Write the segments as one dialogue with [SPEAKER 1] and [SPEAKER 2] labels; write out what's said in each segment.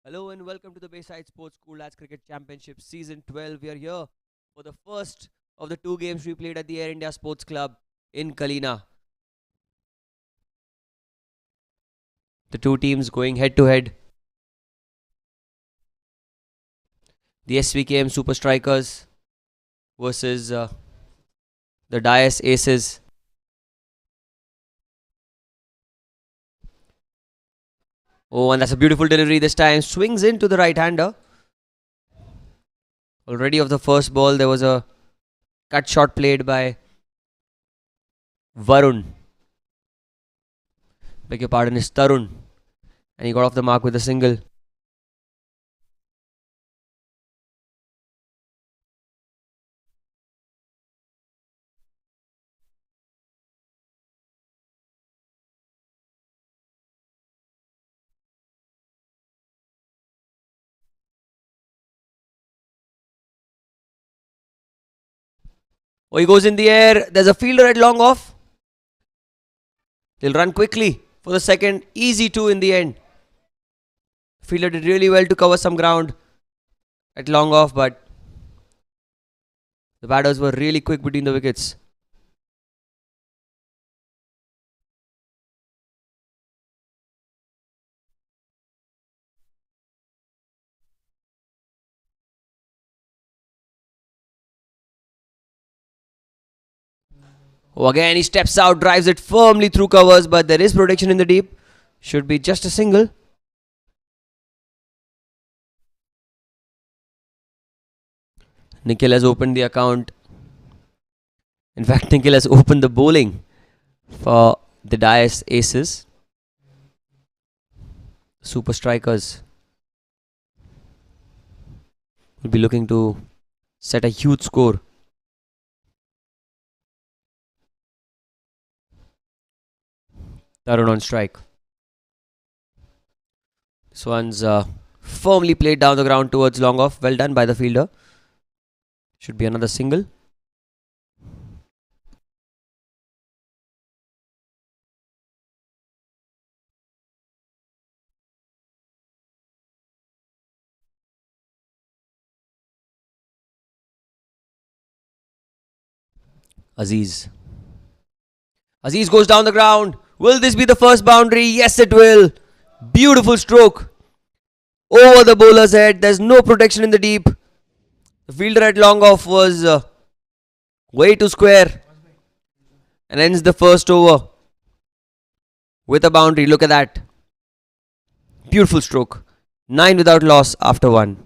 [SPEAKER 1] Hello and welcome to the Bayside Sports School Lads Cricket Championship Season 12. We are here for the first of the two games we played at the Air India Sports Club in Kalina. The two teams going head to head. The SVKM Super Strikers versus the Dais Aces. Oh, and that's a beautiful delivery this time. Swings into the right hander. Already of the first ball, there was a cut shot played by Varun. Beg your pardon, is Tarun. And he got off the mark with a single. Oh, he goes in the air. There's a fielder at long off. They'll run quickly for the second. Easy two in the end. Fielder did really well to cover some ground at long off, but the batters were really quick between the wickets. Oh, again, he steps out, drives it firmly through covers, but there is protection in the deep. Should be just a single. Nikhil has opened the account. In fact, Nikhil has opened the bowling for the Dais Aces. Super Strikers will be looking to set a huge score. Tarun on strike. This one's firmly played down the ground towards long off. Well done by the fielder. Should be another single. Aziz. Aziz goes down the ground. Will this be the first boundary? Yes, it will. Beautiful stroke. Over the bowler's head. There's no protection in the deep. The fielder at long off was way too square. And ends the first over with a boundary. Look at that. Beautiful stroke. 9 without loss after 1.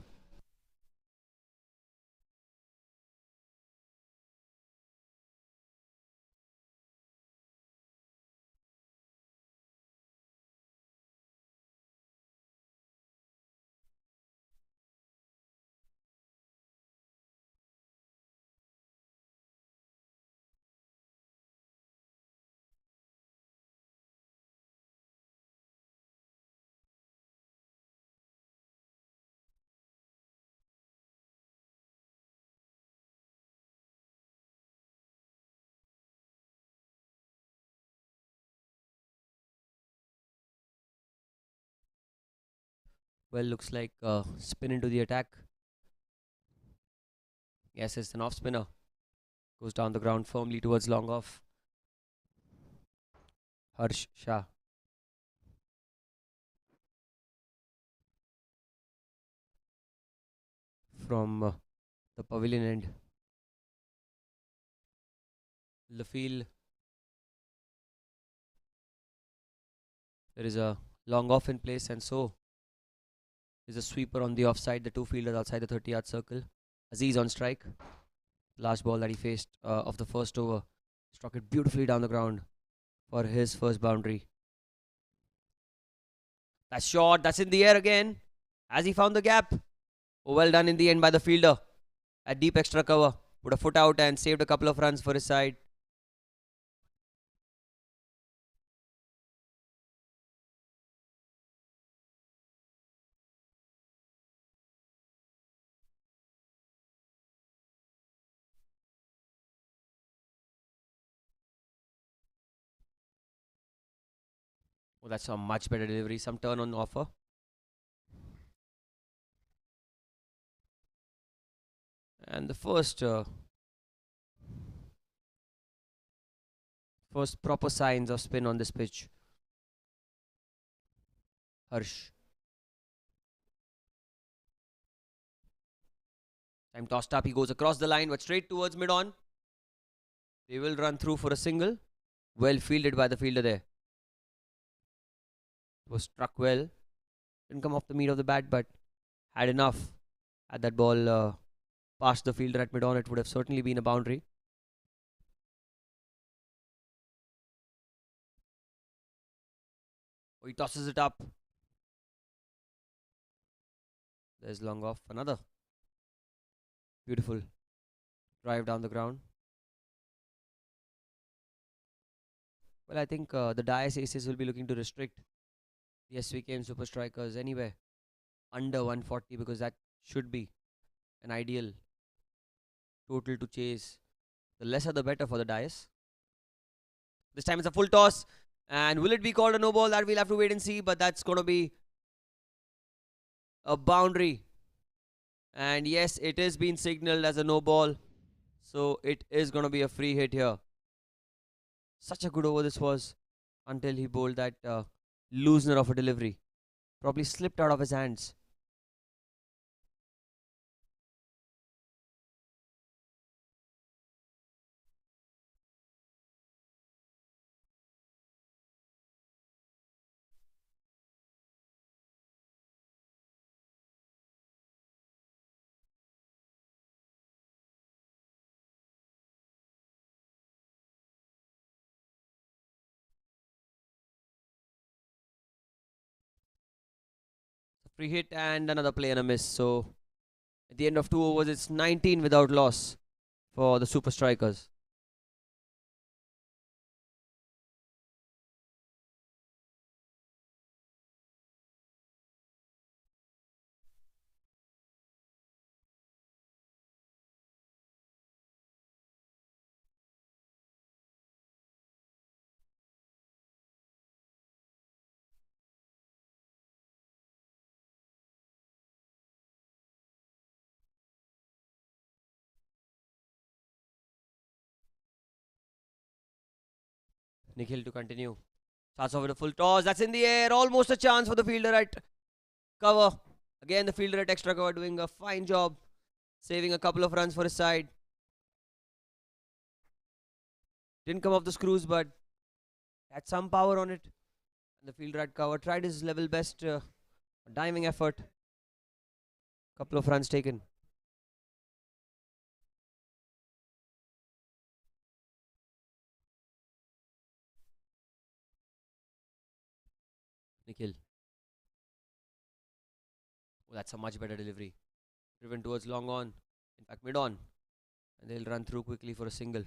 [SPEAKER 1] Well, looks like spin into the attack. Yes, it's an off spinner. Goes down the ground firmly towards long off. Harsh Shah. From the pavilion end. The field. There is a long off in place, and so is a sweeper on the offside. The two fielders outside the 30-yard circle. Aziz on strike. Last ball that he faced of the first over. Struck it beautifully down the ground for his first boundary. That's short. That's in the air again. Has he found the gap? Oh, well done in the end by the fielder. At deep extra cover. Put a foot out and saved a couple of runs for his side. Oh, that's a much better delivery. Some turn on offer. And the first proper signs of spin on this pitch. Harsh. Time tossed up. He goes across the line, but straight towards mid on. They will run through for a single. Well fielded by the fielder there. Was struck well. Didn't come off the meat of the bat, but had enough. Had that ball past the fielder at mid on, it would have certainly been a boundary. Oh, he tosses it up. There's long off. Another beautiful drive down the ground. Well, I think the Dais aces will be looking to restrict the Svkm'S super strikers anywhere under 140 because that should be an ideal total to chase. The lesser the better for the Dais. This time it's a full toss. And will it be called a no ball? That we'll have to wait and see. But that's going to be a boundary. And yes, it is being signalled as a no ball. So it is going to be a free hit here. Such a good over this was until he bowled that loosener of a delivery. Probably slipped out of his hands. Free hit and another play and a miss. So at the end of 2 overs, it's 19 without loss for the super strikers. Nikhil to continue. Starts off with a full toss. That's in the air. Almost a chance for the fielder at cover. Again, the fielder at extra cover doing a fine job. Saving a couple of runs for his side. Didn't come off the screws, but had some power on it. And the fielder at cover tried his level best. Diving effort. Couple of runs taken. Nikhil. Oh, that's a much better delivery. Driven towards long on. In fact, mid on. And they'll run through quickly for a single.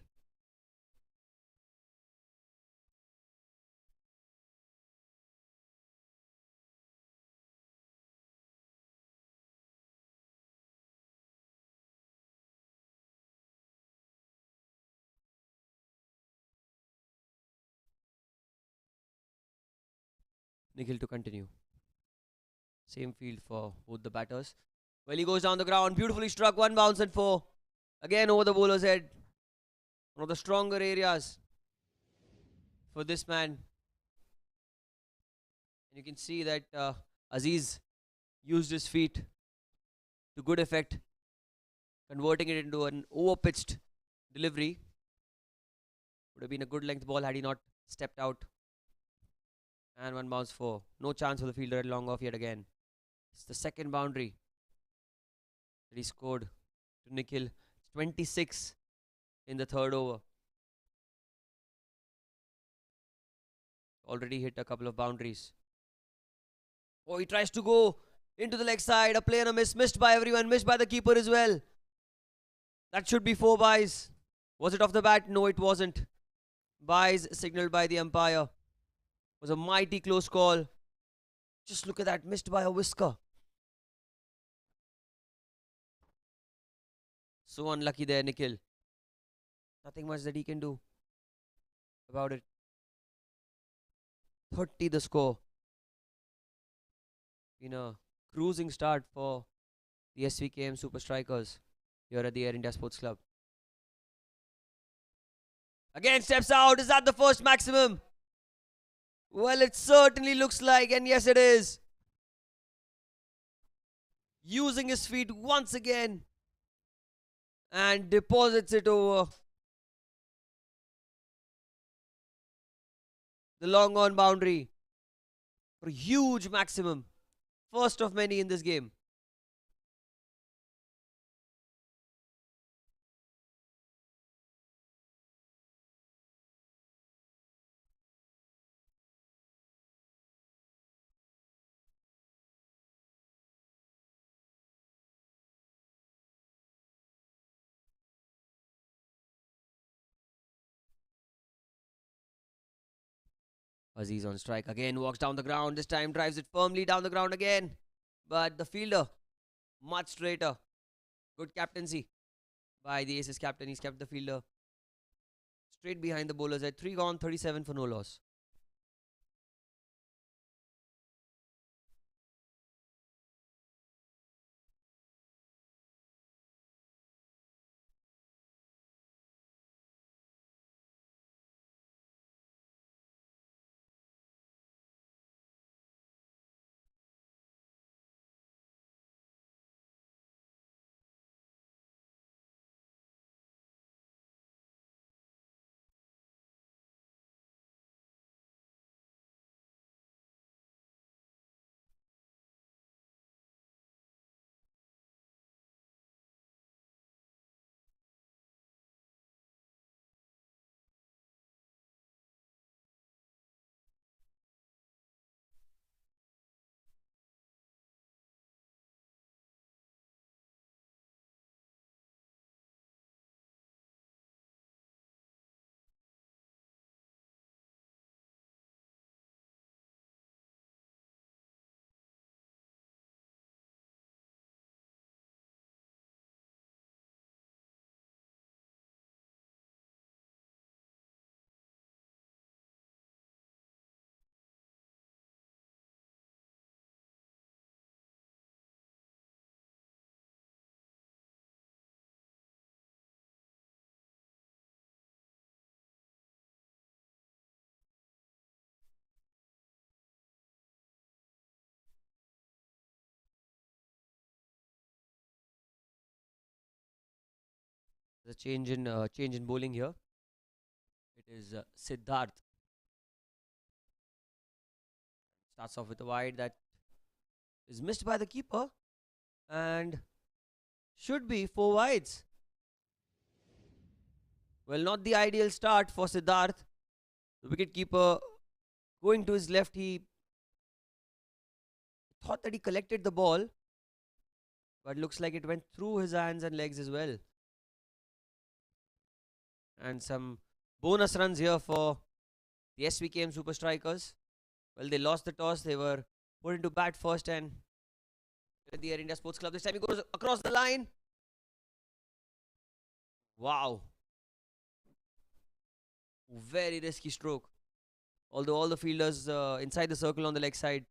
[SPEAKER 1] Nikhil to continue. Same field for both the batters. Well, he goes down the ground. Beautifully struck. One bounce and 4. Again over the bowler's head. One of the stronger areas for this man. And you can see that Aziz used his feet to good effect, converting it into an over-pitched delivery. Would have been a good length ball had he not stepped out. And 1 bounce 4. No chance for the fielder at long off yet again. It's the second boundary that he scored to Nikhil. It's 26 in the third over. Already hit a couple of boundaries. Oh, he tries to go into the leg side. A play and a miss. Missed by everyone. Missed by the keeper as well. That should be 4 byes. Was it off the bat? No, it wasn't. Byes signalled by the umpire. It was a mighty close call. Just look at that. Missed by a whisker. So unlucky there, Nikhil. Nothing much that he can do about it. 30 the score. Been a cruising start for the SVKM Super Strikers. here at the Air India Sports Club. Again steps out. Is that the first maximum? Well, it certainly looks like, and yes, it is. Using his feet once again and deposits it over the long on boundary for a huge maximum. First of many in this game. Aziz on strike again, walks down the ground. This time drives it firmly down the ground again. But the fielder, much straighter. Good captaincy by the Aces captain. He's kept the fielder straight behind the bowler's head. 3 gone, 37 for no loss. There's a change in bowling here. It is Sidhart. Starts off with a wide that is missed by the keeper and should be 4 wides. Well, not the ideal start for Sidhart. The wicketkeeper going to his left, he thought that he collected the ball, but looks like it went through his hands and legs as well. And some bonus runs here for the Svkm'S Super Strikers. Well, they lost the toss. They were put into bat first, and at the Air India Sports Club, this time he goes across the line. Wow. Very risky stroke. Although all the fielders inside the circle on the leg side.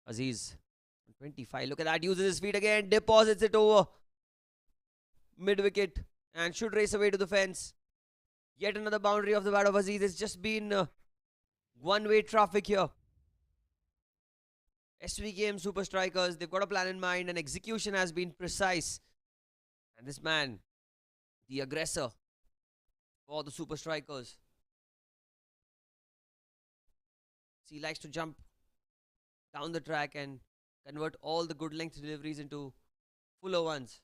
[SPEAKER 1] Aziz, 25. Look at that. Uses his feet again. Deposits it over mid-wicket and should race away to the fence. Yet another boundary of the bat of Aziz. It's just been one-way traffic here. Svkm'S Super Strikers, they've got a plan in mind and execution has been precise. And this man, the aggressor for the Super Strikers. He likes to jump down the track and convert all the good length deliveries into fuller ones.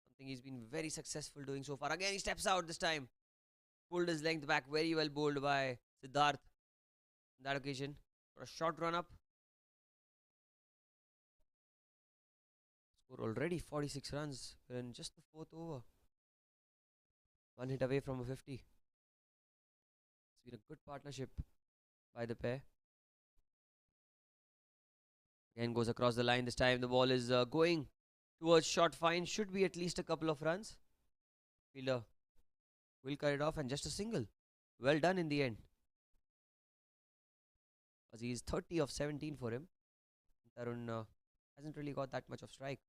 [SPEAKER 1] Something he's been very successful doing so far. Again, he steps out this time. Pulled his length back. Very well bowled by Sidhart on that occasion. For a short run up. Score already 46 runs in just the 4th over. One hit away from a 50. It's been a good partnership by the pair. Again goes across the line. This time the ball is going towards short fine. Should be at least a couple of runs. Fielder will cut it off and just a single. Well done in the end. Aziz 30 of 17 for him. Tarun hasn't really got that much of strike.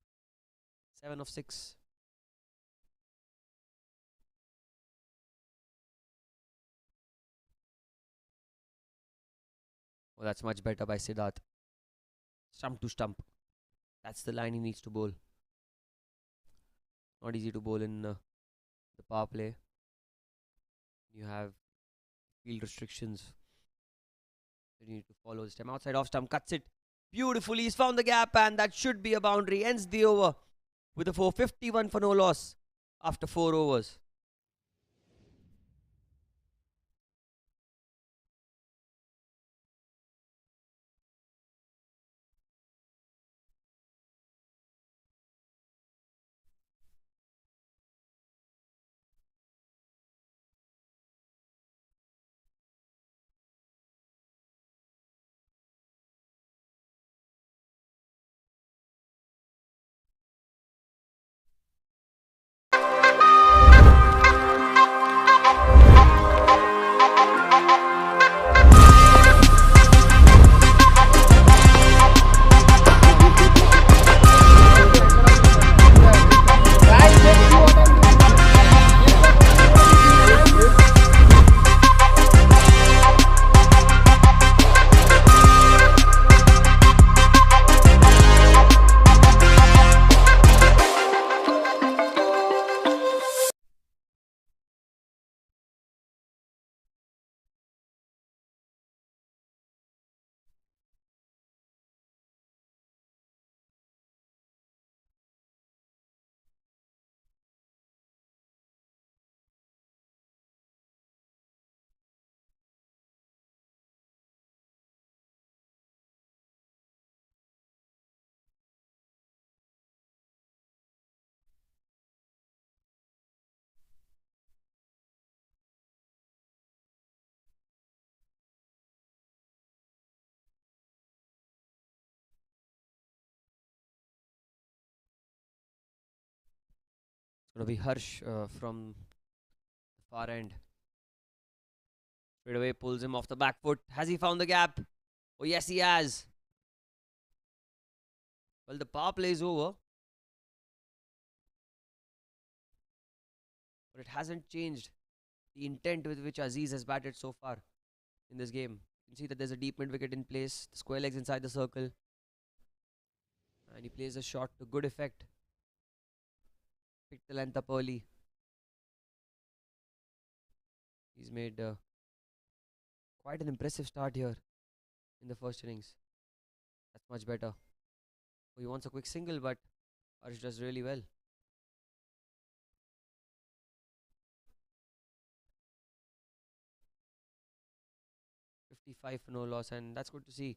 [SPEAKER 1] 7 of 6. Oh, that's much better by Sidhart. Stump to stump. That's the line he needs to bowl. Not easy to bowl in the power play. You have field restrictions that you need to follow. This time outside off stump, cuts it beautifully. He's found the gap, and that should be a boundary. Ends the over with a 451 for no loss after 4 overs. It's going to be Harsh from the far end. Straight away pulls him off the back foot. Has he found the gap? Oh, yes, he has. Well, the power play is over, but it hasn't changed the intent with which Aziz has batted so far in this game. You can see that there's a deep mid wicket in place, the square legs inside the circle, and he plays a shot to good effect. Picked the length up early. He's made quite an impressive start here in the first innings. That's much better. Oh, he wants a quick single, but Harsh does really well. .55 for no loss, and that's good to see.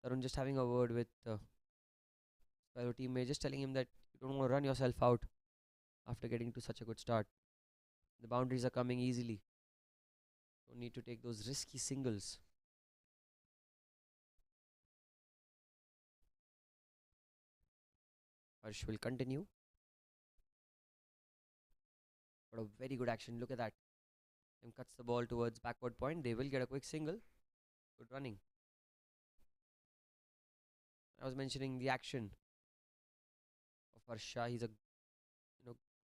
[SPEAKER 1] Tarun just having a word with fellow teammate, just telling him that you don't want to run yourself out after getting to such a good start. The boundaries are coming easily. Don't need to take those risky singles. Harsh will continue. But a very good action. Look at that. And cuts the ball towards backward point. They will get a quick single. Good running. I was mentioning the action of Harsha. He's a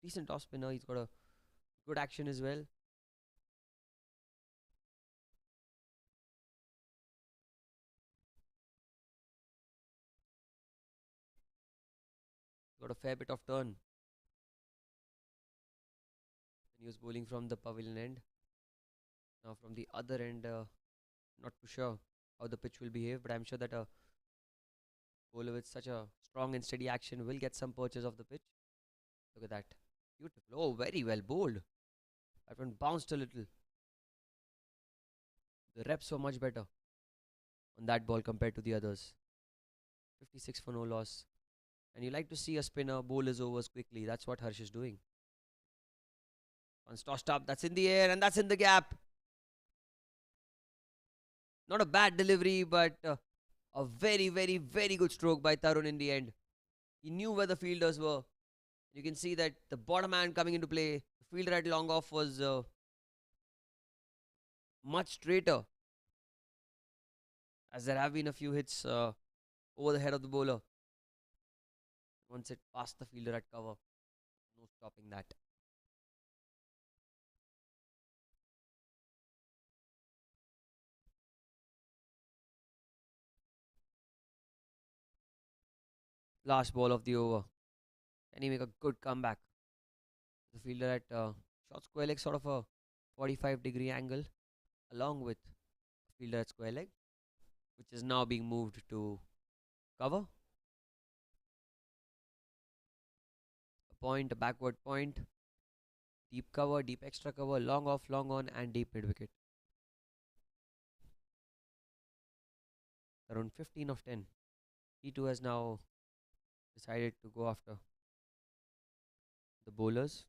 [SPEAKER 1] decent off spinner. He's got a good action as well. Got a fair bit of turn. And he was bowling from the pavilion end. Now from the other end, not too sure how the pitch will behave, but I'm sure that a bowler with such a strong and steady action will get some purchase of the pitch. Look at that. Beautiful. Oh, very well bowled. That one bounced a little. The reps were much better on that ball compared to the others. 56 for no loss. And you like to see a spinner bowl his overs quickly. That's what Harsh is doing. Once tossed up, that's in the air and that's in the gap. Not a bad delivery, but a very, very, very good stroke by Tarun in the end. He knew where the fielders were. You can see that the bottom man coming into play, the fielder at long off was much straighter. as there have been a few hits over the head of the bowler. Once it passed the fielder at cover, no stopping that. Last ball of the over. Can he make a good comeback? The fielder at short square leg, sort of a 45-degree angle, along with fielder at square leg, which is now being moved to cover. A point, a backward point, deep cover, deep extra cover, long off, long on, and deep mid wicket. Around 15 of 10. T2 has now decided to go after the bowlers.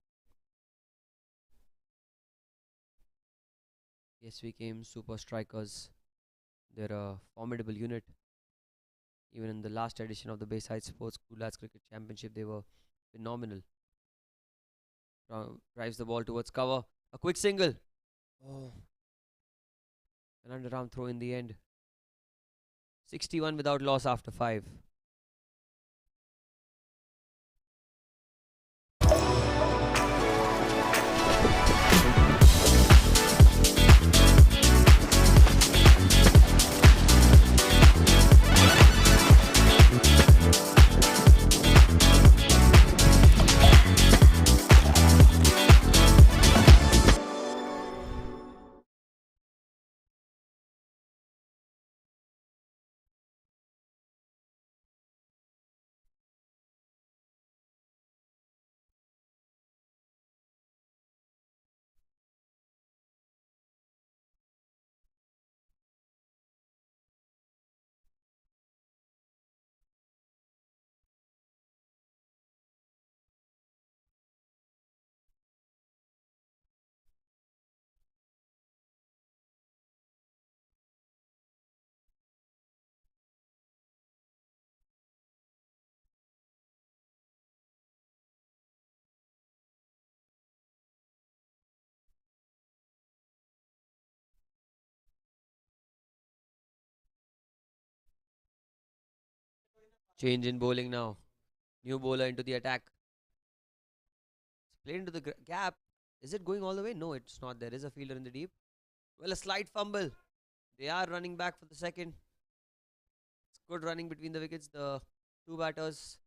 [SPEAKER 1] The Svkm'S super strikers. They're a formidable unit. Even in the last edition of the Bayside Sports School Lads Cricket Championship, they were phenomenal. Drives the ball towards cover. A quick single. Oh. An underarm throw in the end. 61 without loss after 5. Change in bowling now. New bowler into the attack. It's played into the gap. Is it going all the way? No, it's not. There is a fielder in the deep. Well, a slight fumble. They are running back for the second. It's good running between the wickets. The two batters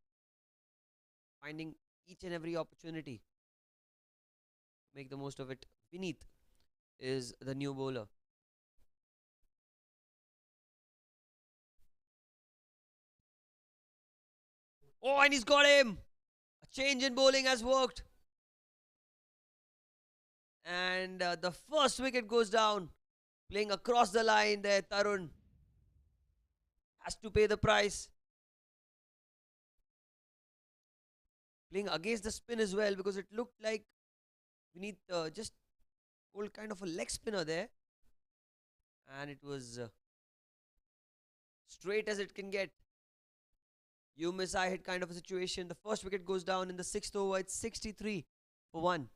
[SPEAKER 1] finding each and every opportunity. Make the most of it. Vineet is the new bowler. Oh, and he's got him. A change in bowling has worked. And the first wicket goes down. Playing across the line there, Tarun has to pay the price. Playing against the spin as well, because it looked like we need just hold kind of a leg spinner there. And it was straight as it can get. You miss, I hit kind of a situation. The first wicket goes down in the 6th over. It's 63 for 1.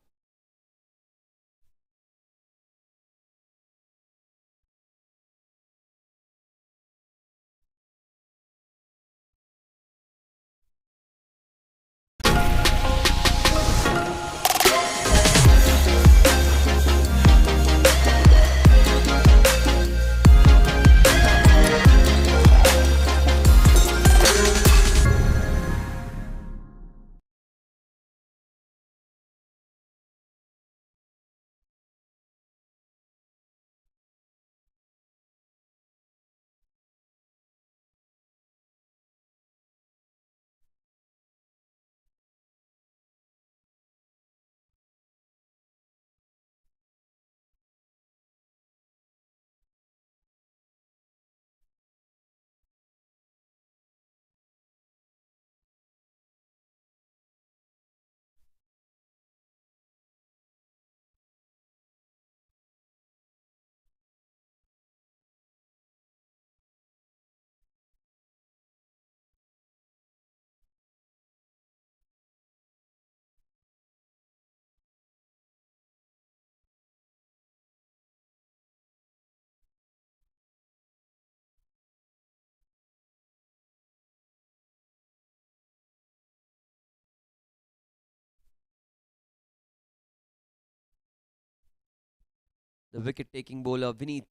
[SPEAKER 1] The wicket-taking bowler Vineet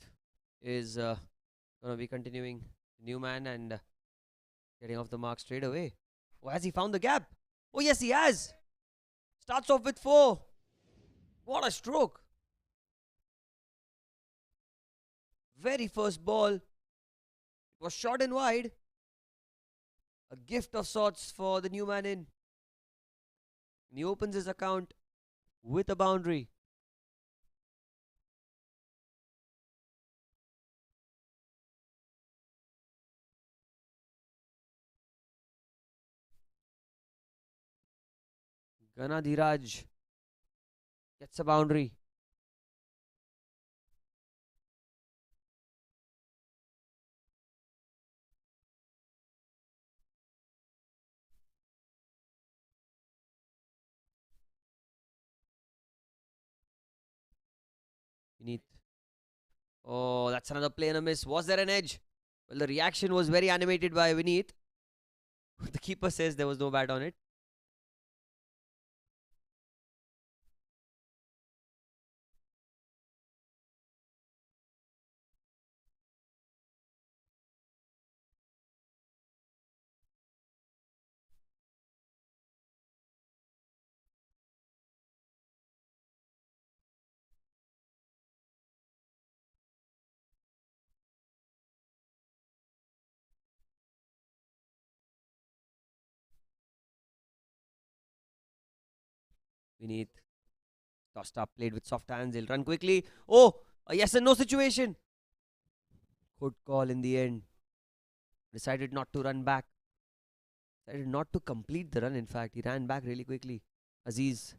[SPEAKER 1] is going to be continuing. Newman and getting off the mark straight away. Oh, has he found the gap? Oh, yes, he has. Starts off with 4. What a stroke. Very first ball. It was short and wide. A gift of sorts for the new man in. And he opens his account with a boundary. Ganadhiraj gets a boundary. Beneath. Oh, that's another play and a miss. Was there an edge? Well, the reaction was very animated by Vineet. The keeper says there was no bat on it. Vineet tossed up, played with soft hands. He'll run quickly. Oh, a yes and no situation. Good call in the end. Decided not to run back. Decided not to complete the run, in fact. He ran back really quickly. Aziz,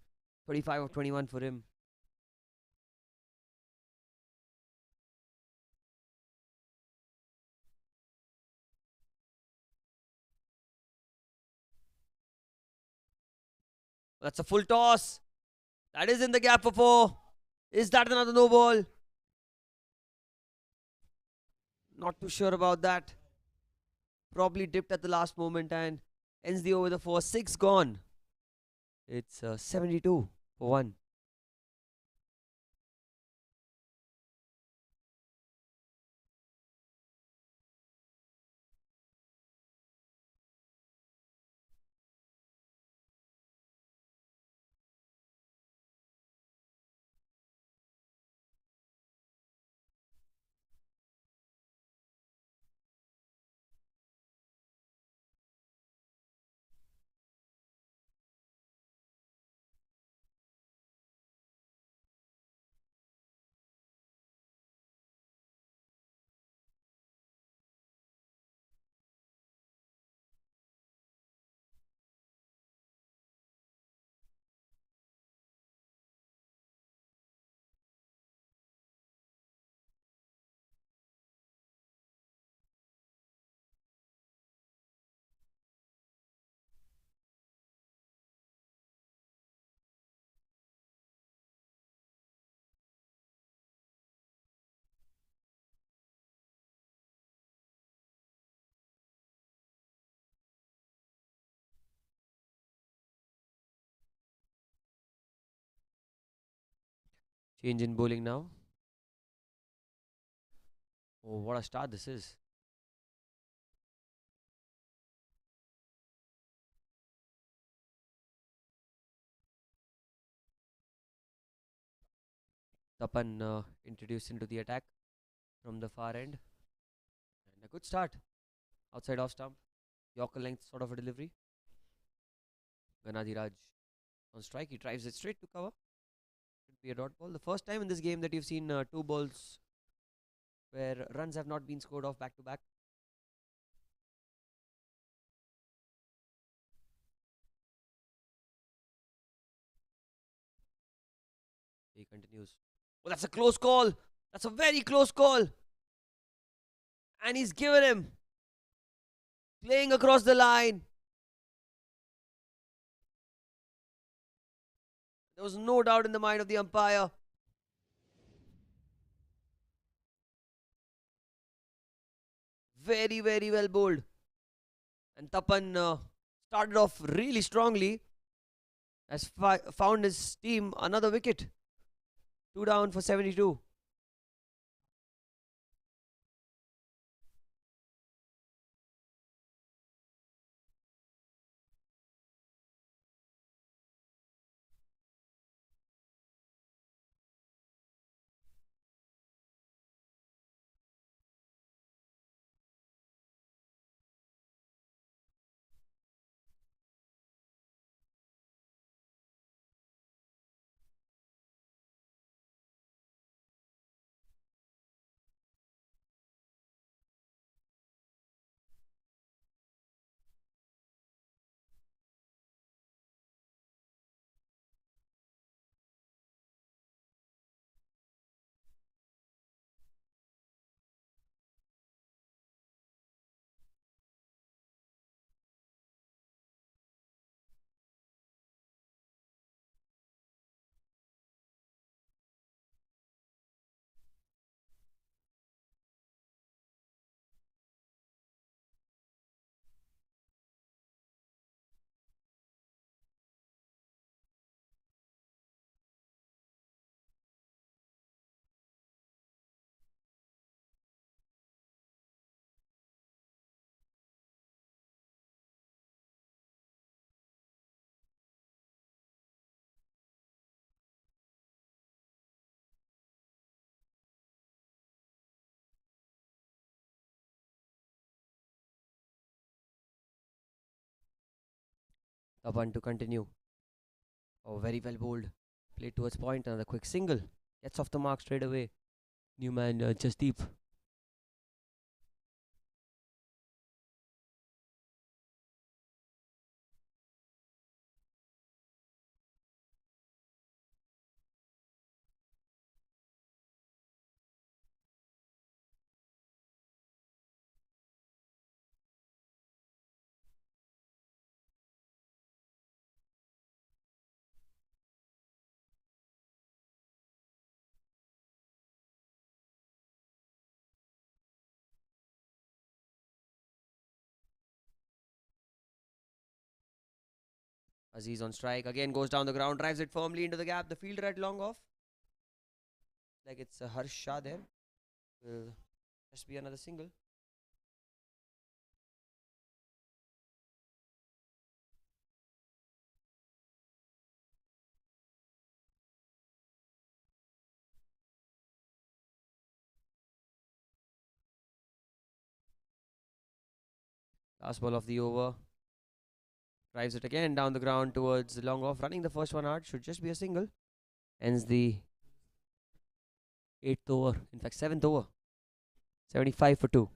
[SPEAKER 1] 25 of 21 for him. That's a full toss. That is in the gap for 4. Is that another no ball? Not too sure about that. Probably dipped at the last moment and ends the over with a 4. 6 gone. It's 72 for 1. Change in bowling now. Oh, what a start this is. Tapan introduced into the attack from the far end. And a good start. Outside off stump. Yorker length sort of a delivery. Ganadhiraj on strike. He drives it straight to cover. Should be a dot ball. The first time in this game that you've seen 2 balls where runs have not been scored off back to back. He continues. Oh, that's a close call. That's a very close call. And he's given him. Playing across the line. There was no doubt in the mind of the umpire. Very, very well bowled. And Tapan started off really strongly. Has found his team another wicket. 2 down for 72. The one to continue. Oh, very well bowled. Played towards point. Another quick single. Gets off the mark straight away. New man, Jasdeep. Aziz on strike. Again goes down the ground. Drives it firmly into the gap. The fielder at long off. Like it's a Harsh Shah there. Will just be another single. Last ball of the over. Drives it again down the ground towards the long off. Running the first one hard. Should just be a single. Ends the 8th over. In fact, 7th over. 75 for 2.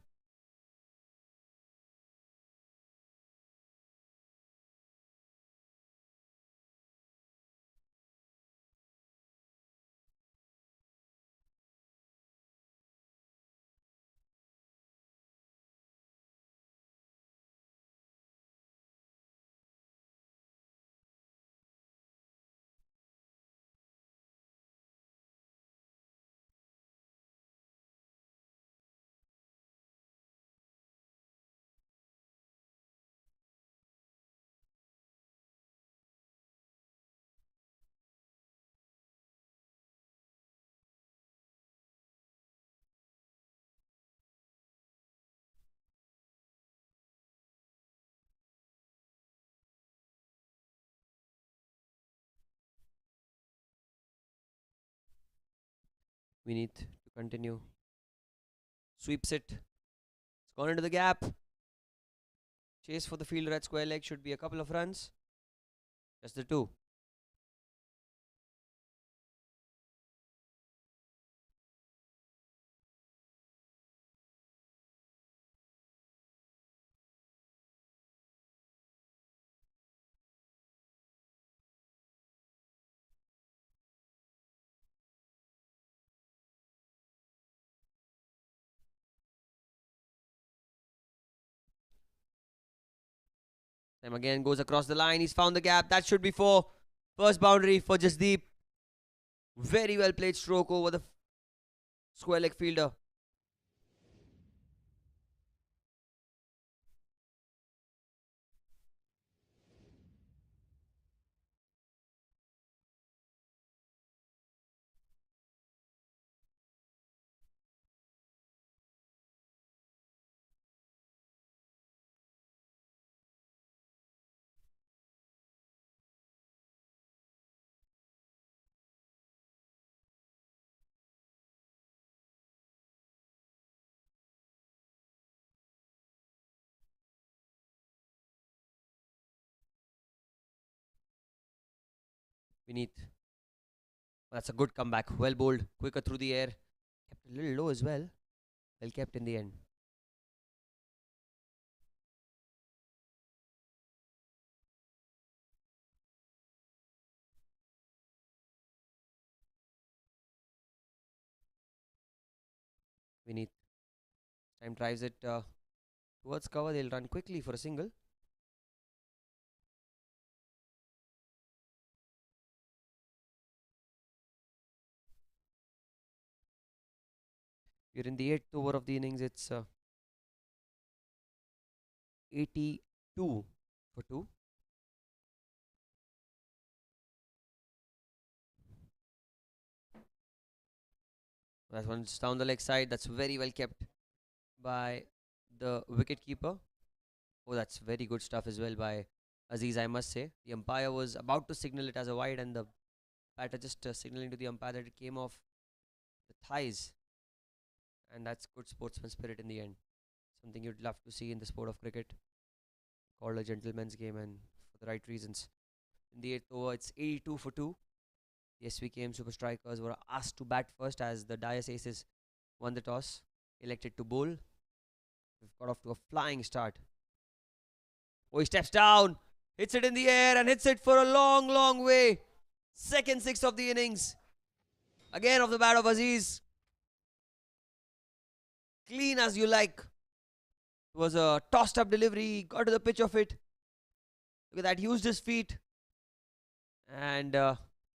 [SPEAKER 1] We need to continue. Sweeps it. It's gone into the gap. Chase for the fielder at square leg. Should be a couple of runs. Just the 2. Time again goes across the line. He's found the gap. That should be 4. First boundary for Jasdeep. Very well played stroke over the square leg fielder. We need. That's a good comeback. Well bowled. Quicker through the air. Kept a little low as well. Well kept in the end. We need. Time drives it towards cover. They'll run quickly for a single. We're in the 8th over of the innings. It's 82 for 2. That one's down the leg side. That's very well kept by the wicket keeper. Oh, that's very good stuff as well by Aziz, I must say. The umpire was about to signal it as a wide, and the batter just signaling to the umpire that it came off the thighs. And that's good sportsman spirit in the end. Something you'd love to see in the sport of cricket. Called a gentleman's game, and for the right reasons. In the 8th over, it's 82 for 2. The SVKM Super Strikers were asked to bat first as the Dais Aces won the toss, elected to bowl. We've got off to a flying start. Oh, he steps down, hits it in the air and hits it for a long, long way. Second six of the innings. Again off the bat of Aziz. Clean as you like. It was a tossed up delivery, got to the pitch of it. Look at that, used his feet and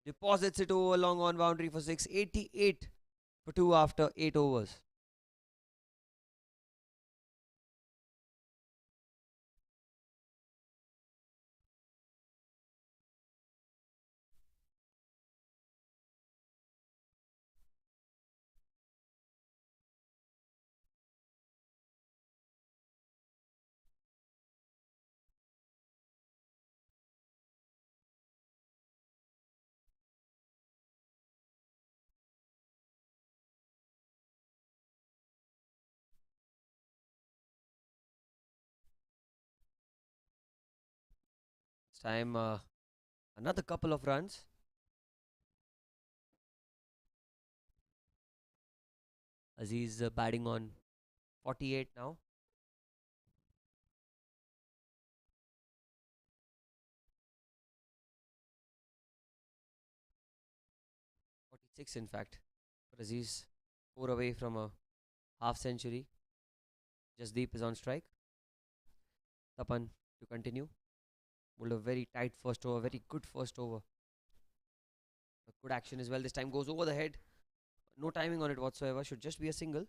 [SPEAKER 1] deposits it over a long on boundary for 6. 88 for 2 after 8 overs. This time, another couple of runs. Aziz batting on 48 now. Six, in fact, for Aziz. 4 away from a half century. Jasdeep is on strike. Tapan to continue. Bowled a very tight first over, very good first over. A good action as well. This time goes over the head. No timing on it whatsoever. Should just be a single.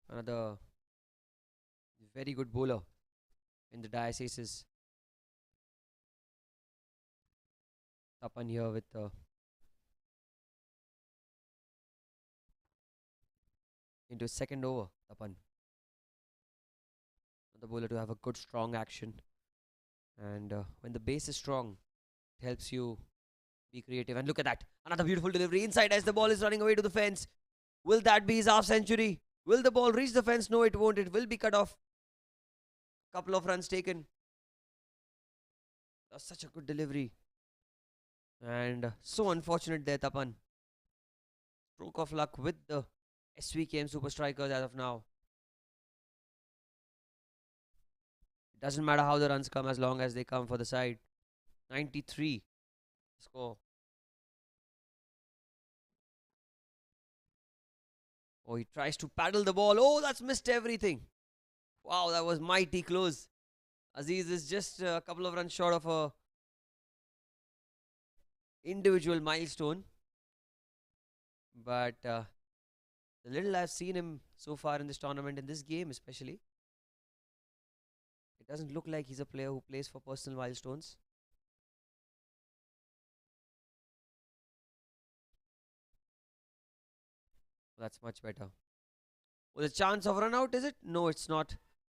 [SPEAKER 1] Another very good bowler in the Dais Aces. Tapan here with into his second over. Tapan, the bowler to have a good strong action, and when the base is strong, it helps you be creative. And look at that, another beautiful delivery inside as the ball is running away to the fence. Will that be his half century? Will the ball reach the fence? No, it won't. It will be cut off. Couple of runs taken. That's such a good delivery. And so unfortunate there, Tapan. Stroke of luck with the SVKM Super Strikers as of now. It doesn't matter how the runs come as long as they come for the side. 93 score. Oh, he tries to paddle the ball. Oh, that's missed everything. Wow, that was mighty close. Aziz is just a couple of runs short of a individual milestone. But the little I've seen him so far in this tournament, in this game especially, it doesn't look like he's a player who plays for personal milestones. That's much better. Well, the chance of run out, is it? No, it's not.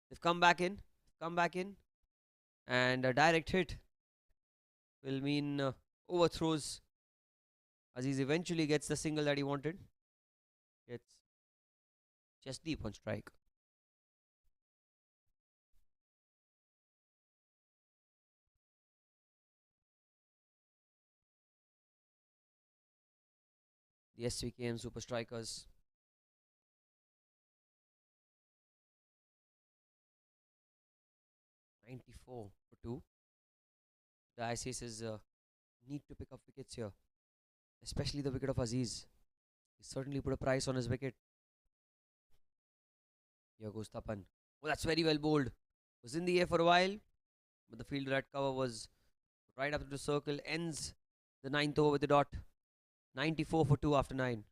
[SPEAKER 1] They've come back in. Come back in. And a direct hit will mean overthrows. Aziz eventually gets the single that he wanted. It's Jasdeep on strike. The SVKM Super Strikers. .94 for 2. The Aces need to pick up wickets here, especially the wicket of Aziz. He certainly put a price on his wicket. Here goes Tapan. Oh, that's very well bowled. Was in the air for a while, but the fielder at cover was right up to the circle. Ends the 9th over with the dot. 94 for 2 after 9.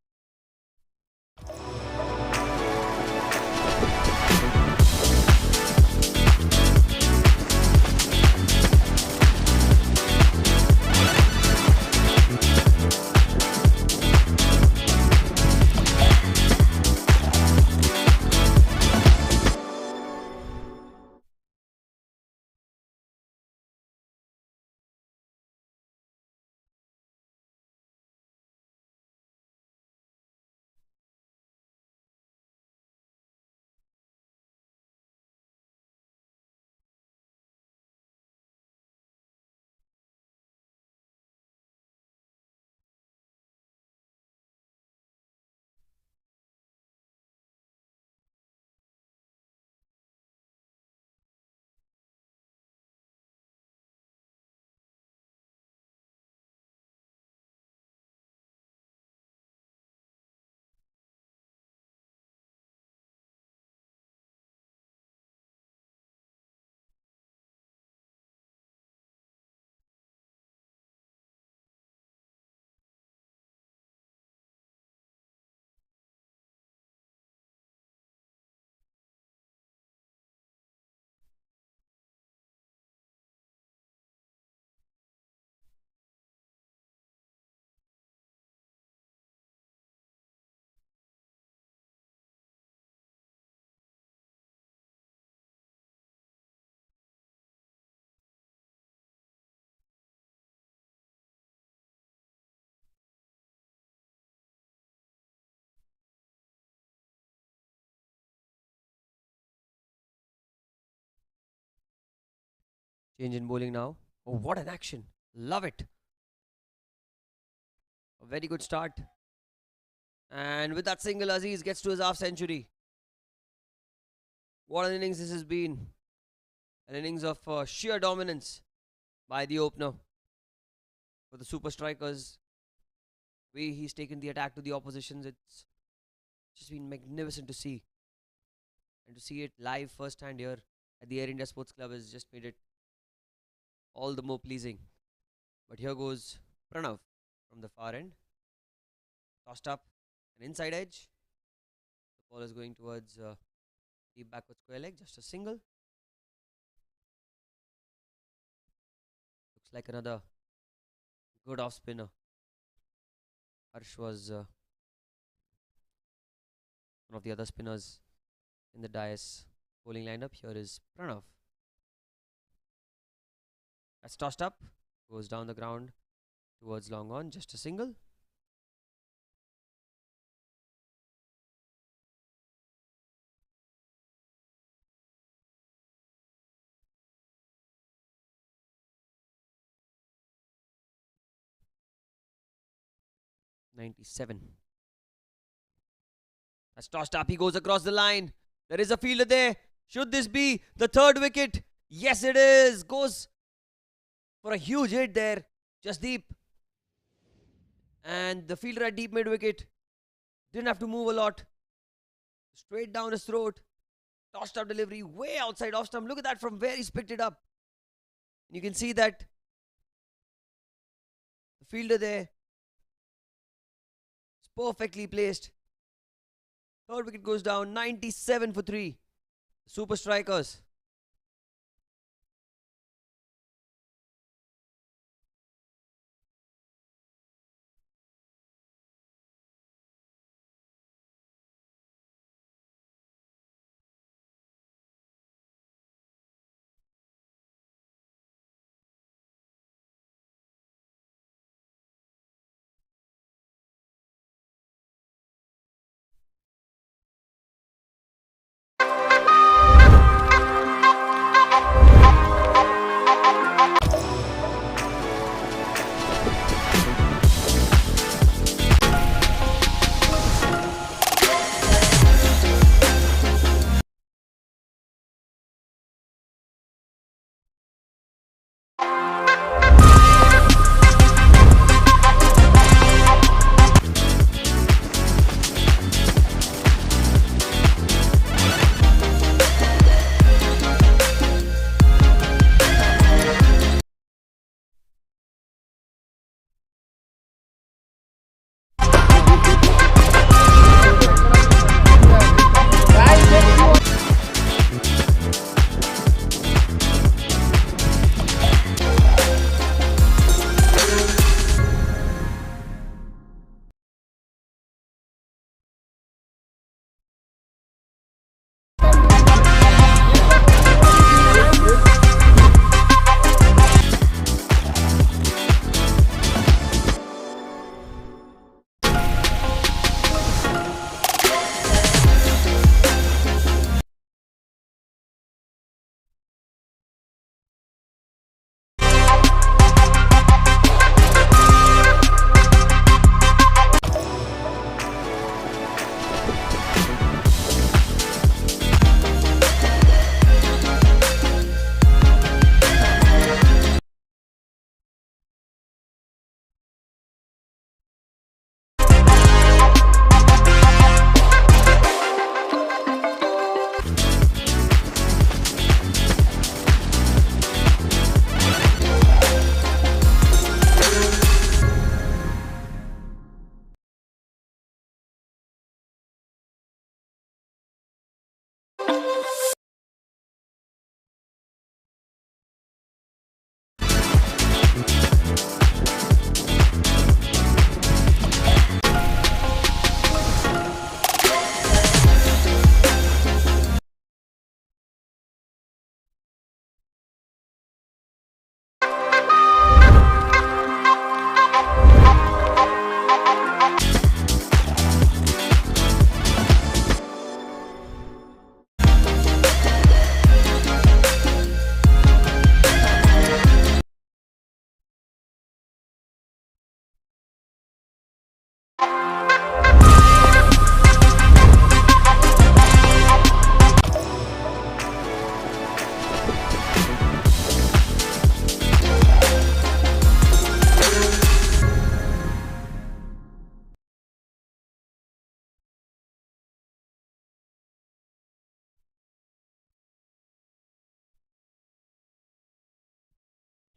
[SPEAKER 1] Change in bowling now. Oh, what an action. Love it. A very good start. And with that single, Aziz gets to his half century. What an innings this has been. An innings of sheer dominance by the opener. For the super strikers, way he's taken the attack to the oppositions, it's just been magnificent to see. And to see it live firsthand here at the Air India Sports Club has just made it all the more pleasing. But here goes Pranav from the far end. Tossed up, an inside edge. The ball is going towards deep backward square leg, just a single. Looks like another good off spinner. Harsh was one of the other spinners in the Dais bowling lineup. Here is Pranav. That's tossed up, goes down the ground towards long on, just a single. .97. That's tossed up. He goes across the line. There is a fielder there. Should this be the third wicket? Yes, it is. Goes for a huge hit there. Just deep. And the fielder at deep mid wicket didn't have to move a lot. Straight down his throat. Tossed up delivery way outside off stump. Look at that from where he's picked it up. And you can see that the fielder there is perfectly placed. Third wicket goes down. 97 for 3. Super strikers.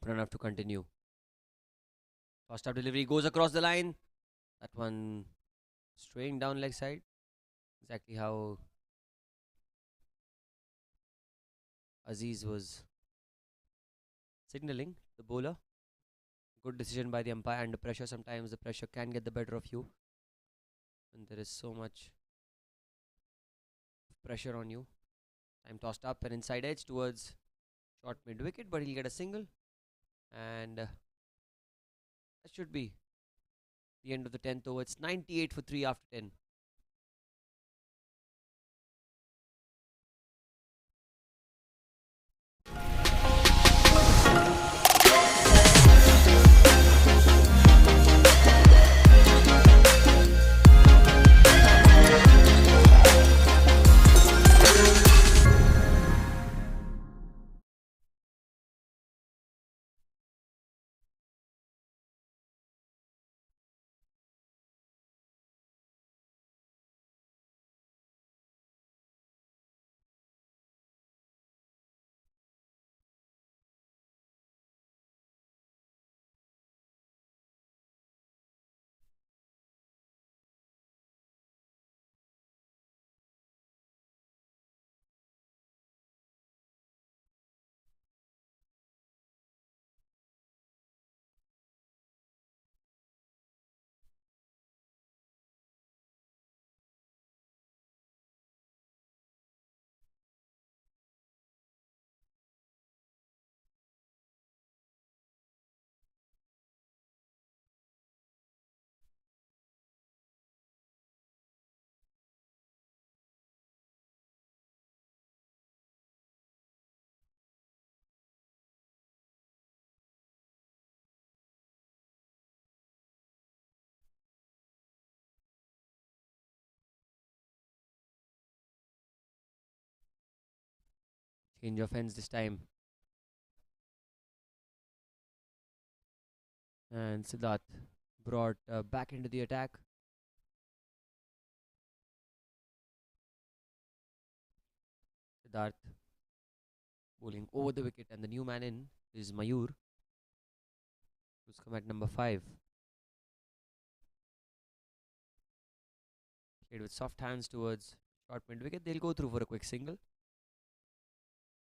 [SPEAKER 1] open enough to continue. First up delivery goes across the line. That one straying down leg side. Exactly how Aziz was signaling the bowler. Good decision by the umpire. Under pressure, sometimes the pressure can get the better of you. And there is so much pressure on you. Time tossed up and inside edge towards short mid wicket, but he'll get a single. And that should be the end of the 10th over. It's 98 for 3 after 10. Change of ends this time. And Sidhart brought back into the attack. Sidhart bowling over the wicket, and the new man in is Mayur, who's come at number 5. Played with soft hands towards short mid wicket. They'll go through for a quick single.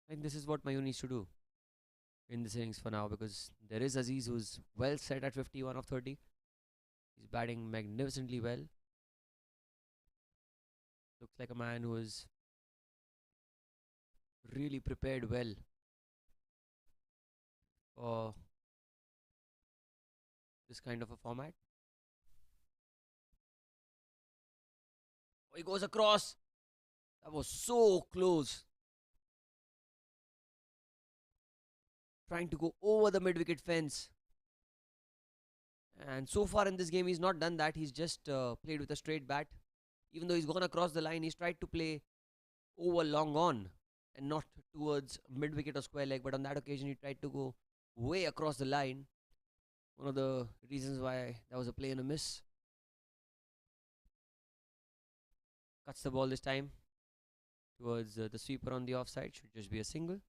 [SPEAKER 1] I think this is what Mayur needs to do in this innings for now, because there is Aziz, who's well set at 51 of 30. He's batting magnificently well. Looks like a man who is really prepared well for this kind of a format. Oh, he goes across. That was so close. Trying to go over the mid-wicket fence. And so far in this game, he's not done that. He's just played with a straight bat. Even though he's gone across the line, he's tried to play over long on and not towards mid-wicket or square leg. But on that occasion, he tried to go way across the line. One of the reasons why that was a play and a miss. Cuts the ball this time towards the sweeper on the offside. Should just be a single.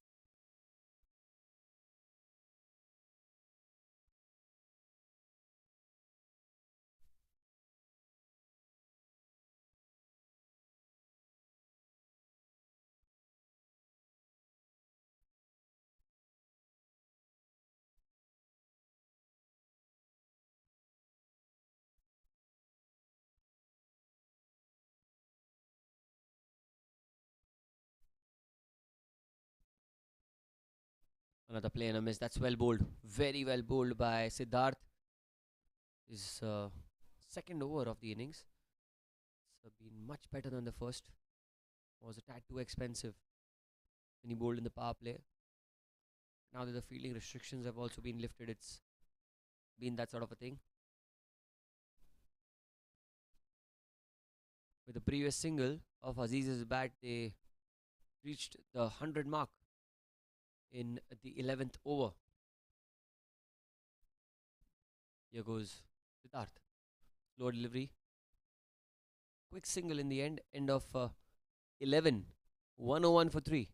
[SPEAKER 1] Another play and a miss. That's well bowled. Very well bowled by Sidhart. His second over of the innings. It's been much better than the first. Was a tad too expensive when he bowled in the power play. Now that the fielding restrictions have also been lifted, it's been that sort of a thing. With the previous single of Aziz's bat, they reached the 100 mark in the 11th over. Here goes Sidhart. Slow delivery. Quick single in the end of 11. 101 for 3.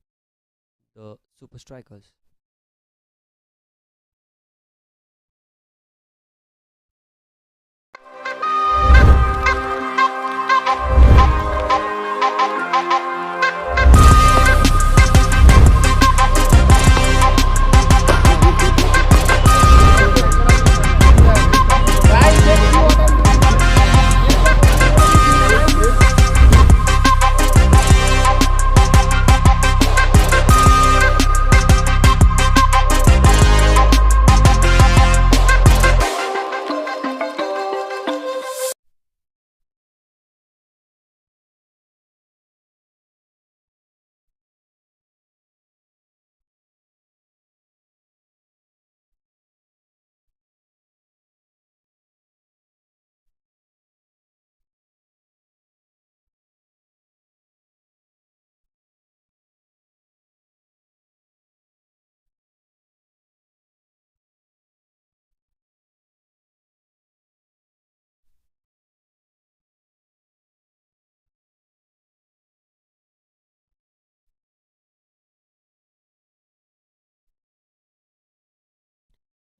[SPEAKER 1] The super strikers.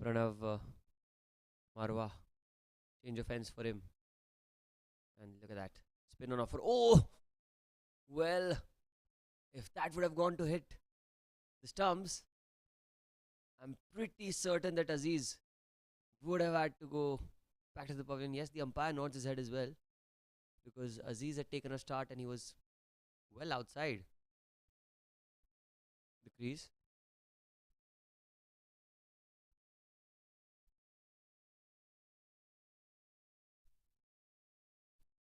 [SPEAKER 1] Pranav Marwa. Change of ends for him. And look at that. Spin on offer. Oh! Well, if that would have gone to hit the stumps, I'm pretty certain that Aziz would have had to go back to the pavilion. Yes, the umpire nods his head as well because Aziz had taken a start and he was well outside the crease.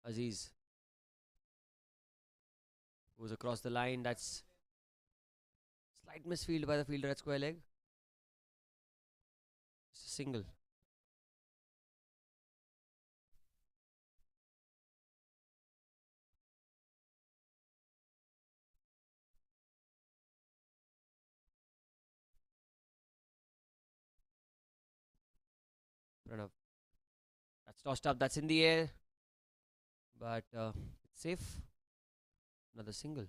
[SPEAKER 1] Aziz goes across the line. That's slight misfield by the fielder at square leg. It's a single. Pranav. That's tossed up. That's in the air. But it's safe. Another single.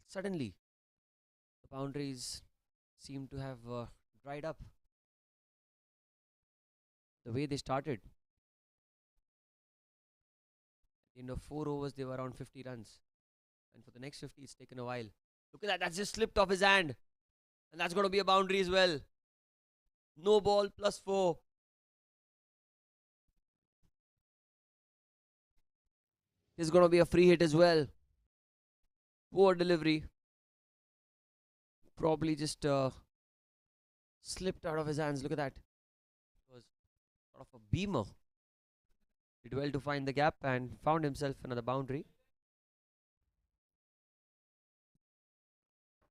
[SPEAKER 1] Suddenly, the boundaries seem to have dried up. The way they started. At the end of 4 overs, they were around 50 runs. And for the next 50, it's taken a while. Look at that. That's just slipped off his hand. And that's going to be a boundary as well. No ball, +4. This is going to be a free hit as well. Poor delivery. Probably just slipped out of his hands. Look at that. It was sort of a beamer. Did well to find the gap and found himself another boundary.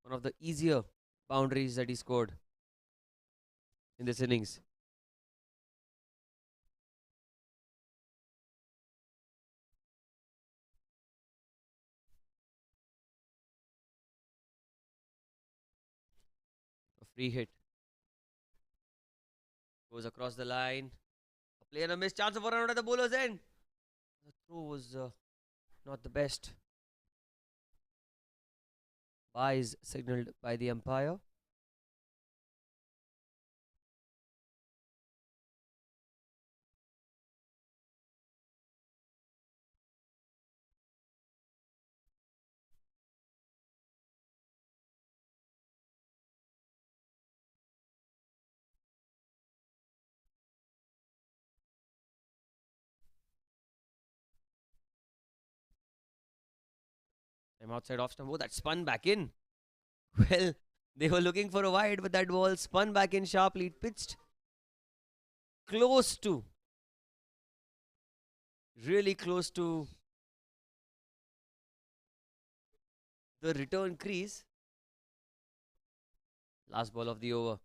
[SPEAKER 1] One of the easier boundaries that he scored in this innings. A free hit. Goes across the line. A play and a miss. Chance of a run out at the bowler's end. The throw was not the best. Dais signalled by the umpire. I'm outside off stump. Oh, that spun back in. Well, they were looking for a wide, but that ball spun back in sharply. It pitched close to, really close to the return crease. Last ball of the over.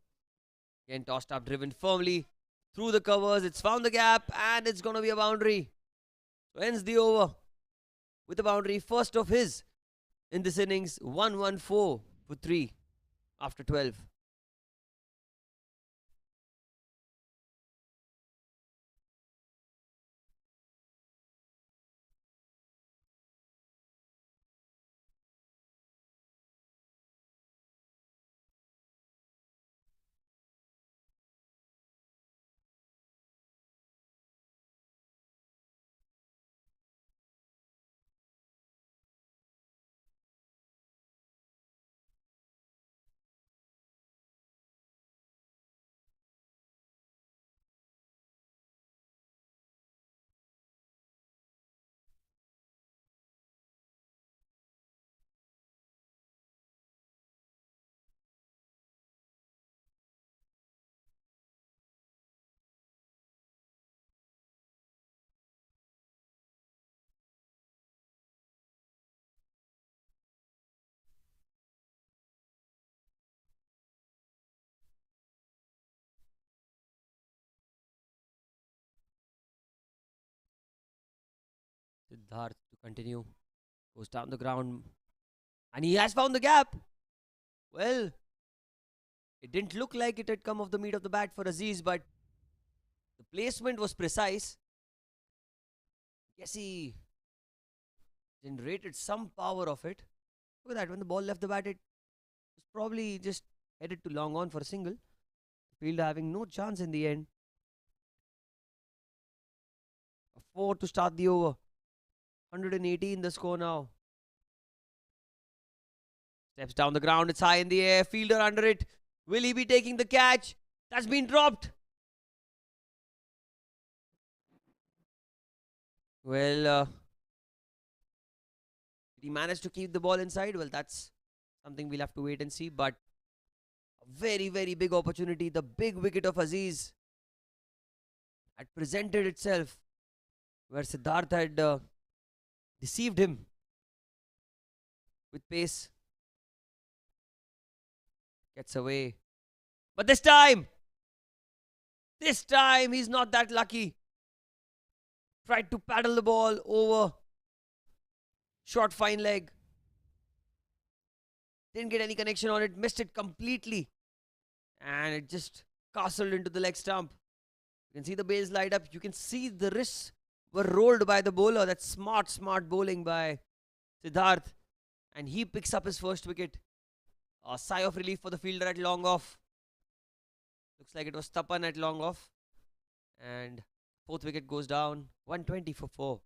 [SPEAKER 1] Again tossed up, driven firmly through the covers. It's found the gap and it's going to be a boundary. So ends the over with a boundary. First of his in this innings. 114 for 3 after 12. Sidhart to continue. Goes down the ground. And he has found the gap. Well, it didn't look like it had come off the meat of the bat for Aziz, but the placement was precise. Yes, he generated some power of it. Look at that. When the ball left the bat, it was probably just headed to long on for a single. Fielder having no chance in the end. A 4 to start the over. 118 the score now. Steps down the ground. It's high in the air. Fielder under it. Will he be taking the catch? That's been dropped. Well, did he manage to keep the ball inside? Well, that's something we'll have to wait and see. But a very, very big opportunity. The big wicket of Aziz had presented itself, where Sidhart had deceived him with pace. Gets away. But this time he's not that lucky. Tried to paddle the ball over. Short fine leg. Didn't get any connection on it. Missed it completely. And it just castled into the leg stump. You can see the bails light up. You can see the wrists were rolled by the bowler. That's smart bowling by Sidhart. And he picks up his first wicket. A sigh of relief for the fielder at long off. Looks like it was Tapan at long off. And fourth wicket goes down. 120 for 4.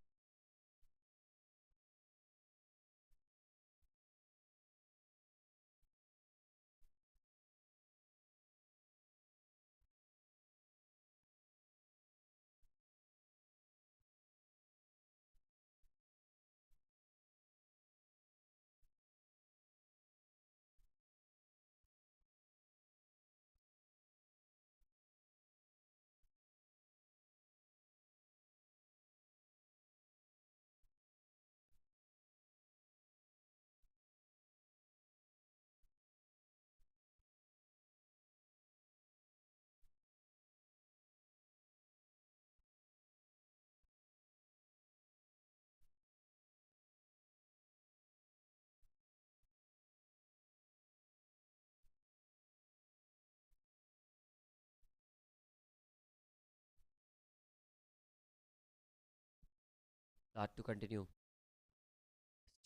[SPEAKER 1] Start to continue.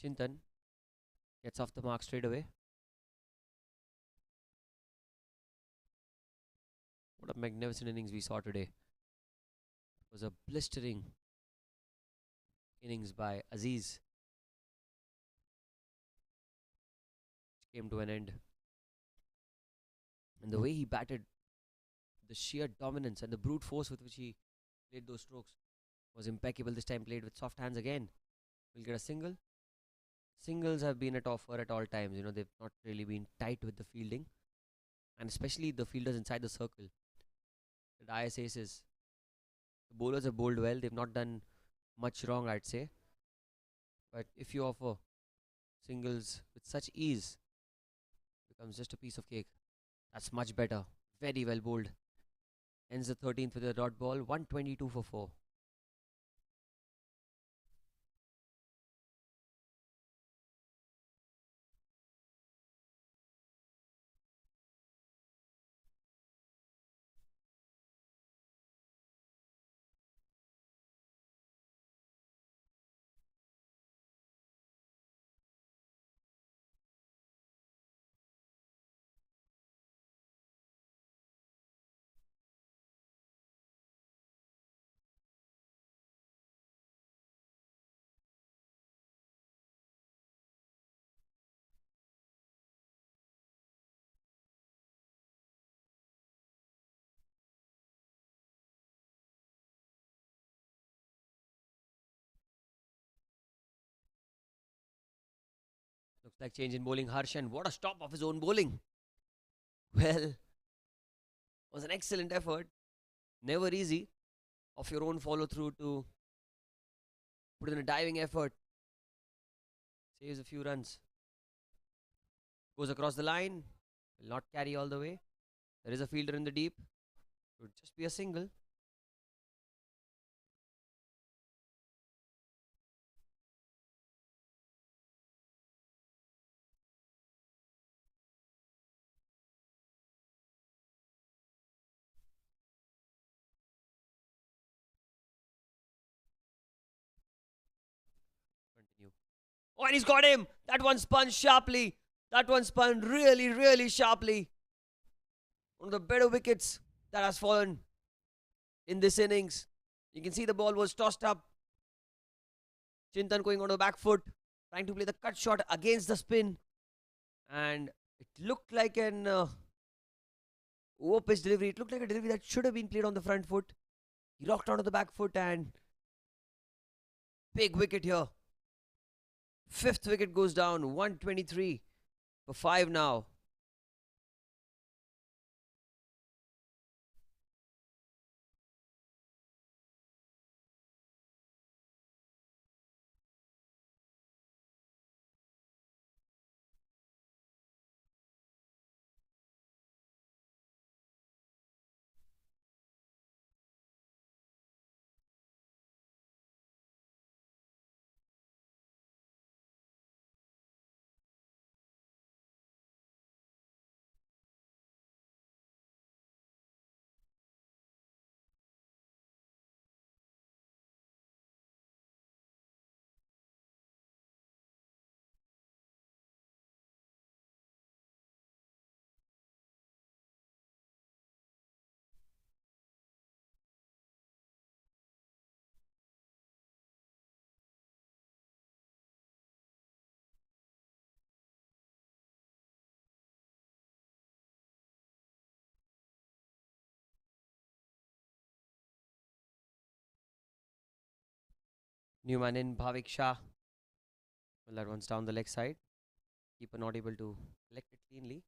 [SPEAKER 1] Chintan gets off the mark straight away. What a magnificent innings we saw today. It was a blistering innings by Aziz. Came to an end. And the way he batted, the sheer dominance and the brute force with which he played those strokes was impeccable. This time played with soft hands again. We'll get a single. Singles have been at offer at all times. You know, they've not really been tight with the fielding. And especially the fielders inside the circle. The Dais aces. The bowlers have bowled well. They've not done much wrong, I'd say. But if you offer singles with such ease, it becomes just a piece of cake. That's much better. Very well bowled. Ends the 13th with a dot ball. 122 for 4. Looks like change in bowling. Harsh, and what a stop of his own bowling. Well, was an excellent effort. Never easy of your own follow through to put in a diving effort. Saves a few runs. Goes across the line. Will not carry all the way. There is a fielder in the deep. Should just be a single. Continue. Oh, and he's got him. That one spun sharply. That one spun really, really sharply. One of the better wickets that has fallen in this innings. You can see the ball was tossed up. Chintan going on the back foot, trying to play the cut shot against the spin. And it looked like an over-pitch delivery. It looked like a delivery that should have been played on the front foot. He rocked onto the back foot and big wicket here. Fifth wicket goes down, 123 for 5 now. Newman in, Bhavik Shah. Well, that one's down the leg side. Keeper not able to collect it cleanly.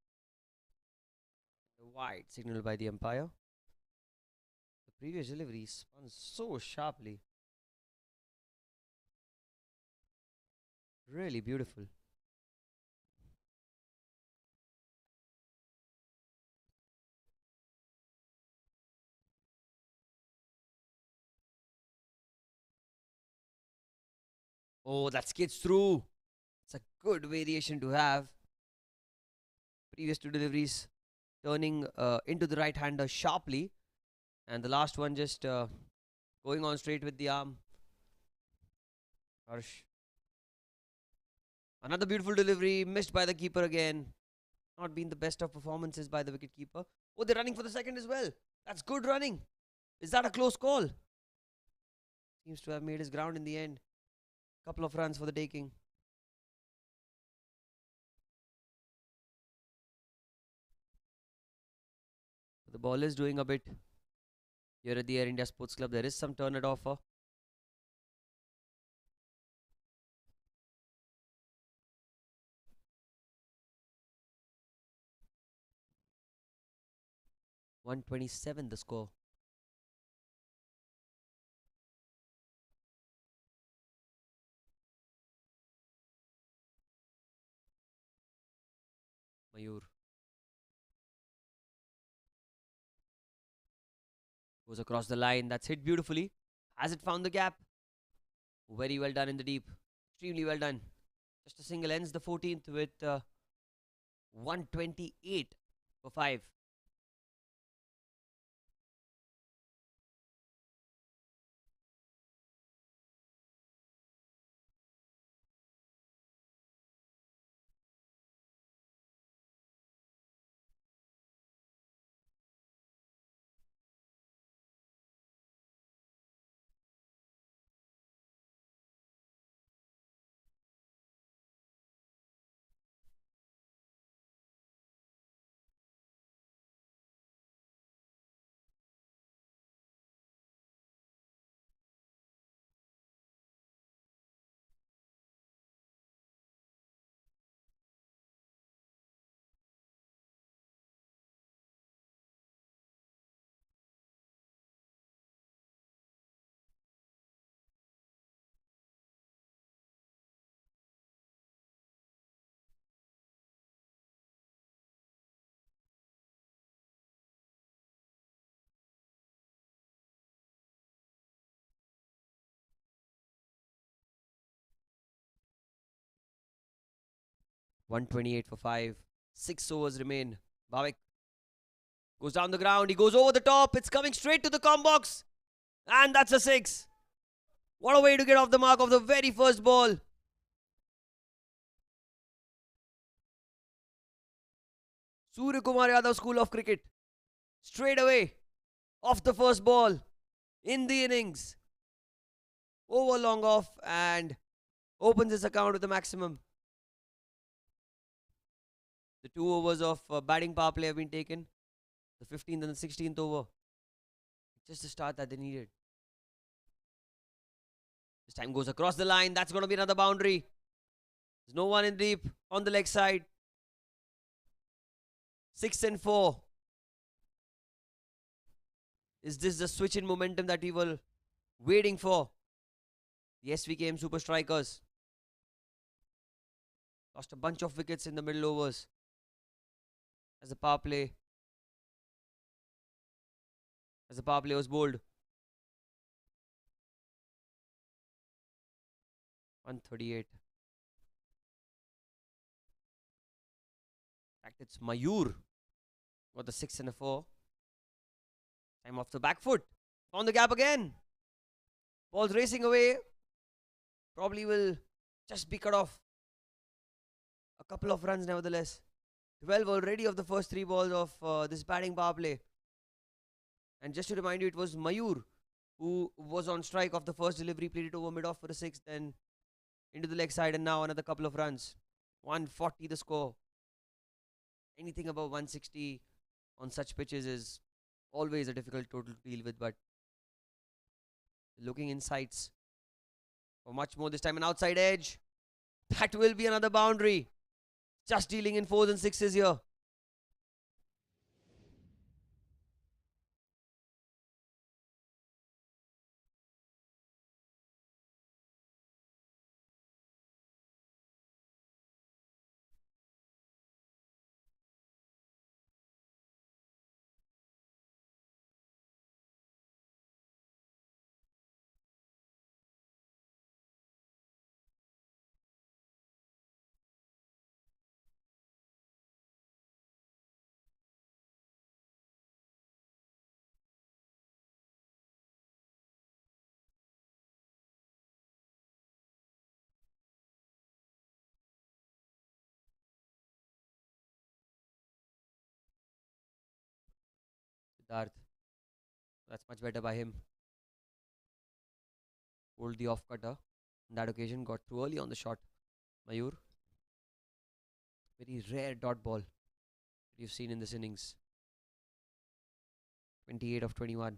[SPEAKER 1] The wide signal by the umpire. The previous delivery spun so sharply. Really beautiful. Oh, that skids through. It's a good variation to have. Previous two deliveries turning into the right hander sharply. And the last one just going on straight with the arm. Harsh. Another beautiful delivery missed by the keeper again. Not been the best of performances by the wicketkeeper. Oh, they're running for the second as well. That's good running. Is that a close call? Seems to have made his ground in the end. Couple of runs for the taking. The ball is doing a bit here at the Air India Sports Club. There is some turn at offer. .127 the score. Mayur goes across the line. That's hit beautifully. Has it found the gap? Very well done in the deep. Extremely well done. Just a single ends the 14th with 128 for 5. .128 for 5. 6 overs remain. Bhavik goes down the ground. He goes over the top. It's coming straight to the com box. And that's a 6. What a way to get off the mark of the very first ball. Surya Kumar Yadav School of Cricket straight away off the first ball in the innings. Over long off and opens his account with a maximum. The 2 overs of batting power play have been taken. The 15th and the 16th over. Just the start that they needed. This time goes across the line. That's going to be another boundary. There's no one in deep on the leg side. 6 and 4. Is this the switch in momentum that we were waiting for? The SVKM Super Strikers lost a bunch of wickets in the middle overs as the power play was bowled. 138. In fact, it's Mayur. Got the 6 and a 4. Time off the back foot. On the gap again. Ball's racing away. Probably will just be cut off. A couple of runs nevertheless. 12 already of the first 3 balls of this batting power play. And just to remind you, it was Mayur who was on strike of the first delivery, played it over mid-off for a 6, then into the leg side, and now another couple of runs. 140 the score. Anything above 160 on such pitches is always a difficult total to deal with, but looking in sights for much more this time. An outside edge. That will be another boundary. Just dealing in 4s and 6s here. Sidhart. That's much better by him. Hold the off cutter. On that occasion, got through early on the shot. Mayur. Very rare dot ball that you've seen in this innings. 28 of 21.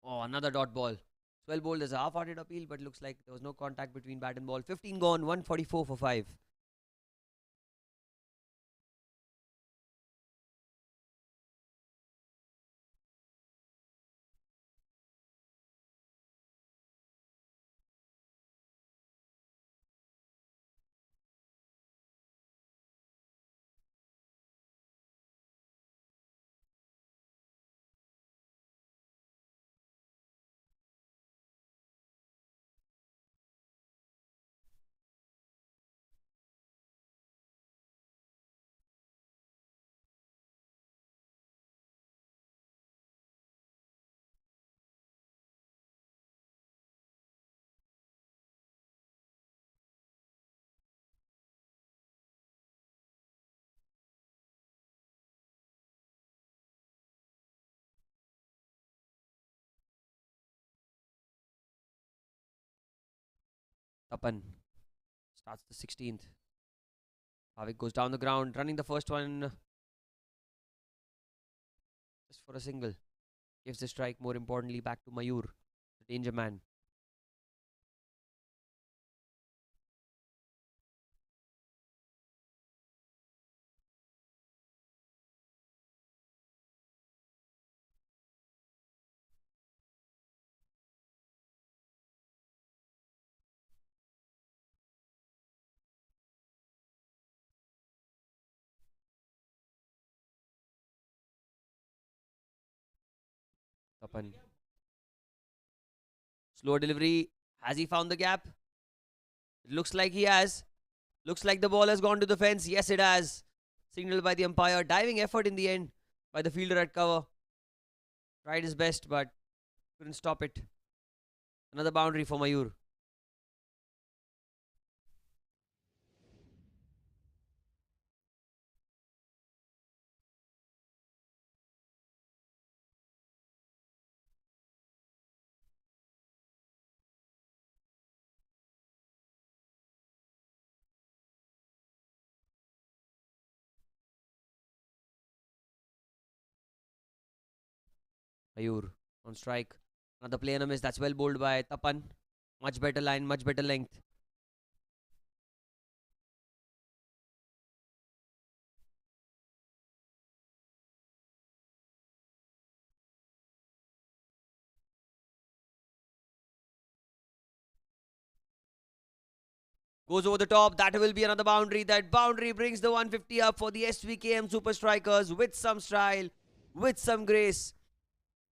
[SPEAKER 1] Oh, another dot ball. 12 bowled as a half-hearted appeal, but looks like there was no contact between bat and ball. 15 gone, 144 for 5. Tapan starts the 16th. Bhavik goes down the ground, running the first one just for a single. Gives the strike, more importantly, back to Mayur, the danger man. Tapan. Slow delivery. Has he found the gap? It looks like he has. Looks like the ball has gone to the fence. Yes, it has. Signaled by the umpire. Diving effort in the end by the fielder at cover. Tried his best, but couldn't stop it. Another boundary for Mayur. Mayur on strike. Another play and a miss. That's well bowled by Tapan. Much better line, much better length. Goes over the top. That will be another boundary. That boundary brings the 150 up for the SVKM Super Strikers with some style, with some grace.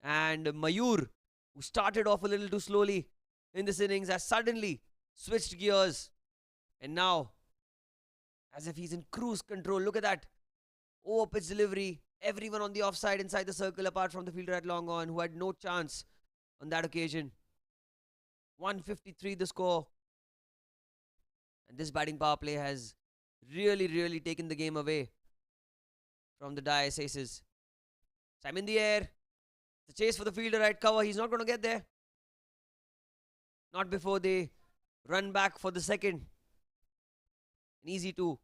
[SPEAKER 1] And Mayur, who started off a little too slowly in this innings, has suddenly switched gears. And now, as if he's in cruise control, look at that. Over pitch delivery. Everyone on the offside inside the circle apart from the fielder at long on who had no chance on that occasion. 153 the score. And this batting power play has really taken the game away from the Dais aces. Time in the air. The chase for the fielder at cover. He's not going to get there. Not before they run back for the second. An easy two.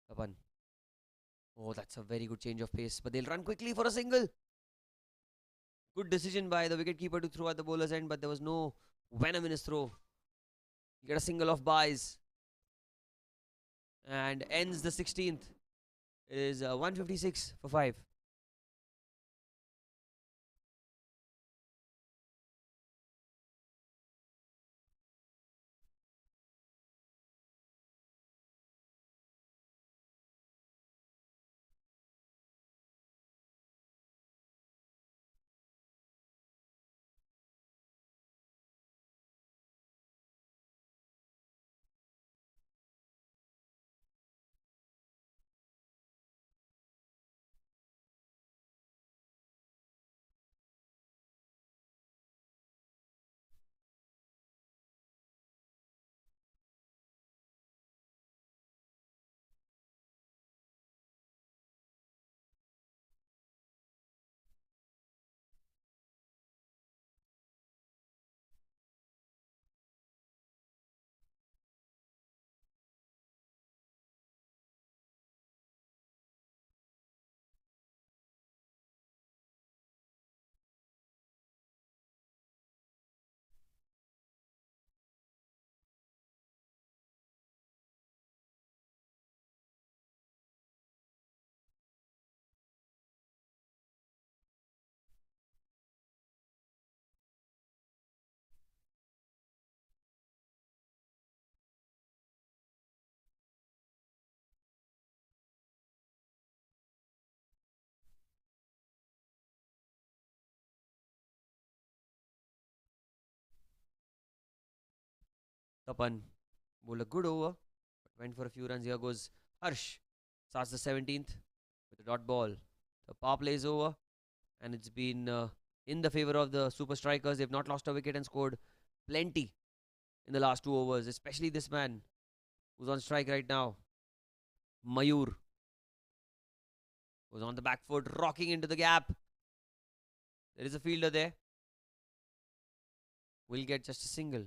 [SPEAKER 1] Tapan. Oh, that's a very good change of pace. But they'll run quickly for a single. Good decision by the wicketkeeper to throw at the bowler's end, but there was no venom in his throw. You get a single off Bais. And ends the 16th. It is 156 for 5. Tapan. Bowled a good over. But went for a few runs. Here goes Harsh. Starts the 17th with a dot ball. The power play is over. And it's been in the favour of the Super Strikers. They've not lost a wicket and scored plenty in the last 2 overs. Especially this man who's on strike right now. Mayur. Goes on the back foot. Rocking into the gap. There is a fielder there. Will get just a single.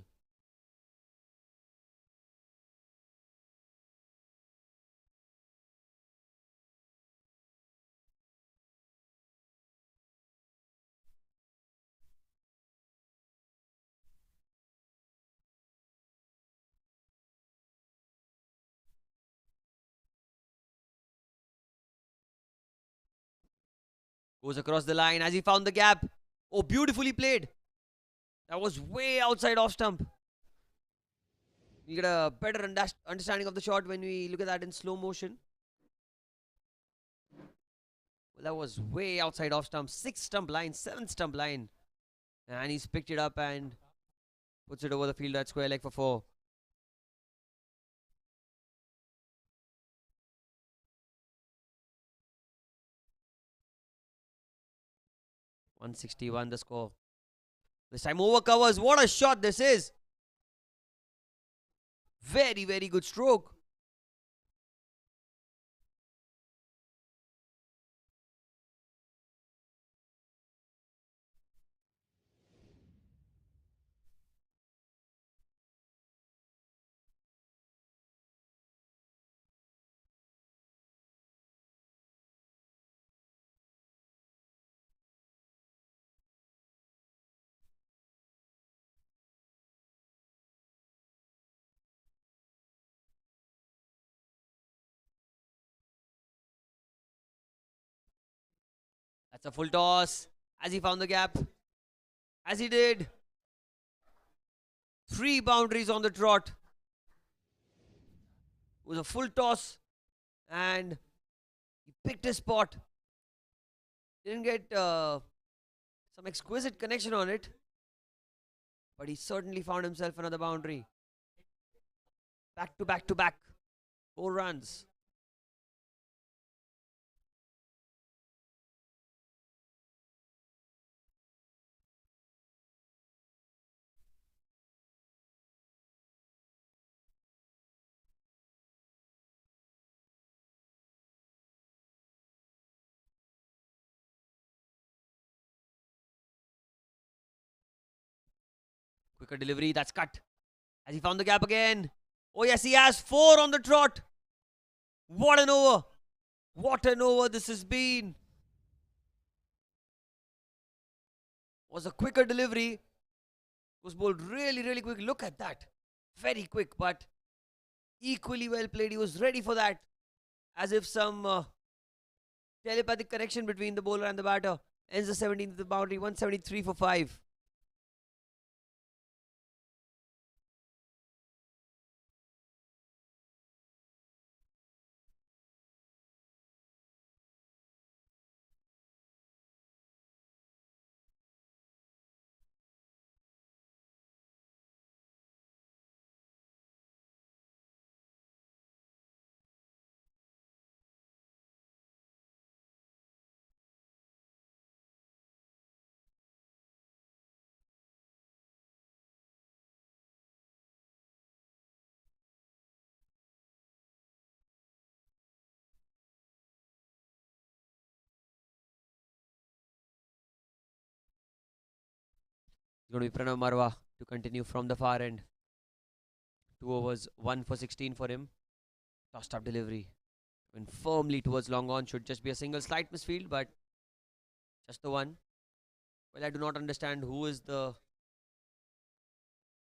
[SPEAKER 1] Goes across the line as he found the gap. Oh, beautifully played. That was way outside off stump. You get a better understanding of the shot when we look at that in slow motion. Well, that was way outside off stump. 6th stump line, 7th stump line. And he's picked it up and puts it over the field at square leg for 4. .161 the score. This time over covers. What a shot this is. Very good stroke. That's a full toss. As he found the gap. As he did. 3 boundaries on the trot. It was a full toss. And he picked his spot. Didn't get some exquisite connection on it. But he certainly found himself another boundary. Back to back to back. 4 runs. Quicker delivery. That's cut. As he found the gap again. Oh yes, he has 4 on the trot. What an over. What an over this has been. Was a quicker delivery. Was bowled really, really quick. Look at that. Very quick, but equally well played. He was ready for that. As if some telepathic connection between the bowler and the batter. Ends the 17th the boundary. 173 for 5. It's going to be Pranav Marwa to continue from the far end. 2 overs, 1 for 16 for him. Tossed up delivery. Went firmly towards long on. Should just be a single slight misfield, but just the one. Well, I do not understand who is the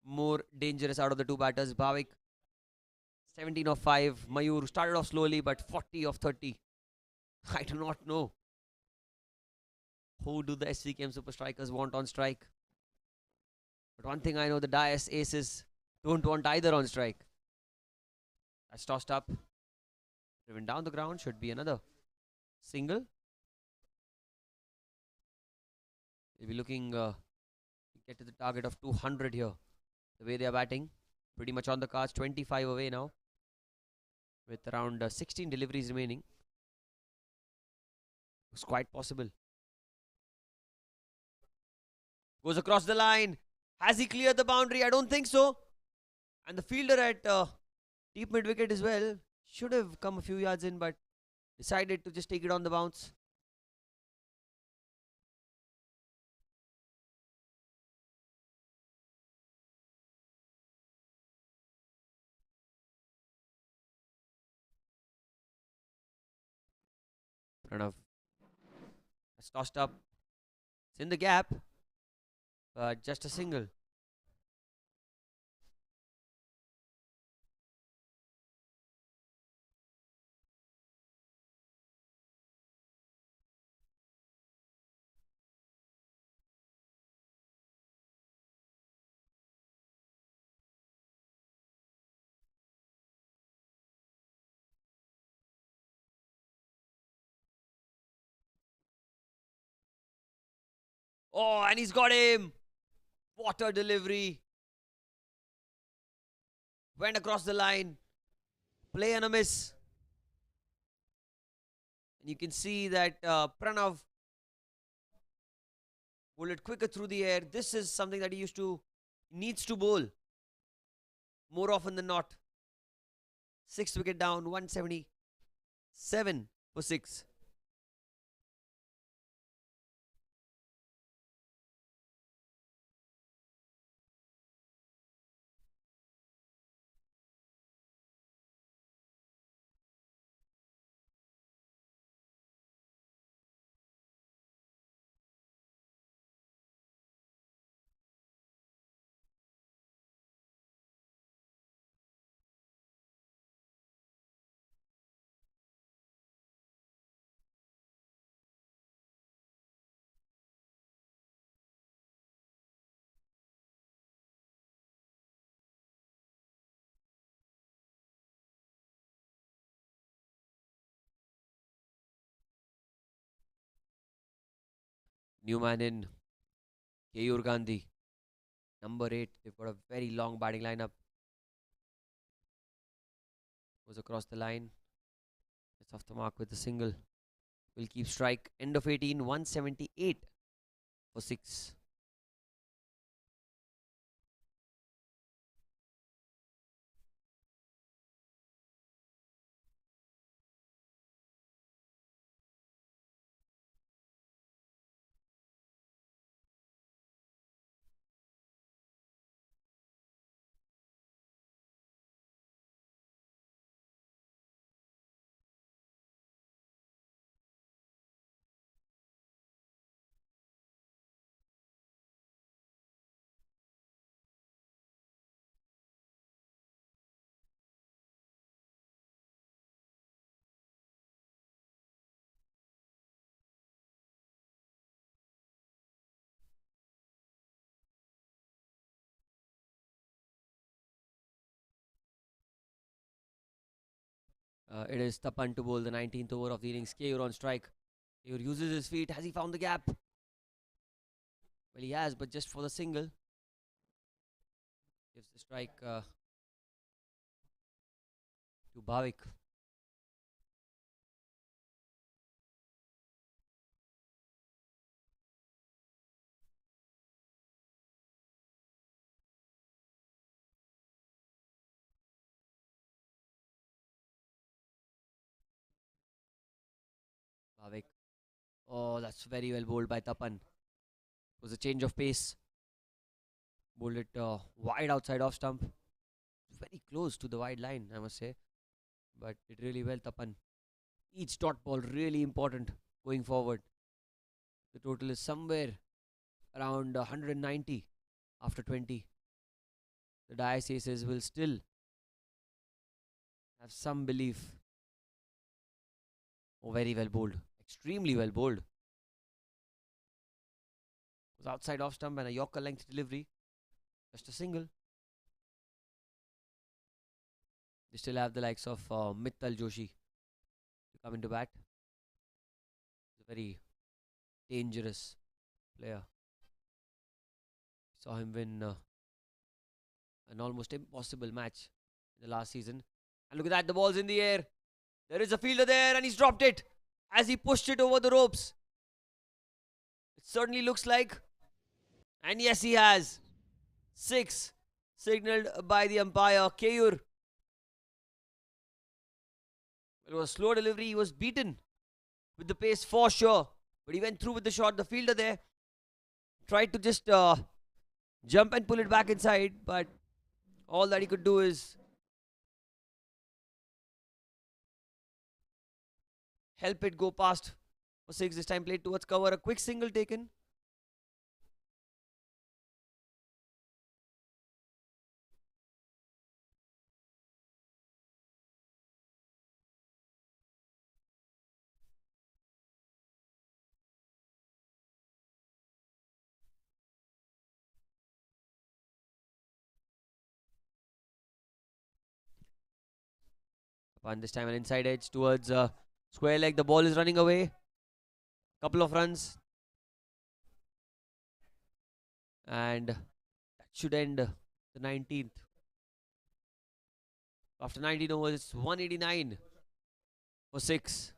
[SPEAKER 1] more dangerous out of the 2 batters. Bhavik, 17 of 5. Mayur started off slowly, but 40 of 30. I do not know. Who do the SVKM super strikers want on strike? But one thing I know, the Dais aces don't want either on strike. That's tossed up. Driven down the ground. Should be another single. They'll be looking to get to the target of 200 here. The way they are batting. Pretty much on the cards. 25 away now. With around 16 deliveries remaining. It's quite possible. Goes across the line. Has he cleared the boundary? I don't think so. And the fielder at deep mid wicket as well should have come a few yards in, but decided to just take it on the bounce. Pranav has tossed up. It's in the gap, but just a single. Oh, and he's got him. What a delivery. Went across the line. Play and a miss. And you can see that Pranav bowled it quicker through the air. This is something that he needs to bowl more often than not. 6th wicket down, 177 for 6. New man in, Keyur Gandhi. Number 8. They've got a very long batting lineup. Goes across the line. It's off the mark with the single. Will keep strike. End of 18. 178 for 6. It is Tapan to bowl the 19th over of the innings. Keyur on strike. Keyur uses his feet. Has he found the gap? Well, he has, but just for the single. Gives the strike to Bhavik. Bhavik. Oh, that's very well bowled by Tapan. It was a change of pace. Bowled it wide outside off stump. Very close to the wide line, I must say. But did really well, Tapan. Each dot ball really important going forward. The total is somewhere around 190 after 20. The Dais aces will still have some belief. Oh, very well bowled. Extremely well bowled. It was outside off stump and a Yorker length delivery. Just a single. They still have the likes of Mittal Joshi to come into bat. He's a very dangerous player. Saw him win an almost impossible match in the last season. And look at that, the ball's in the air. There is a fielder there and he's dropped it as he pushed it over the ropes. It certainly looks like. And yes, he has. 6 signalled by the umpire. Keyur. It was a slow delivery. He was beaten with the pace for sure. But he went through with the shot. The fielder there tried to just jump and pull it back inside. But all that he could do is help it go past for 6. This time played towards cover. A quick single taken. And this time an inside edge towards square leg. The ball is running away. Couple of runs. And that should end the 19th. After 19 overs, it's 189 for 6.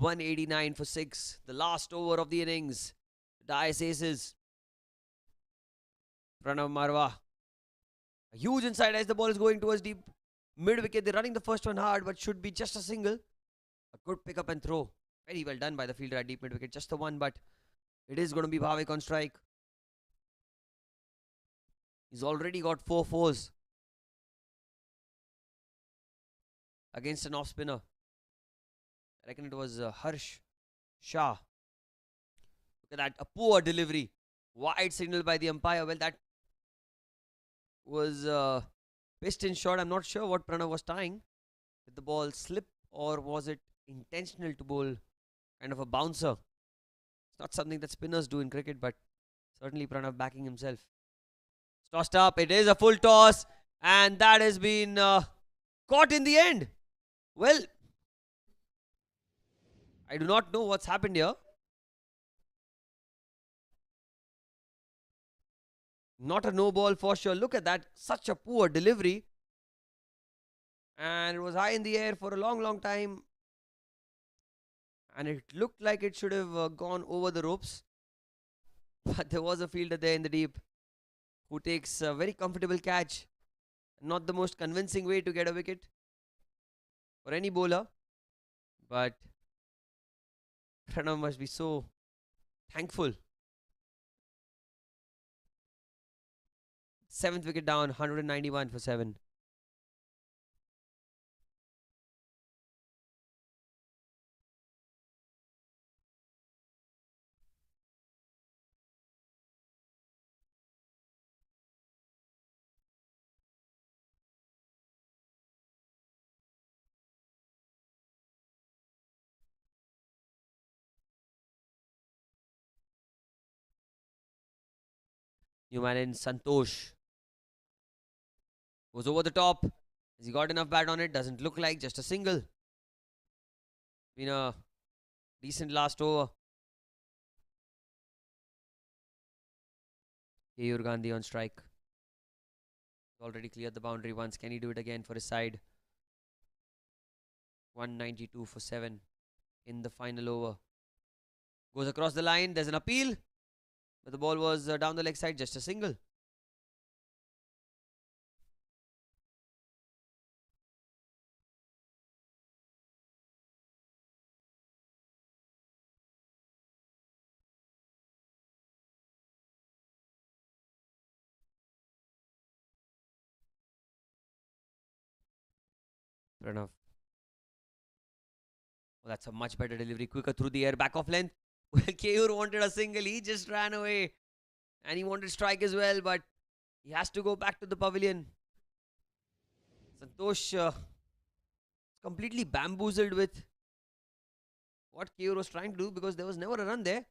[SPEAKER 1] $189 for 6. The last over of the innings. Dais aces. Pranav Marwa. A huge inside as the ball is going towards deep mid wicket. They're running the first one hard, but should be just a single. A good pick up and throw Very well done by the fielder at deep mid wicket. Just the one, but it is going to be Bhavik on strike. He's already got 4 fours against an off spinner. I reckon it was Harsh Shah. Look at that. A poor delivery. Wide signal by the umpire. Well, that was pitched in short. I'm not sure what Pranav was tying. Did the ball slip or was it intentional to bowl kind of a bouncer? It's not something that spinners do in cricket, but certainly Pranav backing himself. It's tossed up. It is a full toss, and that has been caught in the end. Well, I do not know what's happened here. Not a no ball for sure. Look at that. Such a poor delivery. And it was high in the air for a long time. And it looked like it should have gone over the ropes. But there was a fielder there in the deep who takes a very comfortable catch. Not the most convincing way to get a wicket for any bowler. But Pranav must be so thankful. 7th wicket down, 191 for 7. New man in Santosh goes over the top. Has he got enough bat on it? Doesn't look like, just a single. Been a decent last over. Keyur Gandhi on strike. Already cleared the boundary once. Can he do it again for his side? 192 for 7 in the final over. Goes across the line. There's an appeal. But the ball was down the leg side. Just a single. Pranav. Oh, that's a much better delivery. Quicker through the air. Back off length. Well, Keyur wanted a single. He just ran away. And he wanted strike as well. But he has to go back to the pavilion. Santosh completely bamboozled with what Keyur was trying to do, because there was never a run there.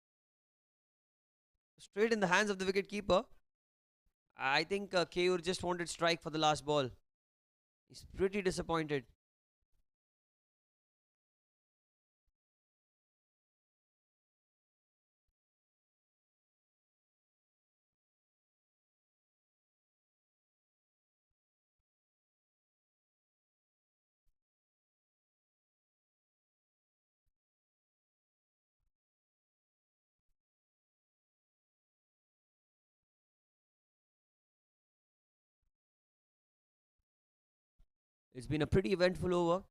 [SPEAKER 1] Straight in the hands of the wicket keeper. I think Keyur just wanted strike for the last ball. He's pretty disappointed. It's been a pretty eventful over.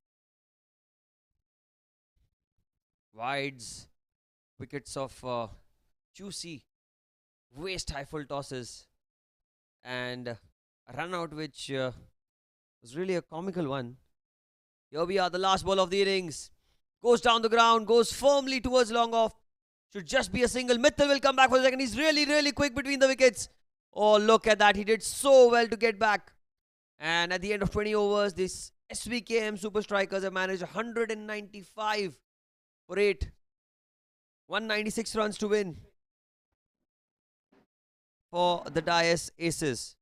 [SPEAKER 1] Wides, wickets of juicy, waist high full tosses, and a run out which was really a comical one. Here we are, the last ball of the innings. Goes down the ground, goes firmly towards long off. Should just be a single. Mittal will come back for a second. He's really quick between the wickets. Oh, look at that. He did so well to get back. And at the end of 20 overs, this SVKM Super Strikers have managed 195 for 8. 196 runs to win for the Dais Aces.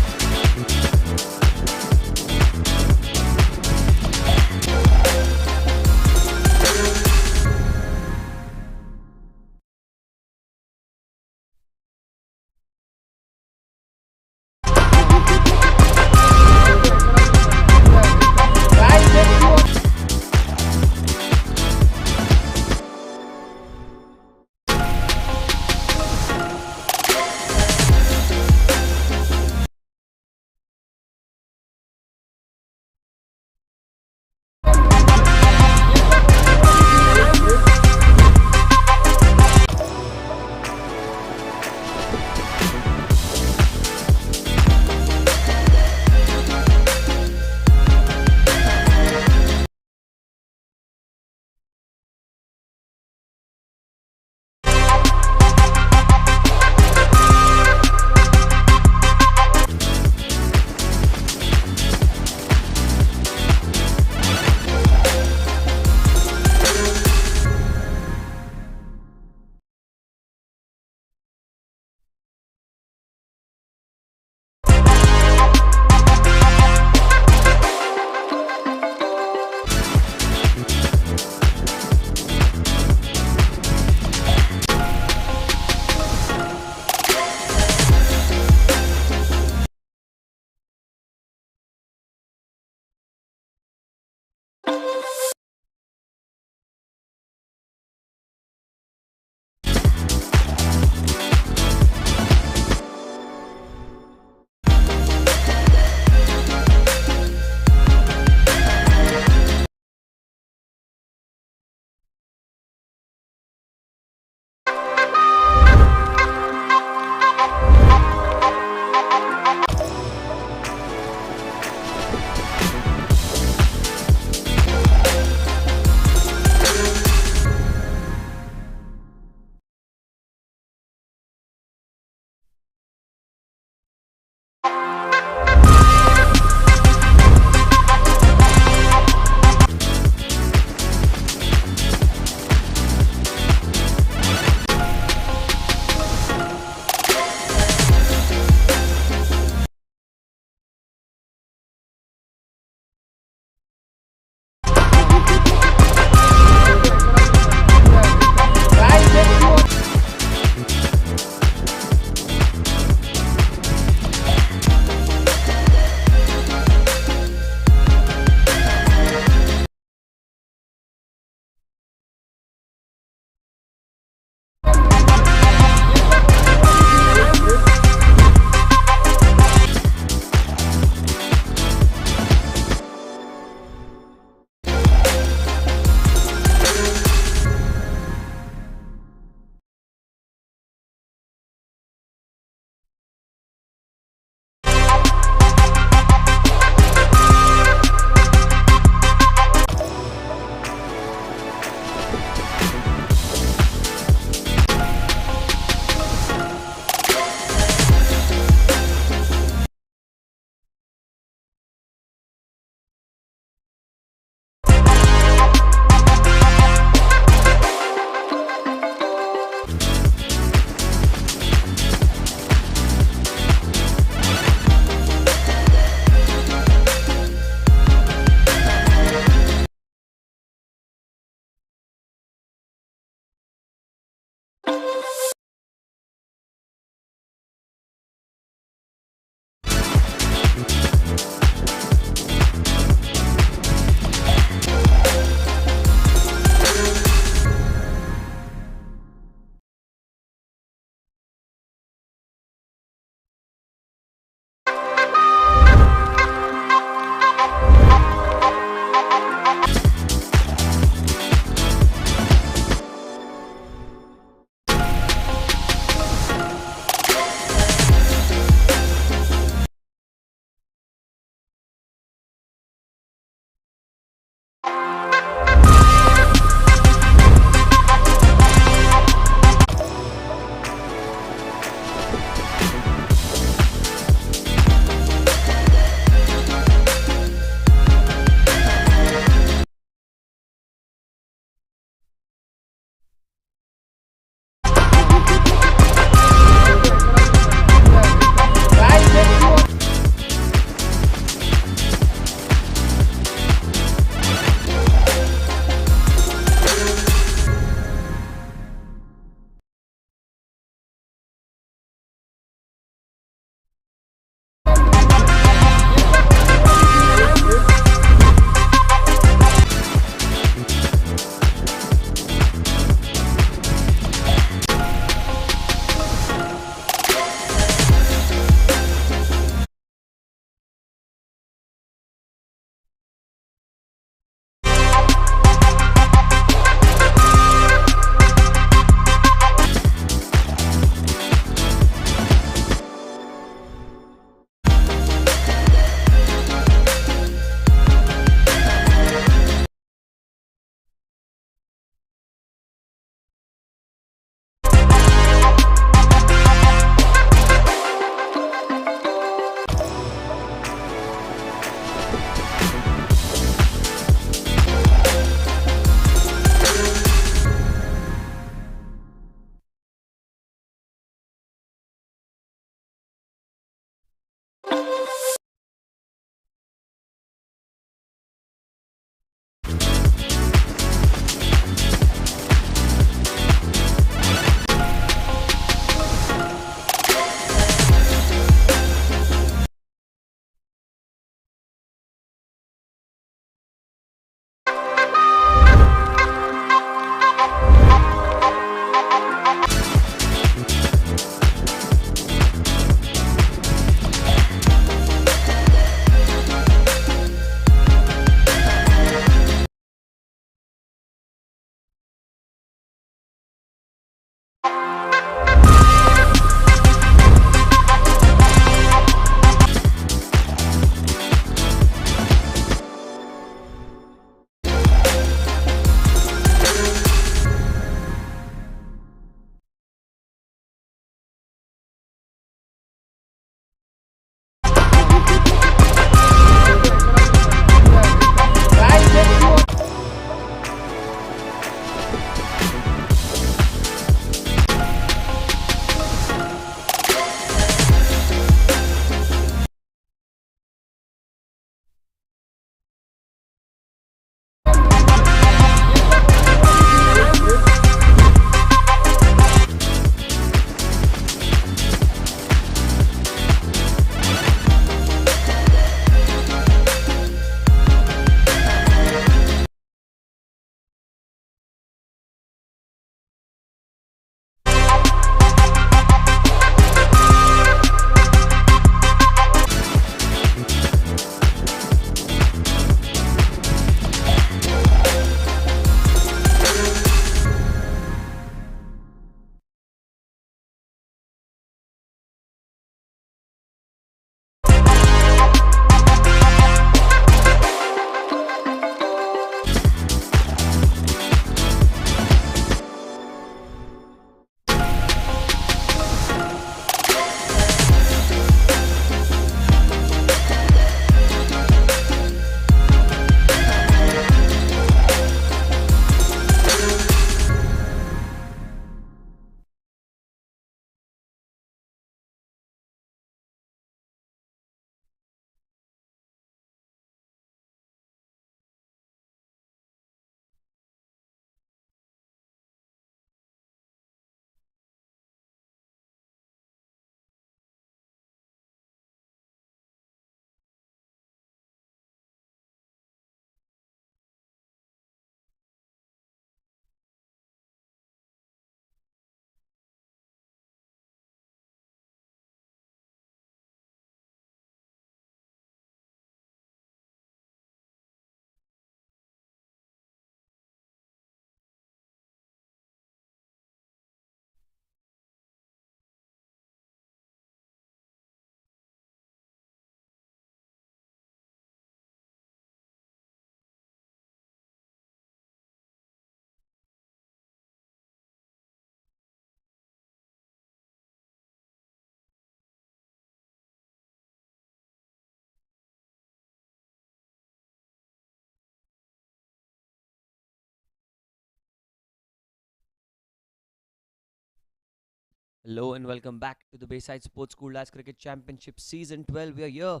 [SPEAKER 1] Hello and welcome back to the Bayside Sports School Lads Cricket Championship Season 12. We are here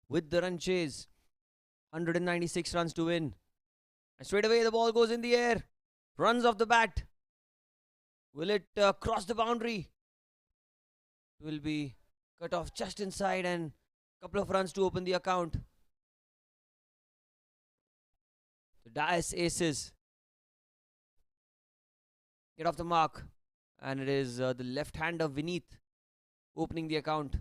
[SPEAKER 1] with the run chase. 196 runs to win. And straight away the ball goes in the air. Runs off the bat. Will it cross the boundary? It will be cut off just inside and a couple of runs to open the account. The Dais aces get off the mark. And it is the left-hander Vineet opening the account.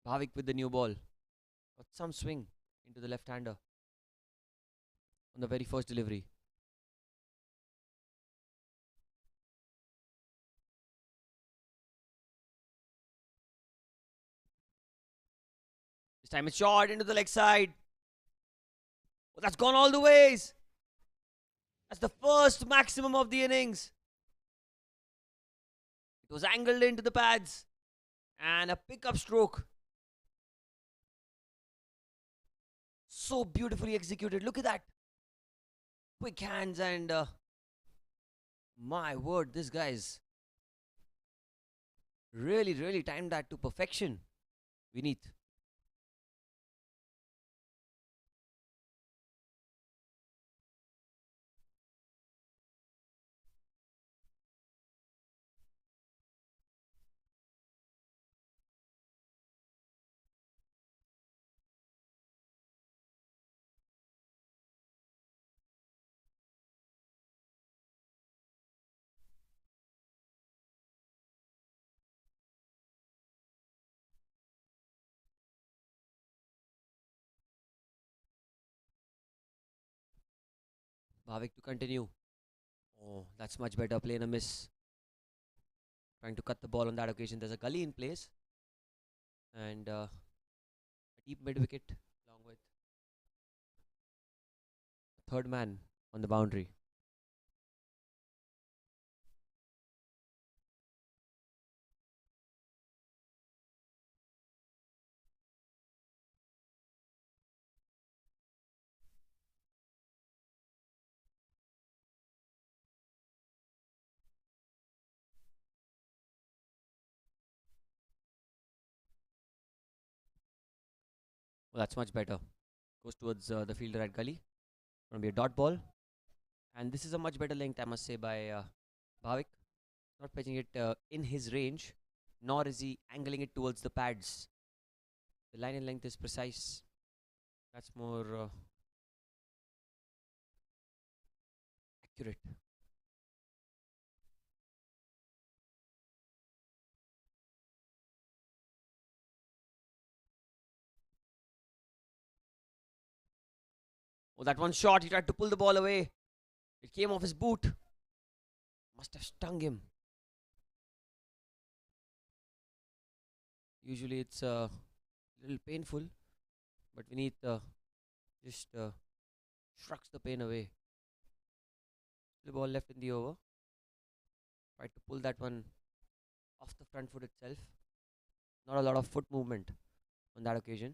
[SPEAKER 1] Bhavik with the new ball. Got some swing into the left-hander on the very first delivery. This time it's short into the leg side. Oh, that's gone all the ways. That's the first maximum of the innings. It was angled into the pads. And a pickup stroke. So beautifully executed. Look at that. Quick hands and my word, this guy's really timed that to perfection. Vineet. Bhavik to continue. Oh, that's much better. Playing a miss. Trying to cut the ball on that occasion. There's a gully in place. And a deep mid wicket along with a third man on the boundary. Well, that's much better. Goes towards the fielder at gully. Going to be a dot ball. And this is a much better length, I must say, by Bhavik. Not pitching it in his range, nor is he angling it towards the pads. The line and length is precise. That's more accurate. Oh, that one shot. He tried to pull the ball away. It came off his boot. Must have stung him. Usually it's a little painful, but Vineet just shrugs the pain away. The ball left in the over. Tried to pull that one off the front foot itself. Not a lot of foot movement on that occasion.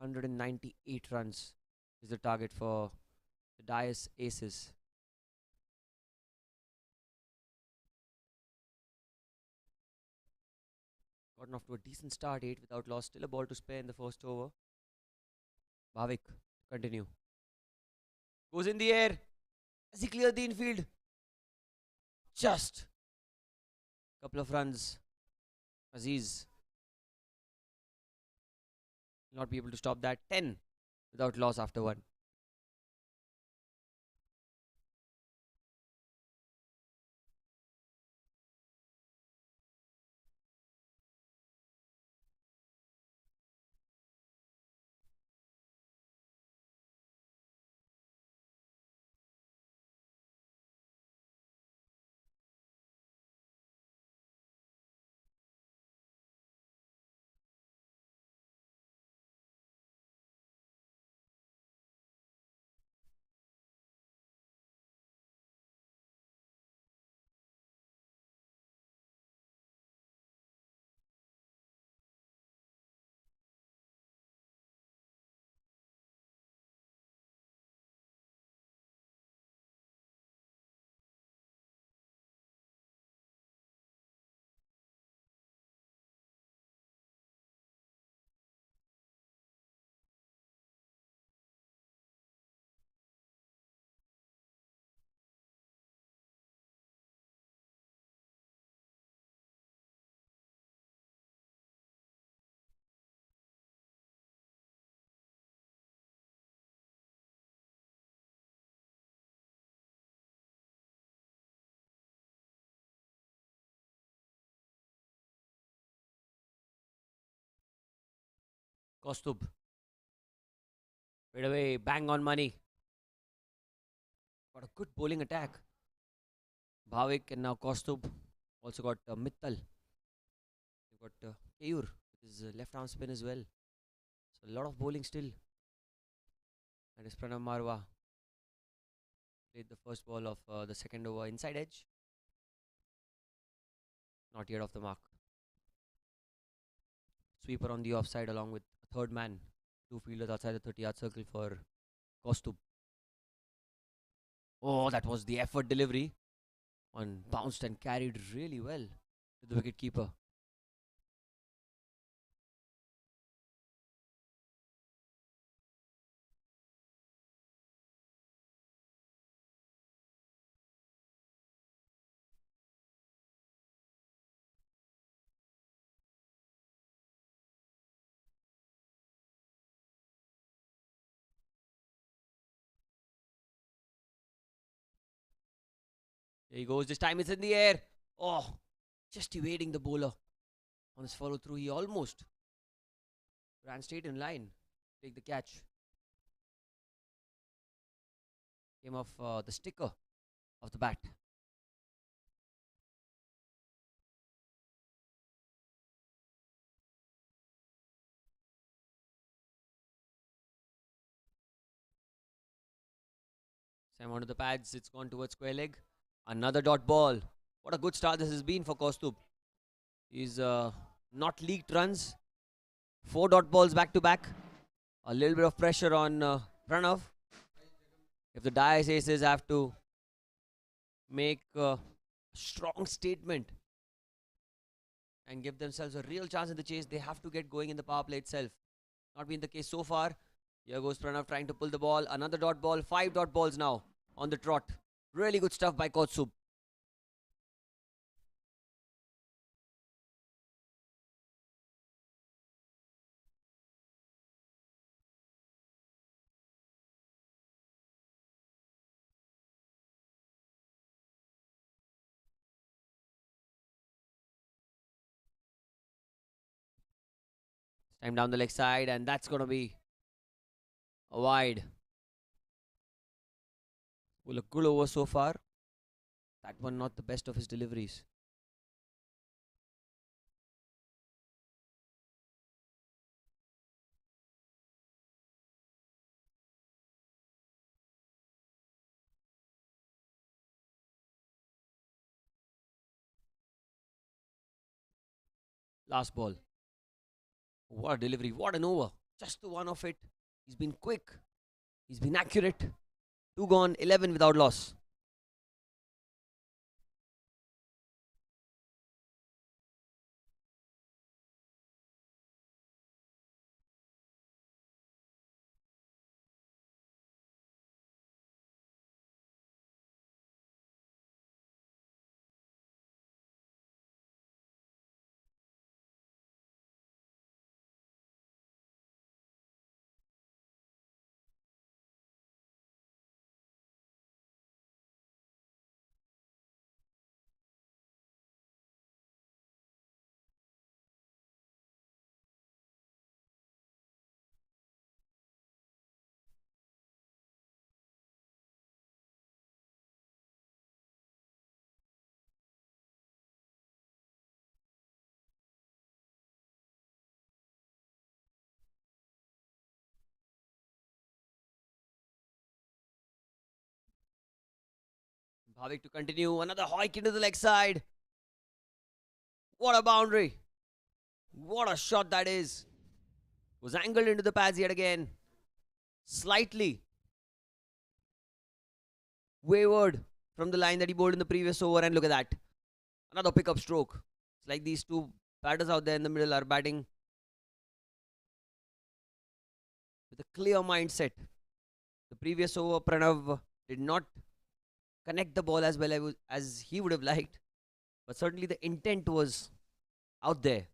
[SPEAKER 1] 198 runs is the target for the Dais aces. Gotten off to a decent start, 8 without loss. Still a ball to spare in the first over. Bhavik, continue. Goes in the air. As he cleared the infield. Just couple of runs. Aziz will not be able to stop that. 10 without loss after one. Kostub. Right away, bang on money. Got a good bowling attack. Bhavik and now Kostub. Also got Mittal. You've got Keyur with his left arm spin as well. So a lot of bowling still. That is Pranav Marwa. Played the first ball of the second over inside edge. Not yet off the mark. Sweeper on the offside along with a third man. Two fielders outside the 30-yard circle for Kostub. Oh, that was the effort delivery. One bounced and carried really well to the wicket keeper. There he goes. This time it's in the air. Oh, just evading the bowler on his follow through. He almost ran straight in line. Take the catch. Came off the sticker of the bat. Sam onto the pads. It's gone towards square leg. Another dot ball. What a good start this has been for Kostub. He's not leaked runs. 4 dot balls back to back. A little bit of pressure on Pranav. If the Dais aces have to make a strong statement and give themselves a real chance in the chase, they have to get going in the power play itself. Not been the case so far. Here goes Pranav trying to pull the ball. Another dot ball. 5 dot balls now on the trot. Really good stuff by Kostub. Time down the leg side, and that's going to be a wide. Well, a good over so far. That one not the best of his deliveries. Last ball. What a delivery. What an over. Just the one of it. He's been quick. He's been accurate. 2 gone, 11 without loss. Bhavik to continue. Another hoik into the leg side. What a boundary. What a shot that is. Was angled into the pads yet again. Slightly wavered from the line that he bowled in the previous over. And look at that. Another pickup stroke. It's like these two batters out there in the middle are batting with a clear mindset. The previous over, Pranav did not connect the ball as well as he would have liked. But certainly the intent was out there.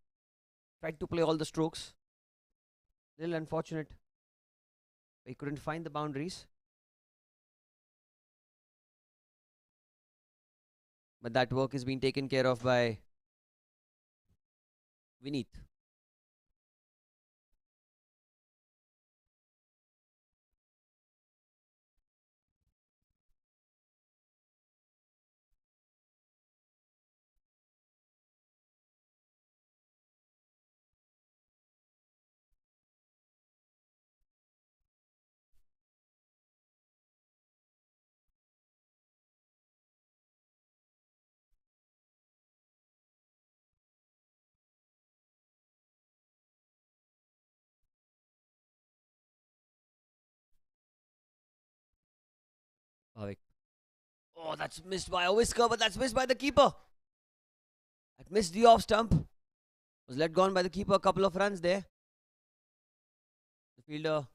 [SPEAKER 1] Tried to play all the strokes. Little unfortunate. He couldn't find the boundaries. But that work is being taken care of by Vineet. Oh, that's missed by a whisker, but that's missed by the keeper. That missed the off stump. Was let gone by the keeper. A couple of runs there. The fielder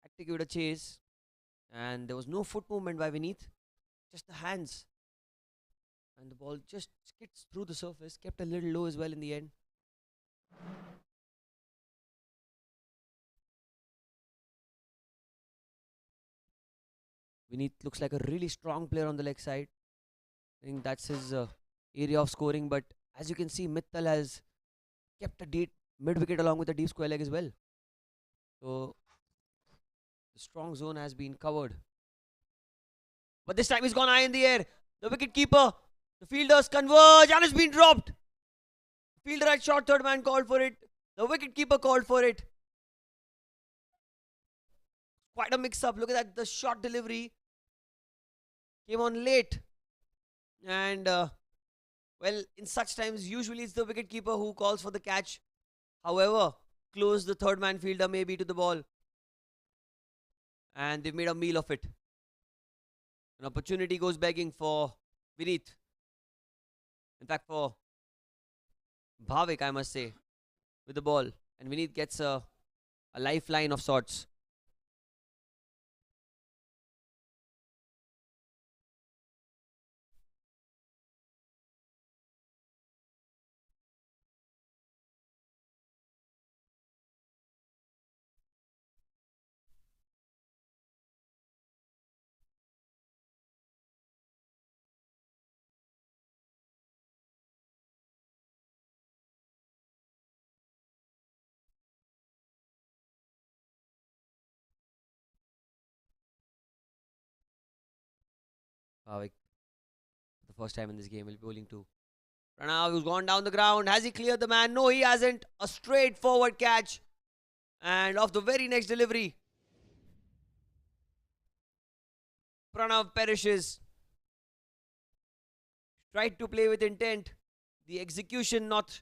[SPEAKER 1] had to give it a chase. And there was no foot movement by Vineet. Just the hands. And the ball just skids through the surface. Kept a little low as well in the end. Vineet looks like a really strong player on the leg side. I think that's his area of scoring. But as you can see, Mittal has kept a deep mid wicket along with a deep square leg as well. So the strong zone has been covered. But this time he's gone high in the air. The wicket keeper, the fielders converge and it's been dropped. The fielder had shot, third man called for it. The wicket keeper called for it. Quite a mix up. Look at that. The shot delivery came on late. And well, in such times, usually it's the wicket keeper who calls for the catch. However, close the third man fielder maybe to the ball. And they've made a meal of it. An opportunity goes begging for Vineet. In fact, for Bhavik, I must say, with the ball. And Vineet gets a lifeline of sorts. Bhavik, for the first time in this game, will be bowling to Pranav, who's gone down the ground. Has he cleared the man? No, he hasn't. A straightforward catch. And off the very next delivery, Pranav perishes. Tried to play with intent. The execution not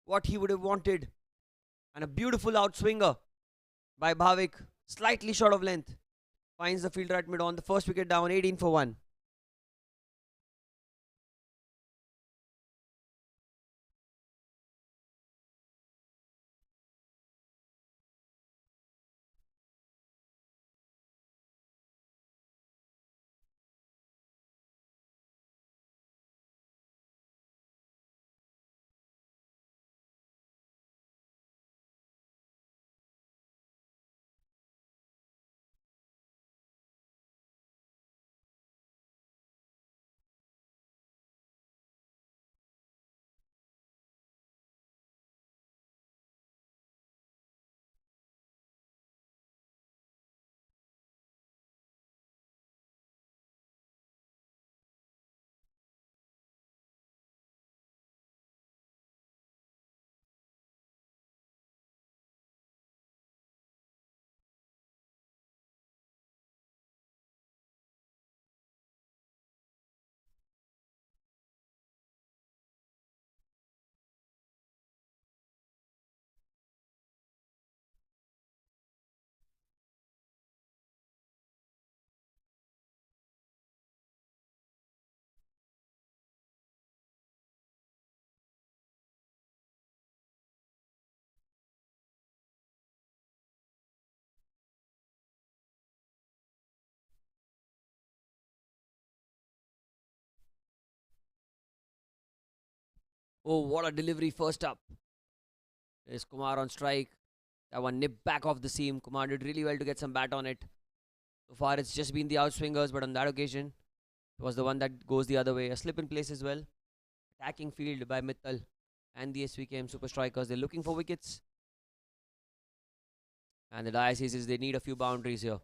[SPEAKER 1] what he would have wanted. And a beautiful outswinger by Bhavik. Slightly short of length. Finds the fielder at mid on. The first wicket down, 18 for 1. Oh, what a delivery first up. There's Kumar on strike. That one nipped back off the seam. Kumar did really well to get some bat on it. So far, it's just been the outswingers, but on that occasion, it was the one that goes the other way. A slip in place as well. Attacking field by Mittal and the Svkm'S super strikers. They're looking for wickets. And the Dais says they need a few boundaries here.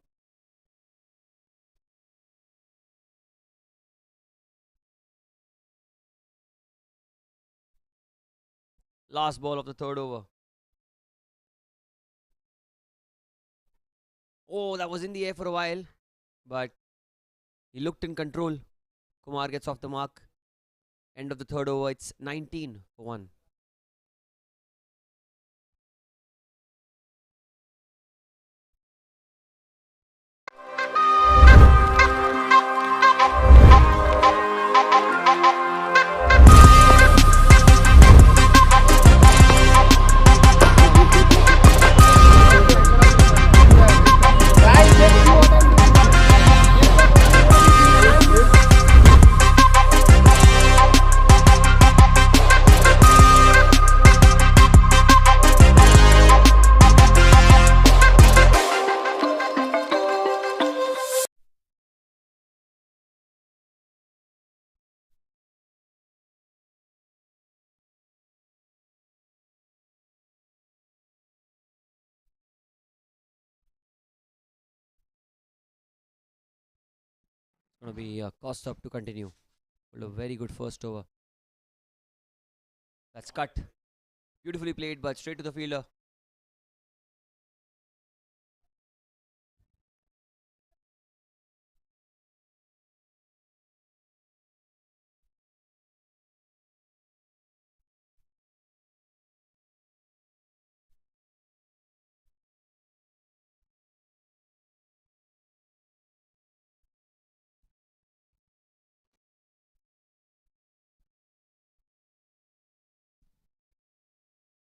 [SPEAKER 1] Last ball of the third over. Oh, that was in the air for a while. But he looked in control. Kumar gets off the mark. End of the third over. It's 19 for 1. Gonna be cost up to continue. A very good first over. That's cut. Beautifully played, but straight to the fielder.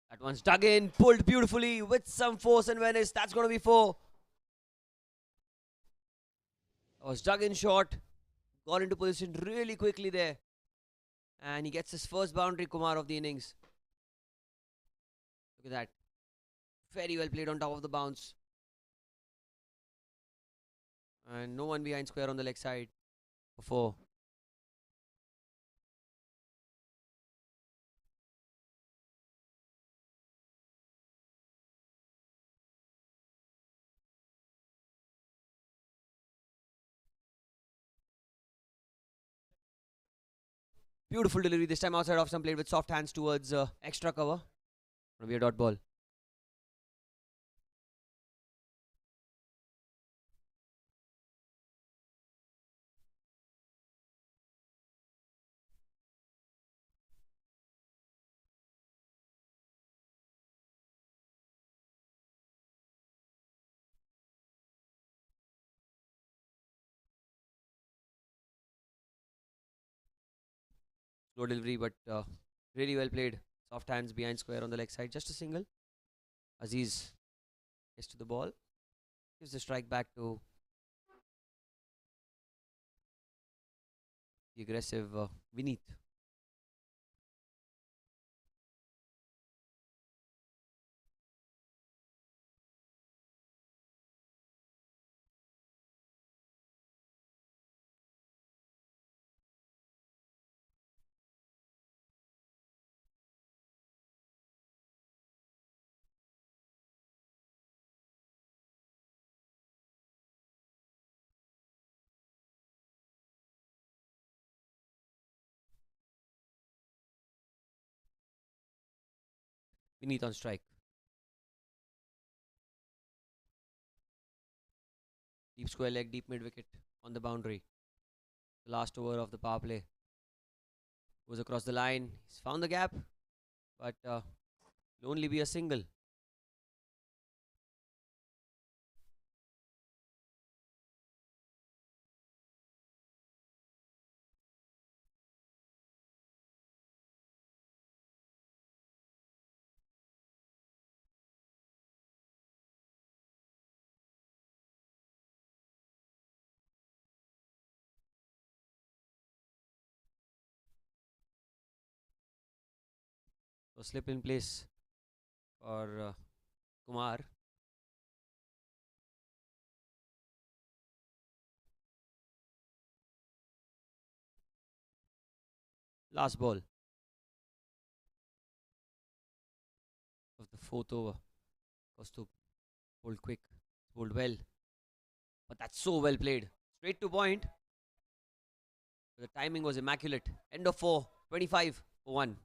[SPEAKER 1] That one's dug in, pulled beautifully with some force and menace. That's going to be four. That was dug in short. Got into position really quickly there. And he gets his first boundary, Kumar, of the innings. Look at that. Very well played on top of the bounce. And no one behind square on the leg side for four. Beautiful delivery this time outside off some played with soft hands towards extra cover. Gonna be a dot ball. Slow delivery, but really well played. Soft hands behind square on the leg side. Just a single. Aziz gets to the ball. Gives the strike back to the aggressive Vineet. Vineet on strike. Deep square leg, deep mid wicket on the boundary. The last over of the power play. Goes across the line. He's found the gap, but will only be a single. So slip in place for Kumar. Last ball of the fourth over. Was to hold quick, hold well. But that's so well played. Straight to point. The timing was immaculate. End of 4, 25 for 1.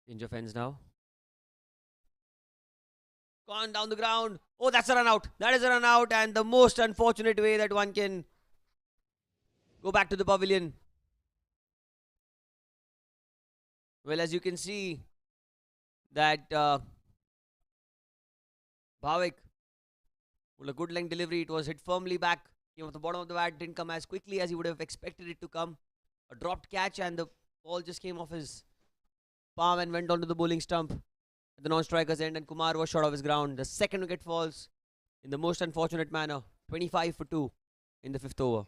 [SPEAKER 1] Change of ends now. Gone down the ground. Oh, that's a run out. That is a run out, and the most unfortunate way that one can go back to the pavilion. Well, as you can see, that Bhavik, well, a good length delivery. It was hit firmly back. Came off the bottom of the bat. Didn't come as quickly as he would have expected it to come. A dropped catch, and the ball just came off his palm and went onto the bowling stump at the non-striker's end, and Kumar was shot off his ground. The second wicket falls in the most unfortunate manner. 25 for 2 in the 5th over.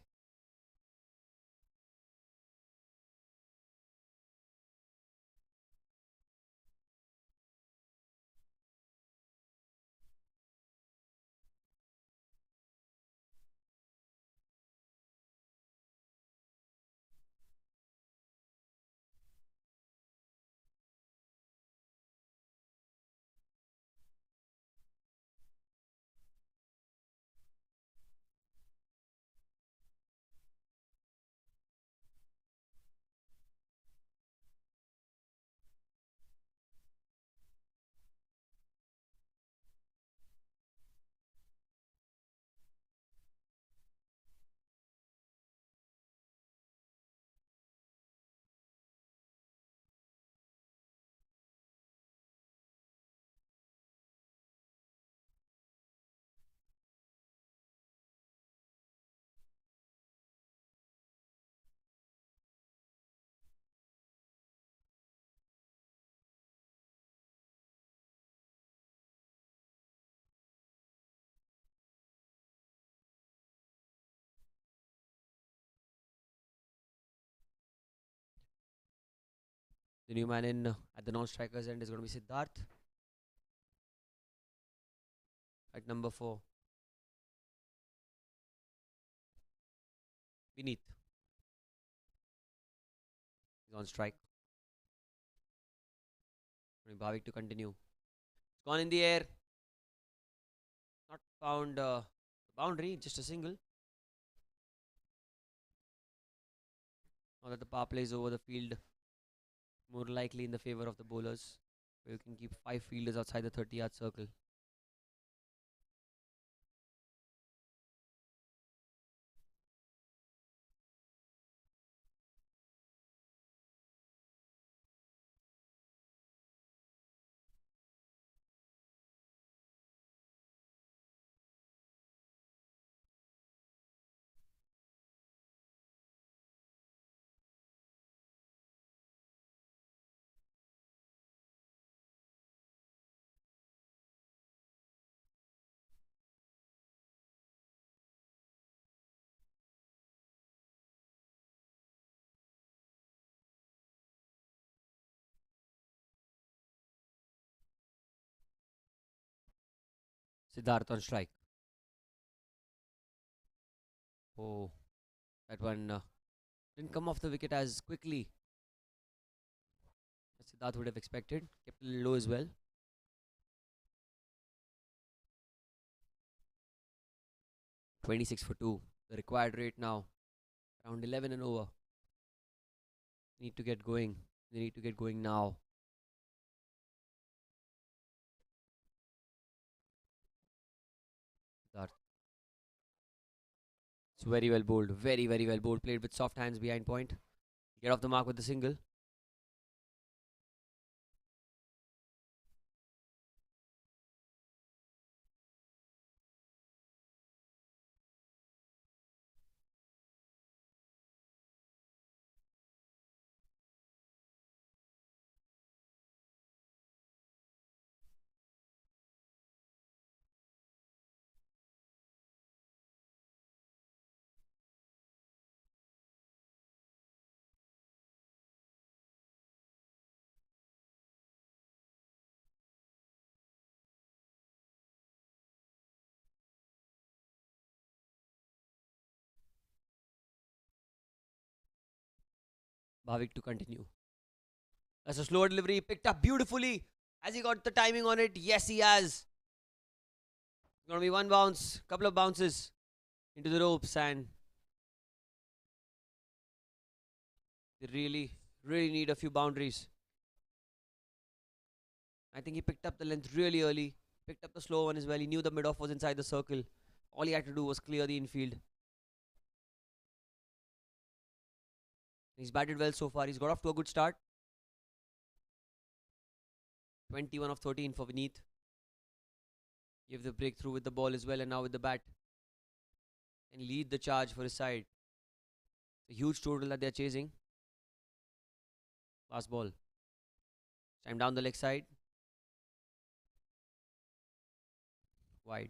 [SPEAKER 1] The new man in at the non-striker's end is going to be Sidhart at number 4. Beneath. He's on strike. Bhavik to continue. It's gone in the air. Not found the boundary, just a single. Now that the power play is over, the field more likely in the favour of the bowlers, where you can keep 5 fielders outside the 30-yard circle. Sidhart on strike. Oh, that one didn't come off the wicket as quickly as Sidhart would have expected. Kept a little low as well. "26 for 2. The required rate now. Around 11 and over. Need to get going. They need to get going now. Sidhart. It's very well bowled. Very, very well bowled. Played with soft hands behind point. Get off the mark with the single. Bhavik to continue. That's a slower delivery. Picked up beautifully. Has he got the timing on it? Yes, he has. Gonna be one bounce, couple of bounces into the ropes, and they really, really need a few boundaries. I think he picked up the length really early. Picked up the slow one as well. He knew the mid-off was inside the circle. All he had to do was clear the infield. He's batted well so far. He's got off to a good start. 21 of 13 for Vineet. Give the breakthrough with the ball as well, and now with the bat. And lead the charge for his side. The huge total that they're chasing. Last ball. Time down the leg side. Wide.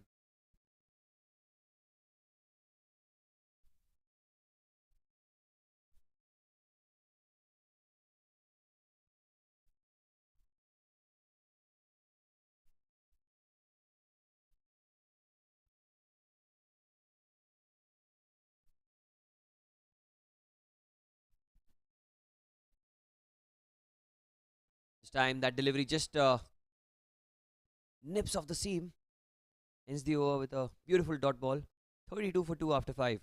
[SPEAKER 1] This time that delivery just nips off the seam. Ends the over with a beautiful dot ball. 32 for 2 after 5.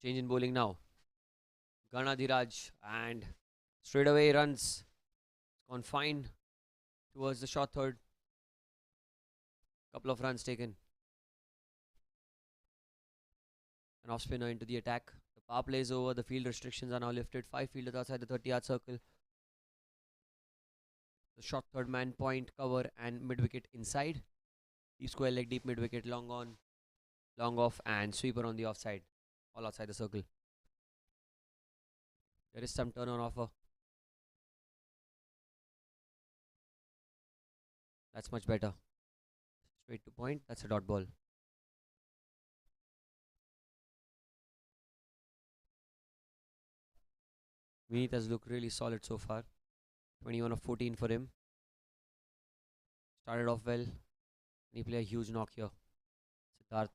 [SPEAKER 1] Change in bowling now. Ganadhiraj and straight away runs. Gone fine towards the short third. Couple of runs taken. An off spinner into the attack. The power play is over. The field restrictions are now lifted. 5 fielders outside the 30-yard circle. The short third man point, cover, and mid wicket inside. Deep square leg, deep mid wicket, long on, long off, and sweeper on the offside. All outside the circle. There is some turn on offer. That's much better. Straight to point. That's a dot ball. Vineet has looked really solid so far. 21 of 14 for him. Started off well. And he played a huge knock here. Sidhart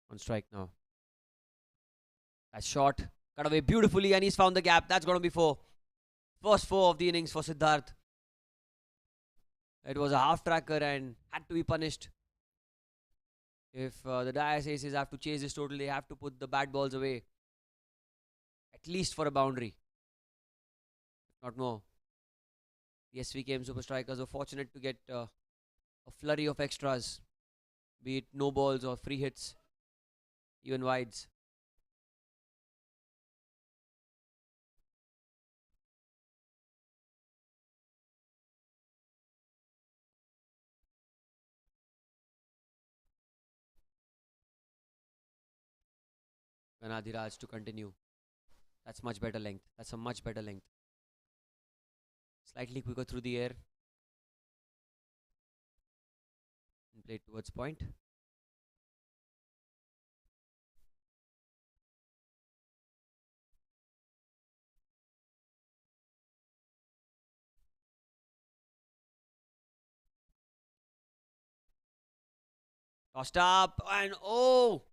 [SPEAKER 1] on strike now. That's short. Cut away beautifully, and he's found the gap. That's going to be 4. First 4 of the innings for Sidhart. It was a half tracker and had to be punished. If the Dais aces have to chase this total, they have to put the bad balls away. At least for a boundary. If not more. The Svkm'S super strikers were fortunate to get a flurry of extras. Be it no balls or free hits. Even wides. Ganadhiraj to continue. That's much better length. That's a much better length. Slightly quicker through the air. And played towards point. Tossed up and oh!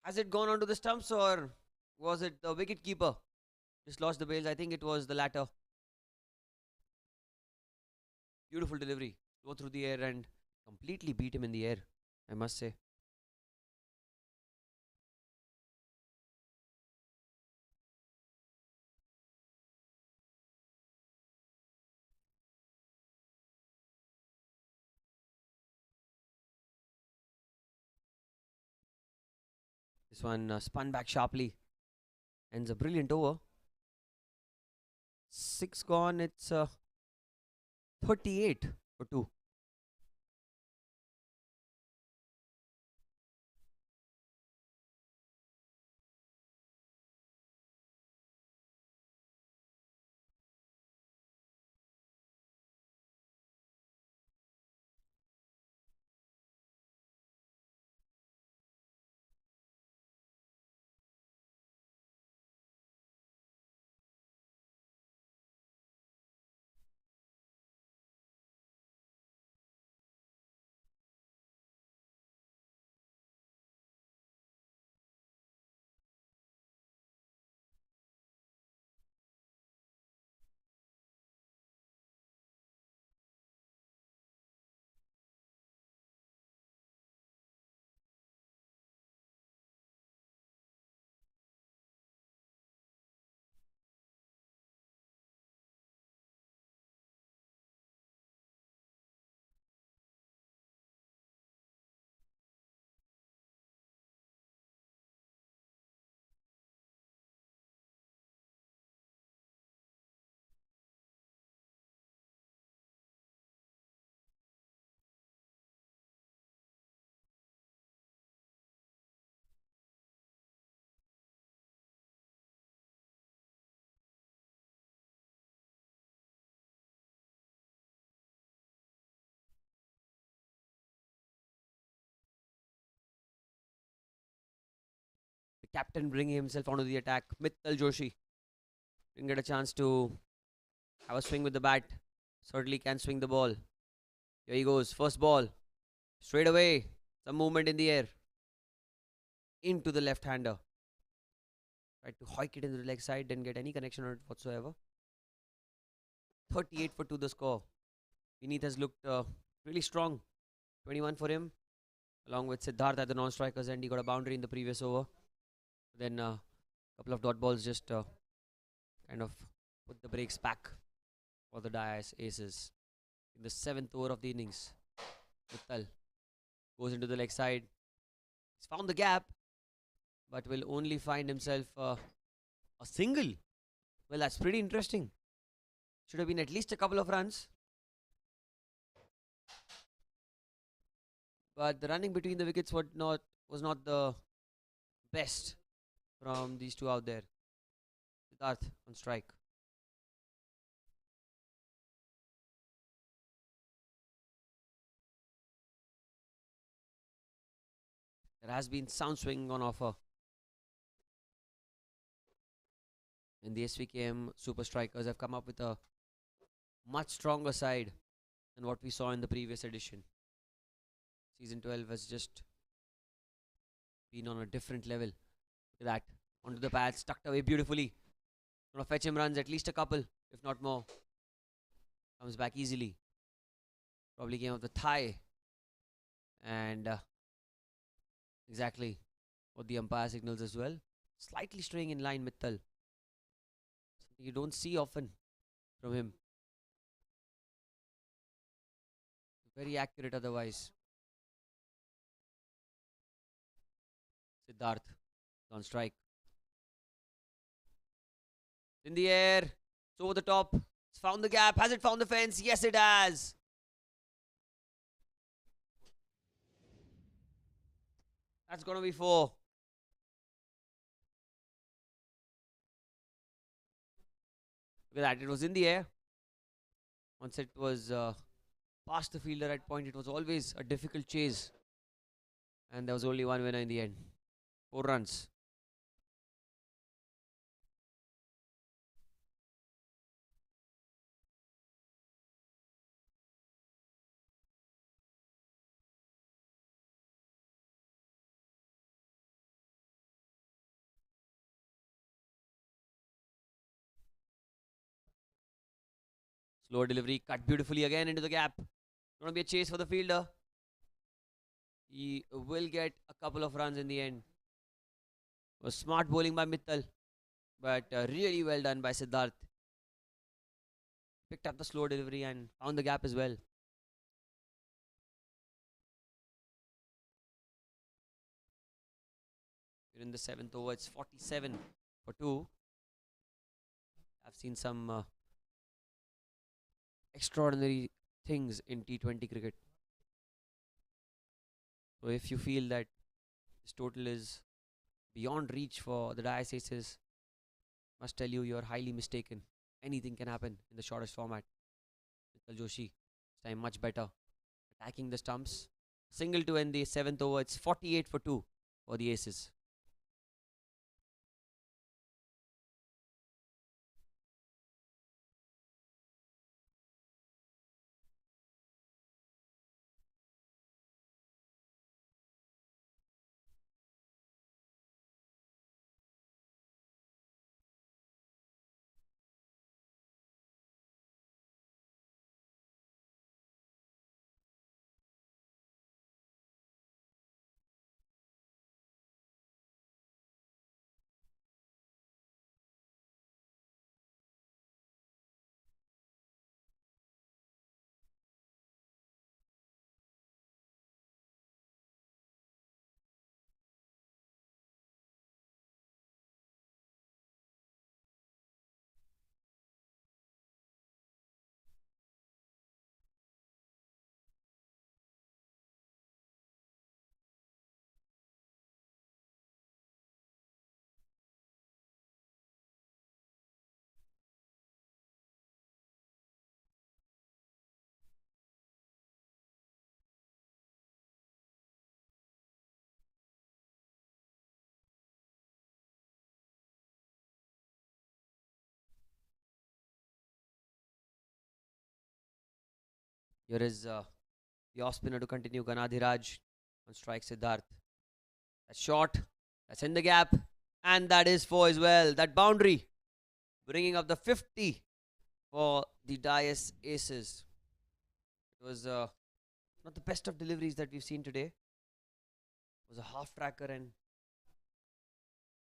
[SPEAKER 1] Has it gone onto the stumps or was it the wicket keeper? Just lost the bails. I think it was the latter. Beautiful delivery. Go through the air and completely beat him in the air, I must say. This one spun back sharply. Ends a brilliant over. 6 gone. It's 38 for 2. The captain bringing himself onto the attack. Mittal Joshi didn't get a chance to have a swing with the bat. Certainly can swing the ball. Here he goes. First ball. Straight away. Some movement in the air. Into the left-hander. Tried to hoik it into the leg side. Didn't get any connection on it whatsoever. 38 for 2 the score. Vineet has looked really strong. 21 for him. Along with Sidhart at the non-strikers end. He got a boundary in the previous over. Then a couple of dot balls just kind of put the brakes back for the Dais aces. In the 7th over of the innings, Mittal goes into the leg side. He's found the gap, but will only find himself a single. Well, that's pretty interesting. Should have been at least a couple of runs. But the running between the wickets was not the best from these two out there. Sidhart on strike. There has been sound swing on offer and the SVKM Super Strikers have come up with a much stronger side than what we saw in the previous edition. Season 12 has just been on a different level. Look at that. Onto the pads, tucked away beautifully. Gonna fetch him runs, at least a couple, if not more. Comes back easily. Probably came off the thigh. And exactly what the umpire signals as well. Slightly straying in line, Mittal. Something you don't see often from him. Very accurate otherwise. Sidhart on strike. In the air. It's over the top. It's found the gap. Has it found the fence? Yes, it has. That's going to be 4. Look at that. It was in the air. Once it was past the fielder at point, it was always a difficult chase. And there was only one winner in the end. 4 runs. Slow delivery, cut beautifully again into the gap. Going to be a chase for the fielder. He will get a couple of runs in the end. Was smart bowling by Mittal, but really well done by Sidhart. Picked up the slow delivery and found the gap as well. We're in the 7th over. It's 47 for 2. I've seen some extraordinary things in T20 cricket. So if you feel that this total is beyond reach for the Dais Aces, must tell you you're highly mistaken. Anything can happen in the shortest format. Mitchell Joshi, this time much better. Attacking the stumps. Single to end the 7th over. It's 48 for 2 for the Aces. Here is the off spinner to continue. Ganadhiraj on strike. Sidhart. That's short. That's in the gap. And that is 4 as well. That boundary bringing up the 50 for the Dais Aces. It was not the best of deliveries that we've seen today. It was a half tracker, and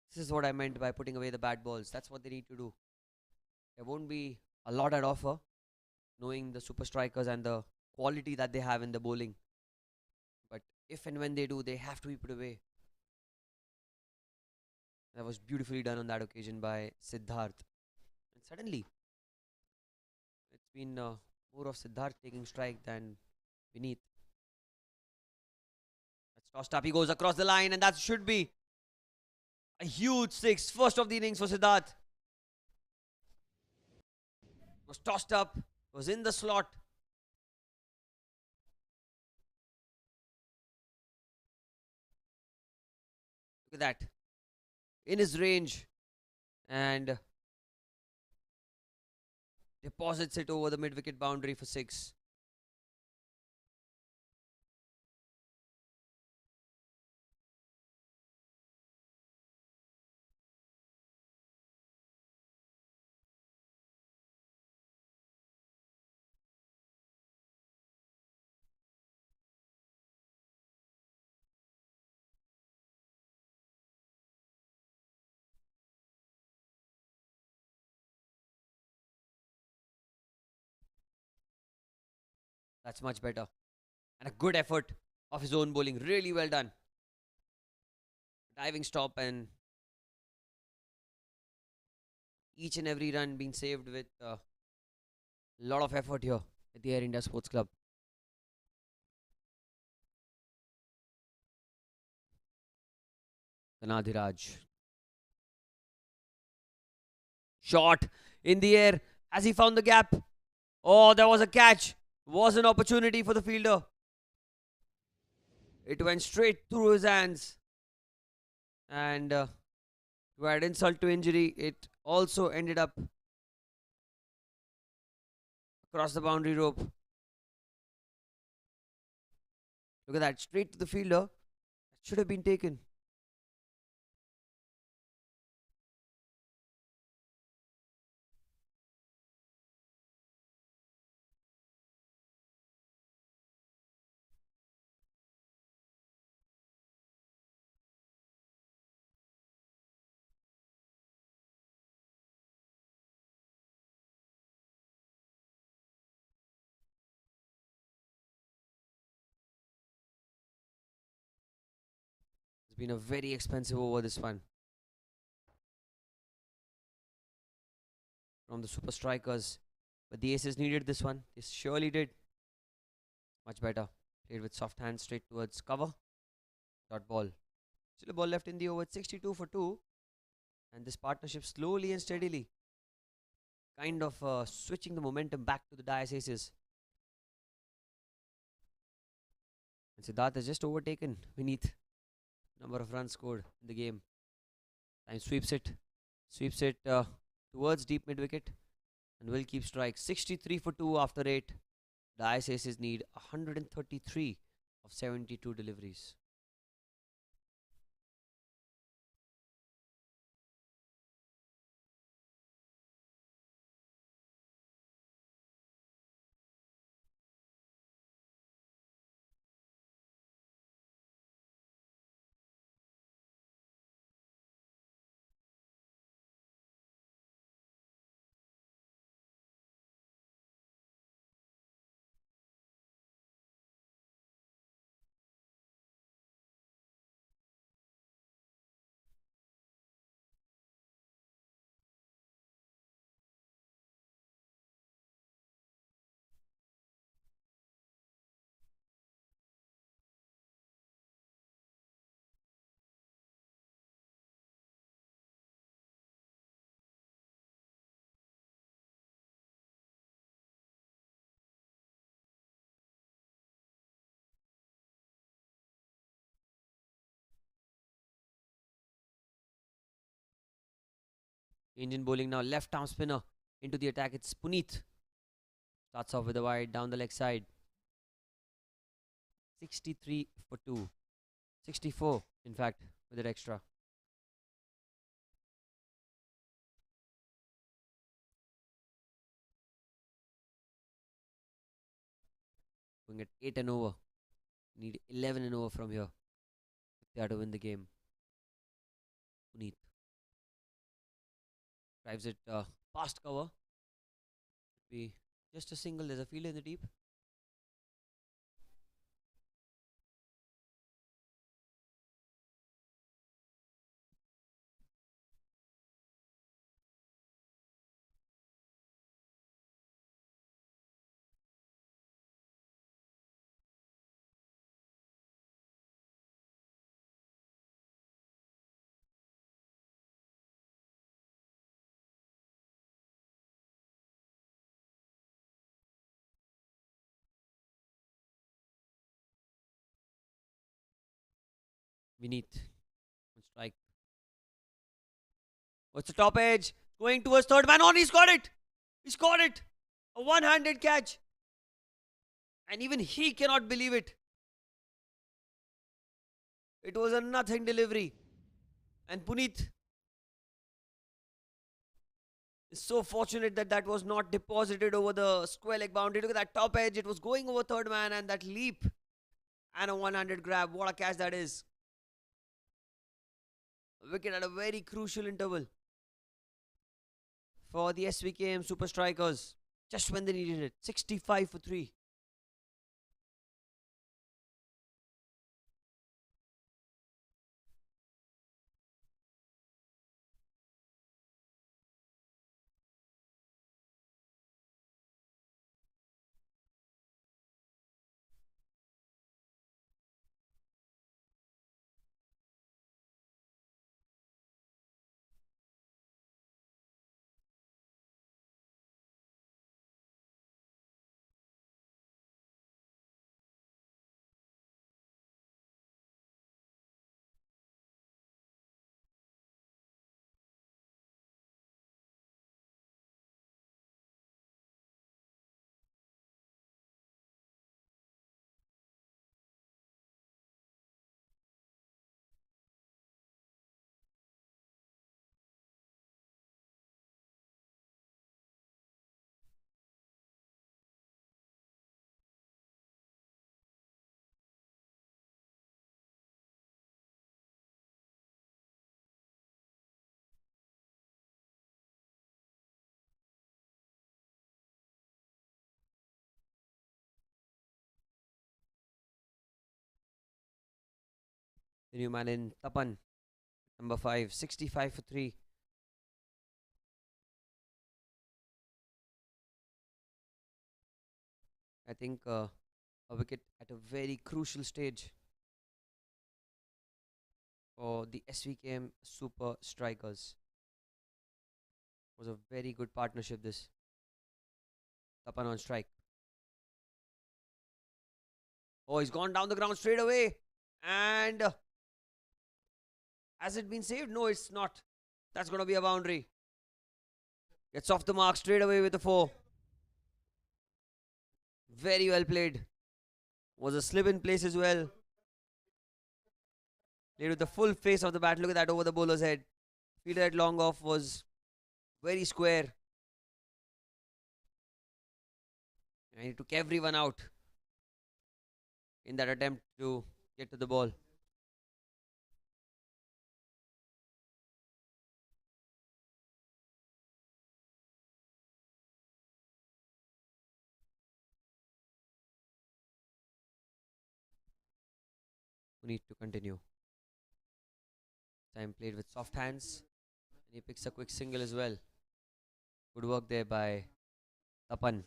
[SPEAKER 1] this is what I meant by putting away the bad balls. That's what they need to do. There won't be a lot at offer, knowing the super strikers and the quality that they have in the bowling. But if and when they do, they have to be put away. That was beautifully done on that occasion by Sidhart. And suddenly, it's been more of Sidhart taking strike than Vineet. That's tossed up. He goes across the line, and that should be a huge 6. First of the innings for Sidhart. Was tossed up. Was in the slot. Look at that. In his range. And deposits it over the mid-wicket boundary for 6. That's much better. And a good effort of his own bowling. Really well done. Diving stop, and each and every run being saved with a lot of effort here at the Air India Sports Club. Ganadhiraj. Shot in the air. Has he found the gap? Oh, there was a catch. Was an opportunity for the fielder. It went straight through his hands. And to add insult to injury, it also ended up across the boundary rope. Look at that. Straight to the fielder. That should have been taken. It's been a very expensive over this one from the super strikers. But the aces needed this one. They surely did. Much better. Played with soft hands straight towards cover. Dot ball. Still a ball left in the over. 62 for 2. And this partnership slowly and steadily kind of switching the momentum back to the Dais aces. And Sidhart has just overtaken Vineet. Number of runs scored in the game. Time sweeps it. Sweeps it towards deep mid wicket. And will keep strike. 63 for 2 after 8. Dais aces need 133 of 72 deliveries. Indian bowling now. Left arm spinner into the attack. It's Puneet. Starts off with a wide down the leg side. 63 for 2. 64, in fact, with it extra. Going at 8 and over. Need 11 and over from here if they are to win the game. Puneet drives it past cover. Be just a single. There's a fielder in the deep. Vineet on strike. What's the top edge? Going towards third man on. He's got it. He's got it. A one-handed catch. And even he cannot believe it. It was a nothing delivery. And Puneet is so fortunate that that was not deposited over the square leg boundary. Look at that top edge. It was going over third man and that leap. And a one-handed grab. What a catch that is. A wicket at a very crucial interval for the SVKM Super Strikers. Just when they needed it. 65 for 3. The new man in Tapan, number 5, 65 for 3. I think a wicket at a very crucial stage for the SVKM Super Strikers. Was a very good partnership this. Tapan on strike. Oh, he's gone down the ground straight away. And has it been saved? No, it's not. That's going to be a boundary. Gets off the mark straight away with a 4. Very well played. Was a slip in place as well. Played with the full face of the bat. Look at that over the bowler's head. Fielder at long off was very square. And he took everyone out in that attempt to get to the ball. We need to continue. Time played with soft hands. And he picks a quick single as well. Good work there by Tapan.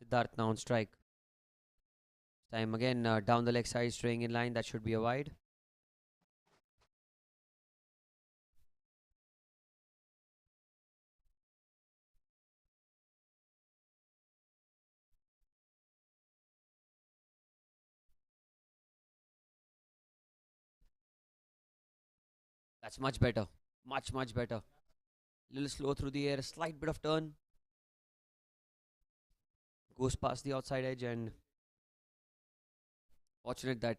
[SPEAKER 1] Sidhart now on strike. Time again down the leg side, straying in line. That should be a wide. That's much better. Much, much better. Little slow through the air, a slight bit of turn. Goes past the outside edge, and fortunate that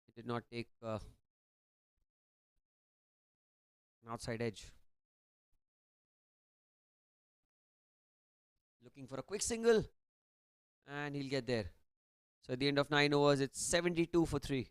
[SPEAKER 1] it did not take an outside edge. Looking for a quick single, and he'll get there. So at the end of 9 overs, it's 72 for 3.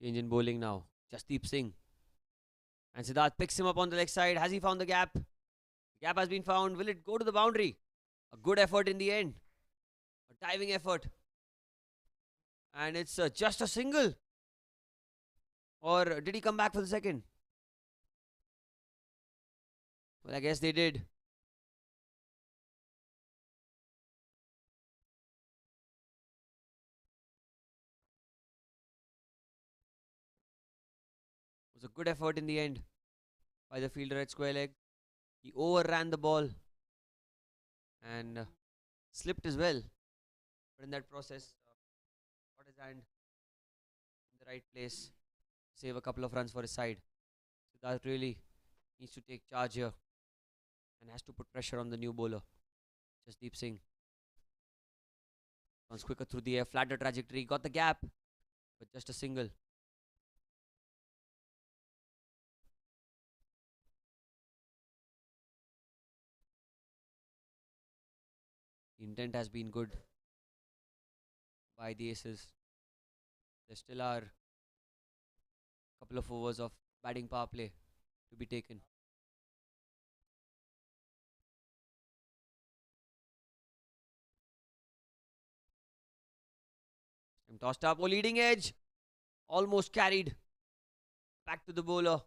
[SPEAKER 1] Change in bowling now. Jasdeep Singh. And Sidhart picks him up on the leg side. Has he found the gap? The gap has been found. Will it go to the boundary? A good effort in the end. A diving effort. And it's just a single. Or did he come back for the second? Well, I guess they did. It was a good effort in the end by the fielder at square leg. He overran the ball and slipped as well. But in that process, got his hand in the right place. Save a couple of runs for his side. Sidhart really needs to take charge here. and has to put pressure on the new bowler, Jasdeep Singh. Runs quicker through the air, flatter trajectory, got the gap, but just a single. The intent has been good by the Aces. There still are a couple of overs of batting power play to be taken. And tossed up, leading edge, almost carried back to the bowler.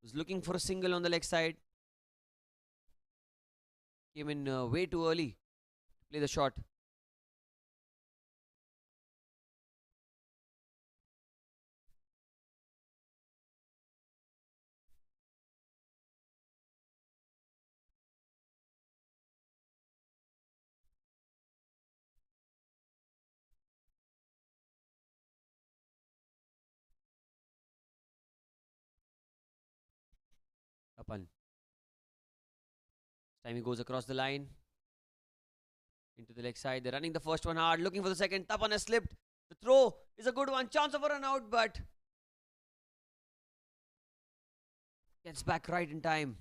[SPEAKER 1] Was looking for a single on the leg side. Came in way too early to play the shot. Tapan. This time he goes across the line. Into the leg side. They're running the first one hard. Looking for the second. Tapan has slipped. The throw is a good one. Chance of a run out, but gets back right in time.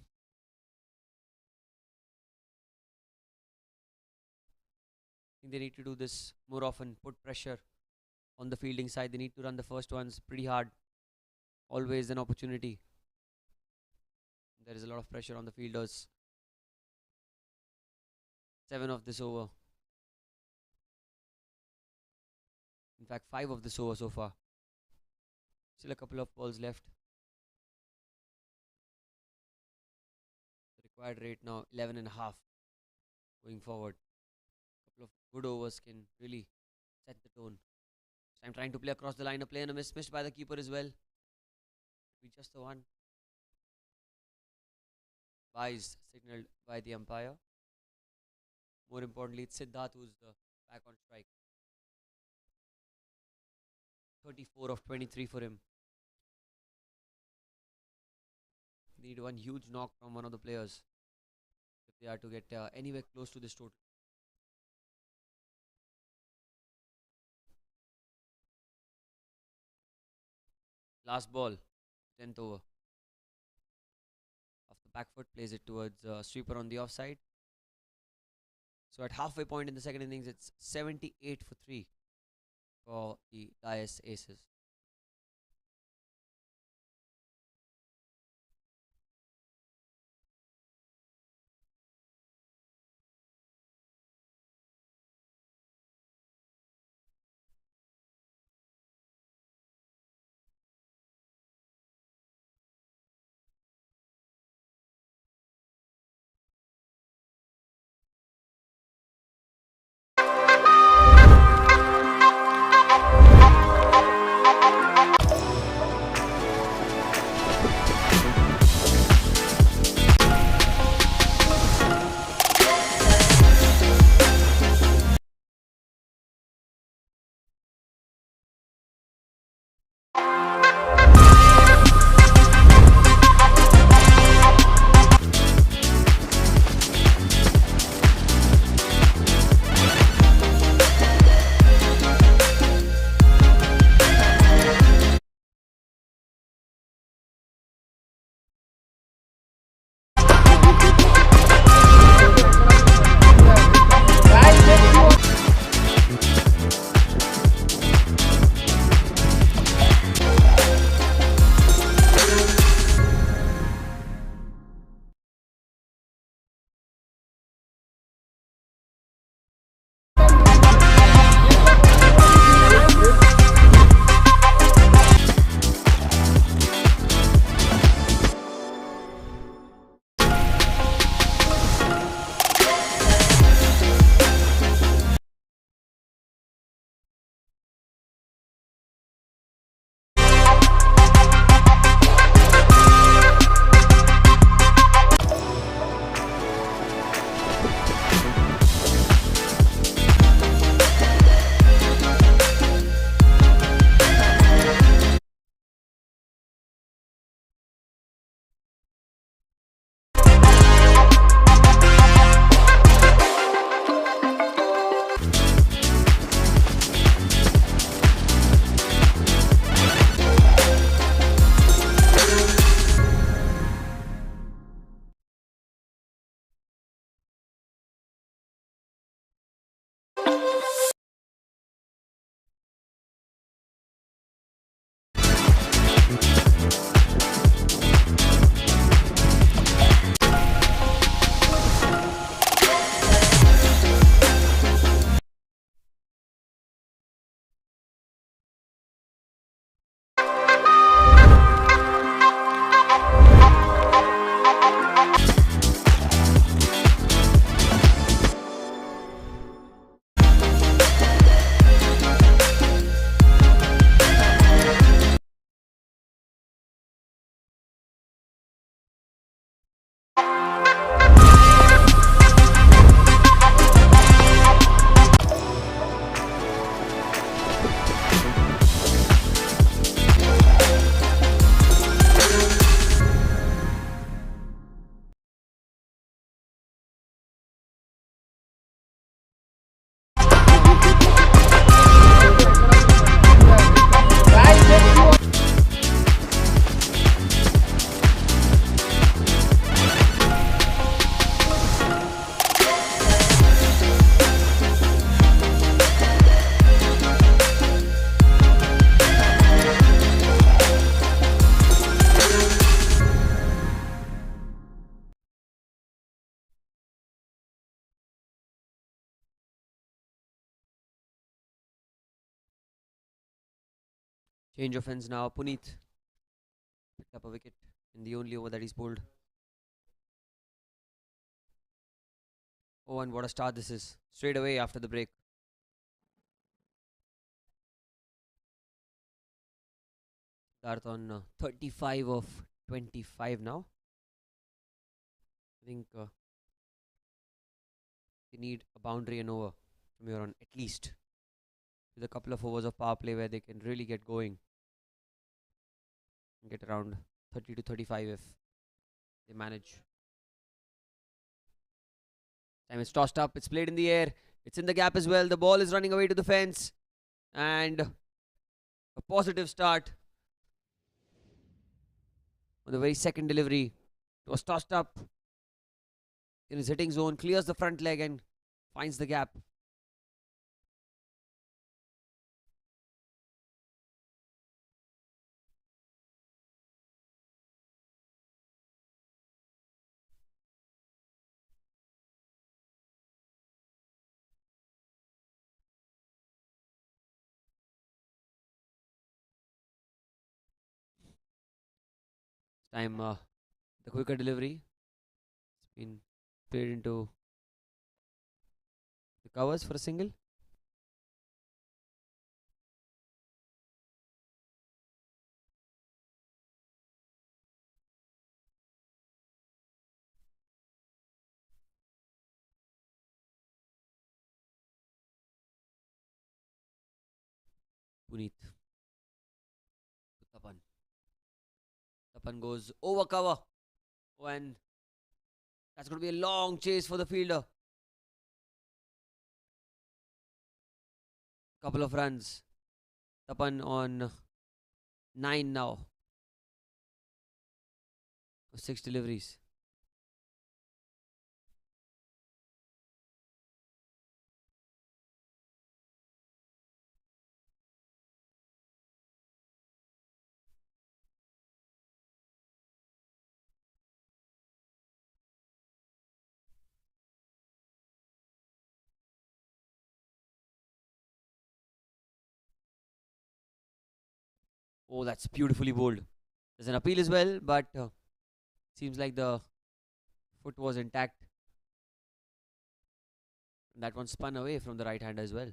[SPEAKER 1] I think they need to do this more often. Put pressure on the fielding side. They need to run the first ones pretty hard. Always an opportunity. There is a lot of pressure on the fielders. 7 of this over. In fact, 5 of this over so far. Still a couple of balls left. The required rate now 11.5 going forward. A couple of good overs can really set the tone. I'm trying to play across the line. A play and a miss, missed by the keeper as well. Be just the one. Dais signalled by the umpire. More importantly, it's Sidhart who's back on strike. 34 of 23 for him. Need one huge knock from one of the players if they are to get anywhere close to this total. Last ball, 10th over. Off the back foot, plays it towards sweeper on the offside. So at halfway point in the second innings, it's 78 for 3 for the Dais Aces. Change of ends now. Puneet picked up a wicket in the only over that he's bowled. Oh, and what a start this is. Straight away after the break. Sidhart on 35 of 25 now. I think they need a boundary and over from here on, at least. With a couple of overs of power play where they can really get going. And get around 30 to 35 if they manage. Time is tossed up. It's played in the air. It's in the gap as well. The ball is running away to the fence. And a positive start on the very second delivery. It was tossed up in his hitting zone. Clears the front leg and finds the gap. Time the quicker delivery. It's been played into the covers for a single. Puneet. Tapan. Tapan goes over cover. And that's going to be a long chase for the fielder. Couple of runs. Tapan on 9 now. 6 deliveries. Oh, that's beautifully bowled. There's an appeal as well, but seems like the foot was intact. That one spun away from the right hand as well.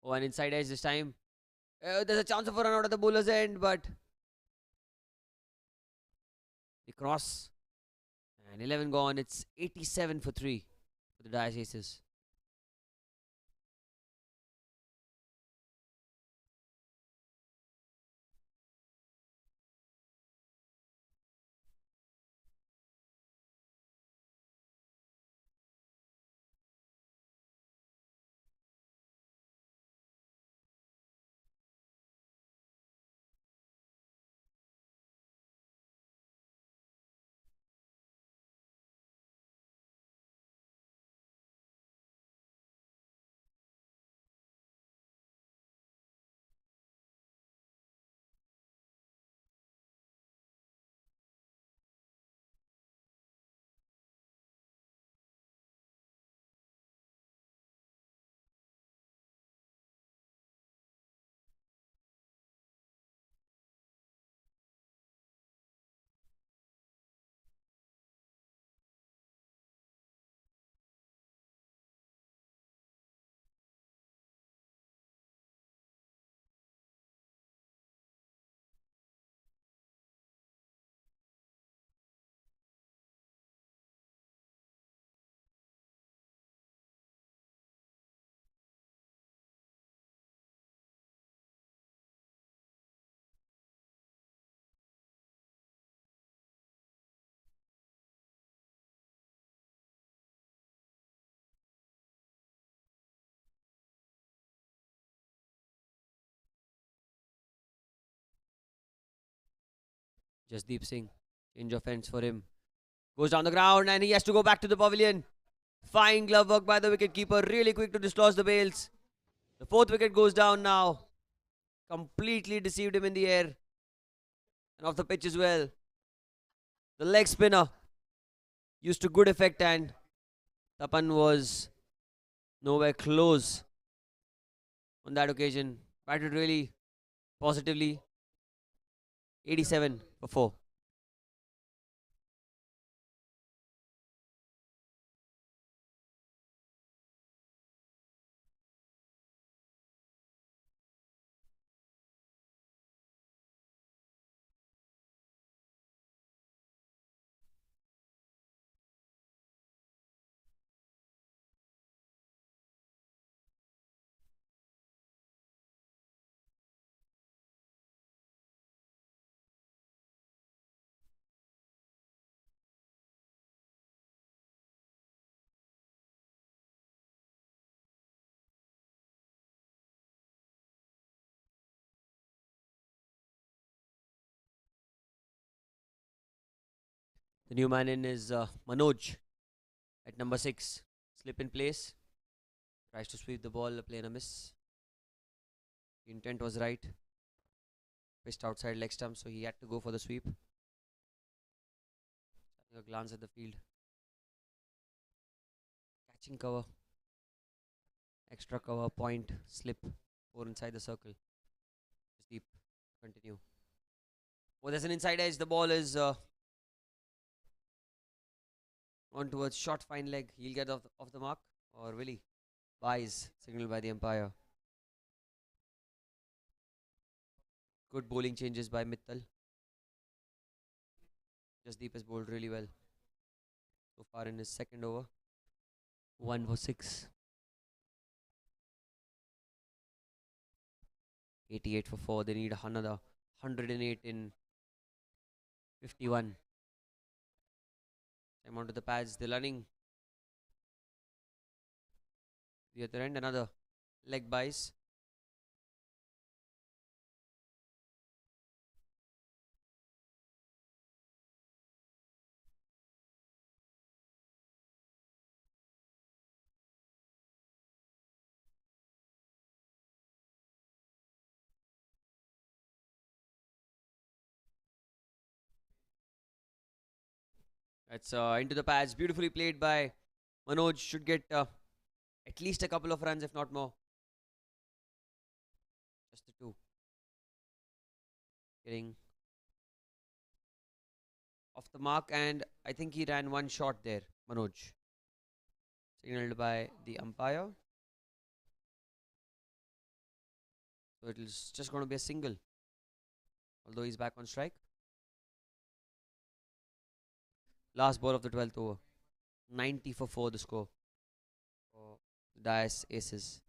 [SPEAKER 1] Oh, and inside edge this time. There's a chance of a run out at the bowler's end, but the cross. And 11 gone. It's 87 for 3 for the Dais Aces. Jasdeep Singh, change of ends for him. Goes down the ground and he has to go back to the pavilion. Fine glove work by the wicketkeeper, really quick to dislodge the bails. The fourth wicket goes down now. Completely deceived him in the air and off the pitch as well. The leg spinner used to good effect and Tapan was nowhere close on that occasion. Batted really positively. 87 for 4. The new man in is Manoj at number 6. Slip in place. Tries to sweep the ball, play and a miss. The intent was right. Pitched outside leg stump, so he had to go for the sweep. Having a glance at the field. Catching cover. Extra cover, point, slip. 4 inside the circle. Just deep. Continue. Oh, there's an inside edge. The ball is on towards short, fine leg. He'll get off the mark. Or will he? Dais, signaled by the umpire. Good bowling changes by Mittal. Jasdeep has bowled really well so far in his second over. 1 for 6. 88 for 4. They need another 108 in 51. Time onto the pads. They're running. The other end, another leg buys. That's into the pads. Beautifully played by Manoj. Should get at least a couple of runs, if not more. Just the 2. Getting off the mark, and I think he ran one shot there, Manoj. Signaled by the umpire. So it is just going to be a single. Although he's back on strike. Last ball of the 12th over. 90 for 4 the score. For Dais Aces.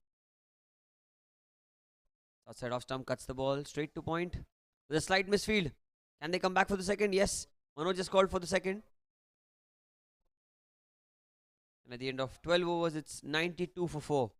[SPEAKER 1] Outside off stump, cuts the ball straight to point. With a slight misfield. Can they come back for the second? Yes. Manoj just called for the second. And at the end of 12 overs, it's 92 for 4.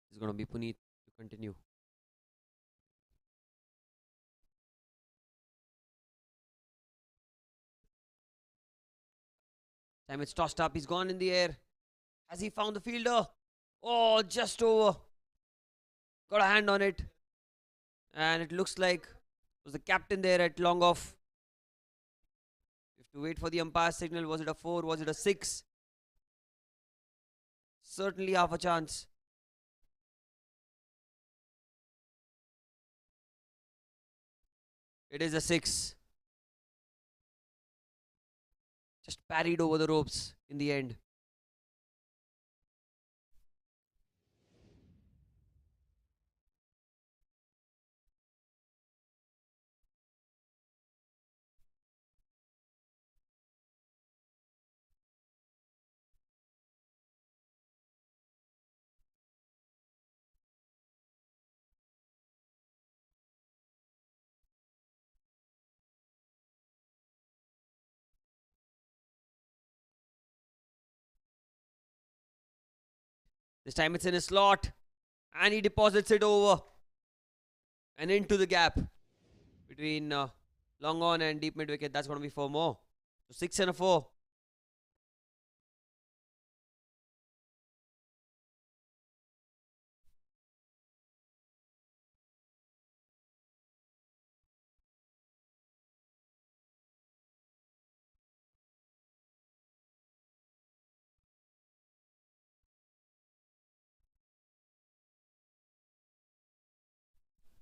[SPEAKER 1] It's going to be Puneet to continue. Time it's tossed up. He's gone in the air. Has he found the fielder? Oh, just over. Got a hand on it. And it looks like it was the captain there at long off. You have to wait for the umpire signal. Was it a 4? Was it a 6? Certainly half a chance. It is a 6. Just parried over the ropes in the end. This time it's in a slot. And he deposits it over. And into the gap. Between long on and deep mid wicket. That's going to be 4 more. So 6 and a 4.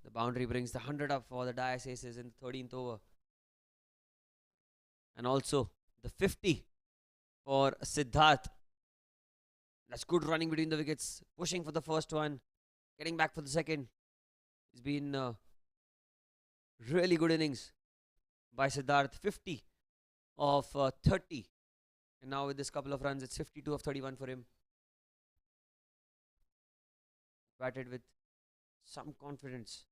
[SPEAKER 1] The boundary brings the 100 up for the Dais Aces in the 13th over. And also the 50 for Sidhart. That's good running between the wickets. Pushing for the first one. Getting back for the second. It's been really good innings by Sidhart. 50 of 30. And now with this couple of runs, it's 52 of 31 for him. Batted with some confidence.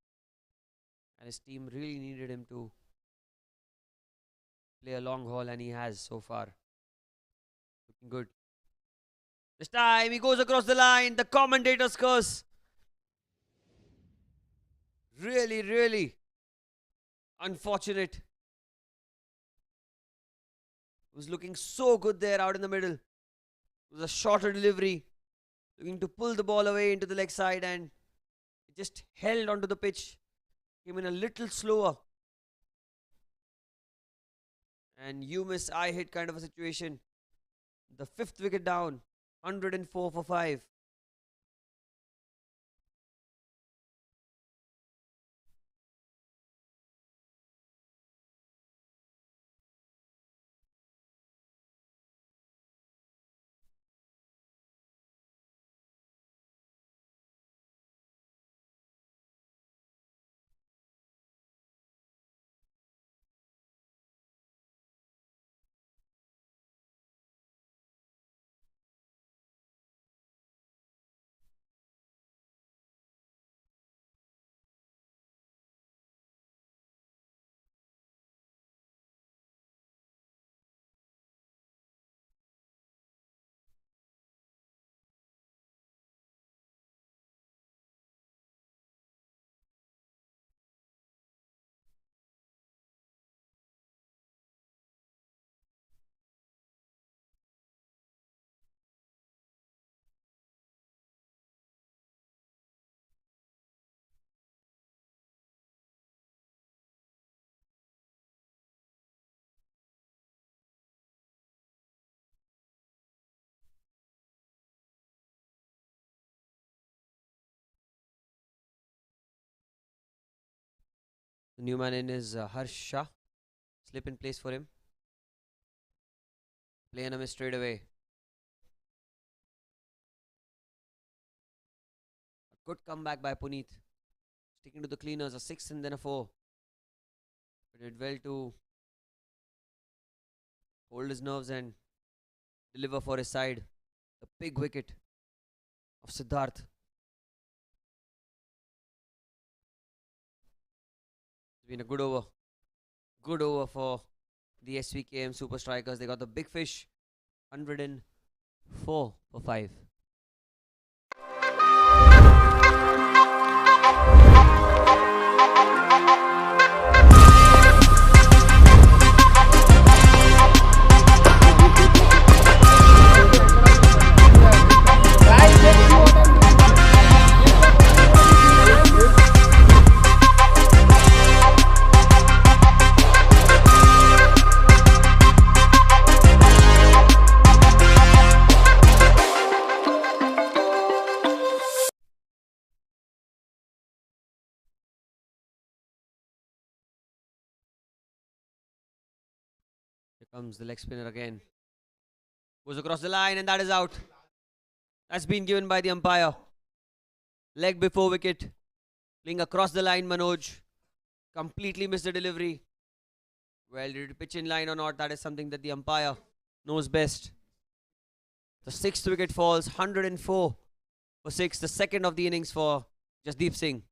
[SPEAKER 1] And his team really needed him to play a long haul, and he has so far. Looking good. This time he goes across the line. The commentator's curse. Really, really unfortunate. It was looking so good there out in the middle. It was a shorter delivery. Looking to pull the ball away into the leg side, and it just held onto the pitch. Came in a little slower. And you miss, I hit kind of a situation. The 5th wicket down. 104 for 5. The new man in is Harsha. Slip in place for him. Play and a miss straight away. A good comeback by Puneet. Sticking to the cleaners. A 6 and then a 4. But did well to hold his nerves and deliver for his side. The big wicket of Sidhart. It's been a good over. Good over for the SVKM Super Strikers. They got the big fish. 104 for 5. Comes the leg spinner again. Goes across the line and that is out. That's been given by the umpire. Leg before wicket. Playing across the line, Manoj. Completely missed the delivery. Well, did it pitch in line or not? That is something that the umpire knows best. The 6th wicket falls, 104 for 6. The second of the innings for Jasdeep Singh.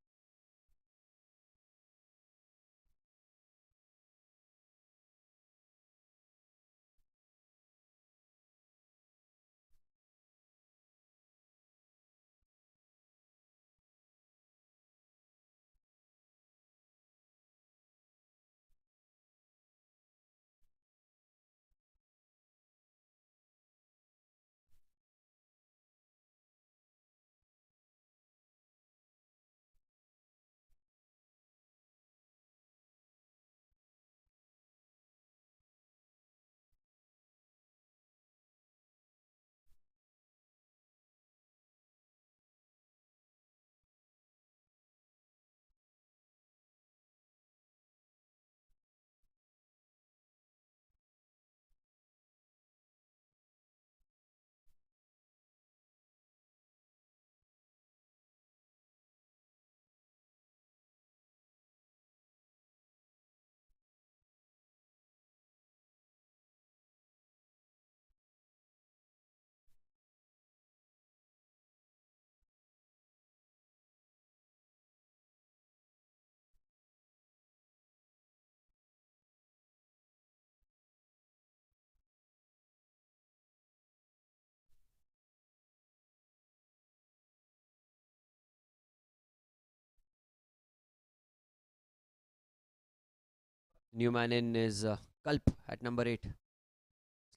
[SPEAKER 1] New man in is Kalp at number 8.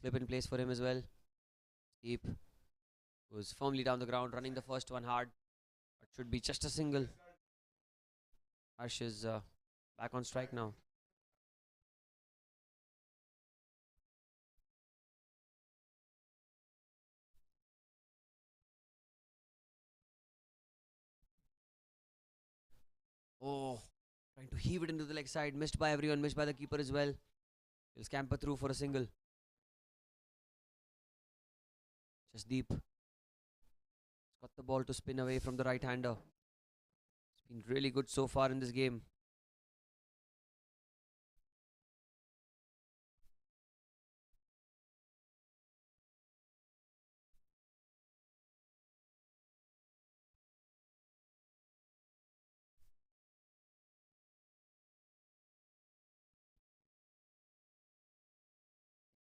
[SPEAKER 1] Slip in place for him as well. Deep goes firmly down the ground, running the first one hard. But should be just a single. Harsh is back on strike now. Oh, trying to heave it into the leg side. Missed by everyone, missed by the keeper as well. He'll scamper through for a single. Just deep. He's got the ball to spin away from the right hander. It's been really good so far in this game.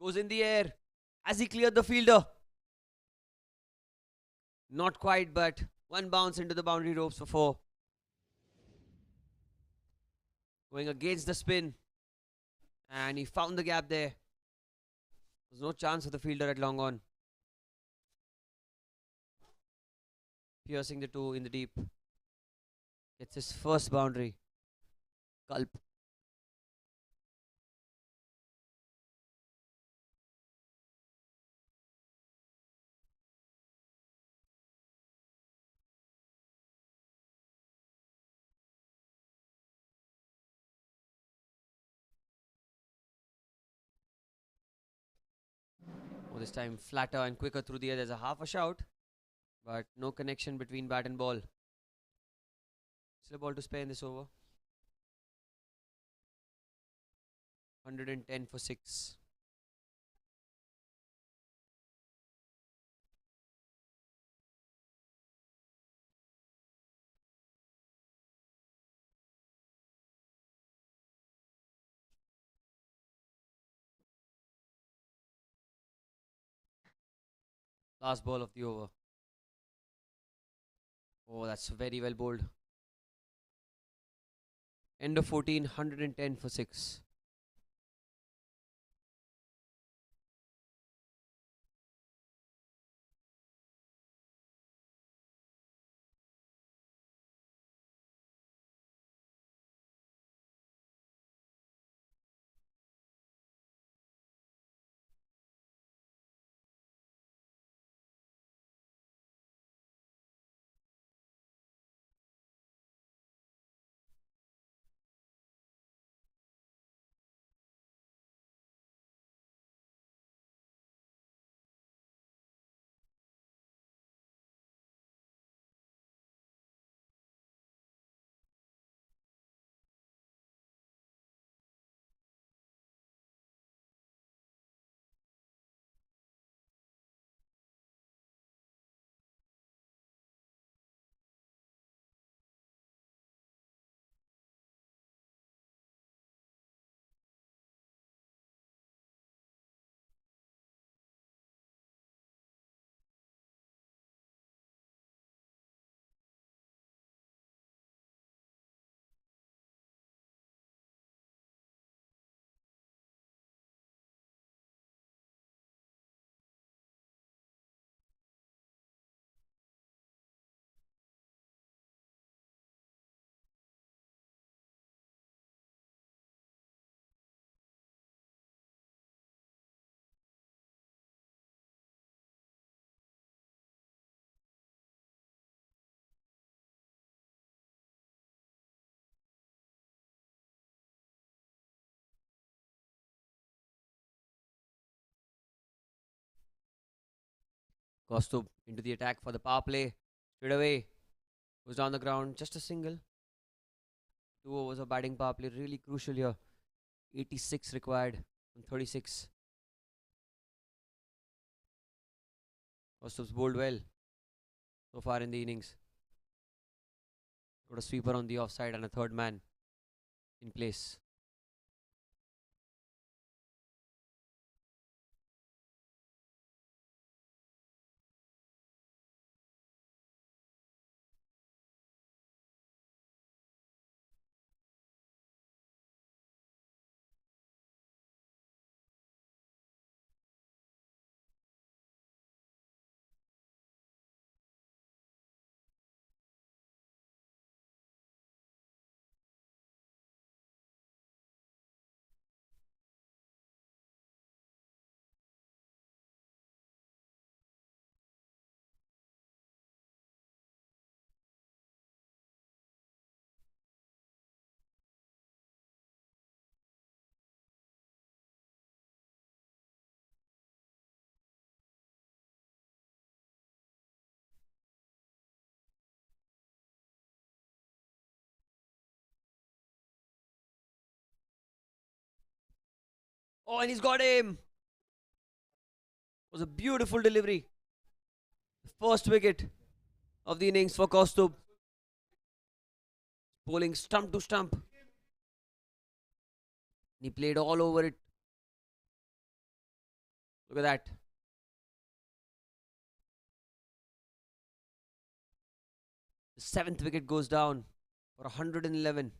[SPEAKER 1] Goes in the air as he cleared the fielder. Not quite, but one bounce into the boundary ropes for 4. Going against the spin. And he found the gap there. There's no chance for the fielder at long on. Piercing the 2 in the deep. Gets his first boundary. Kalp. Oh, this time flatter and quicker through the air. There's a half a shout, but no connection between bat and ball. Still a ball to spare in this over. 110 for 6. Last ball of the over. Oh, that's very well bowled. End of 14, 110 for 6. Kaustubh into the attack for the power play. Straight away. Goes down the ground. Just a single. 2 overs of batting power play. Really crucial here. 86 required from 36. Kaustubh's bowled well so far in the innings. Got a sweeper on the offside and a third man in place. Oh, and he's got him. It was a beautiful delivery. The first wicket of the innings for Kaustubh. Bowling stump to stump. He played all over it. Look at that. The 7th wicket goes down for 111.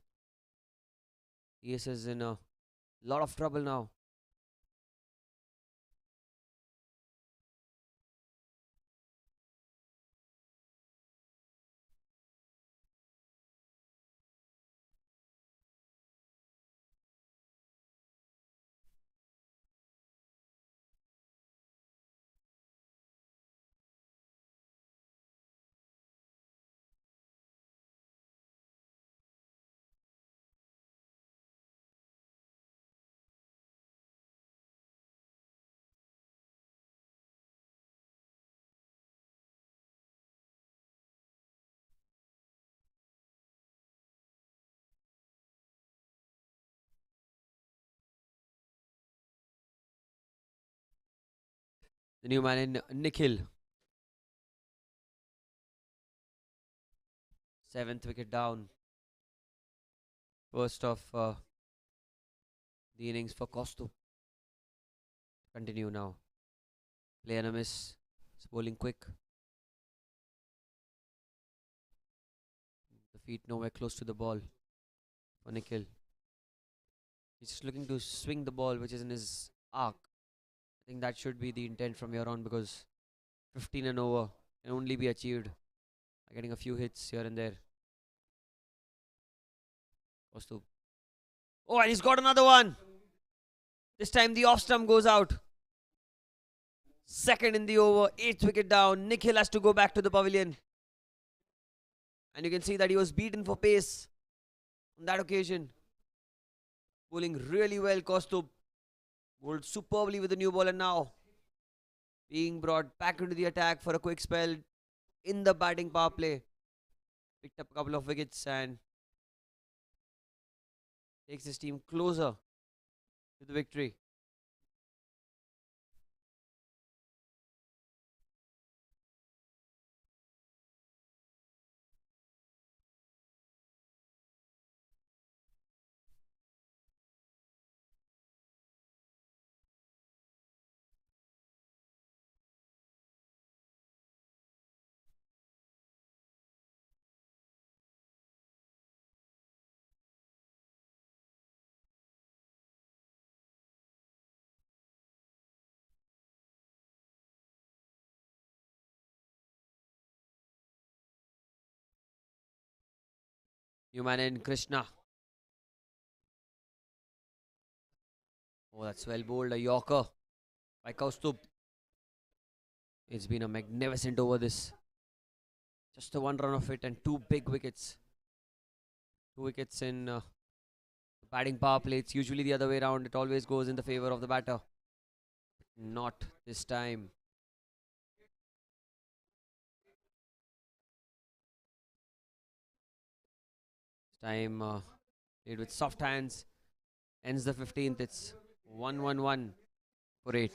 [SPEAKER 1] Dais is in a lot of trouble now. The new man in Nikhil. 7th wicket down. First of the innings for Kaustubh. Continue now. Play and a miss. It's bowling quick. The feet nowhere close to the ball for Nikhil. He's just looking to swing the ball, which is in his arc. I think that should be the intent from here on, because 15 and over can only be achieved by getting a few hits here and there. Kaustubh. Oh, and he's got another one. This time the off stump goes out. Second in the over, 8th wicket down. Nikhil has to go back to the pavilion. And you can see that he was beaten for pace on that occasion. Bowling really well, Kaustubh. Bowled superbly with the new ball, and now being brought back into the attack for a quick spell in the batting power play. Picked up a couple of wickets and takes his team closer to the victory. New man in Krishna. Oh, that's well bowled. A Yorker by Kaustubh. It's been a magnificent over this. Just the one run of it and 2 big wickets. 2 wickets in batting power play. It's usually the other way around. It always goes in the favor of the batter. Not this time. time played with soft hands. Ends the 15th. It's 1-1-1 for 8.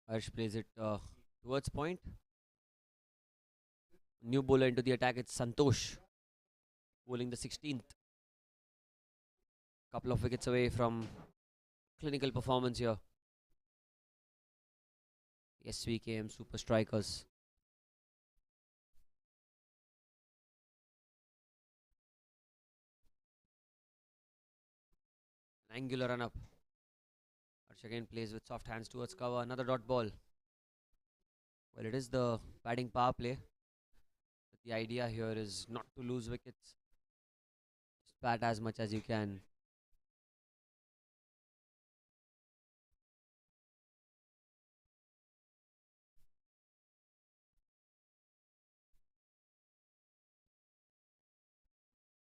[SPEAKER 1] Harsh plays it towards point. New bowler into the attack. It's Santosh bowling the 16th. Couple of wickets away from clinical performance here. Svkm super strikers. An angular run up. Harsh again plays with soft hands towards cover. Another dot ball. Well, it is the batting power play. But the idea here is not to lose wickets. Just bat as much as you can.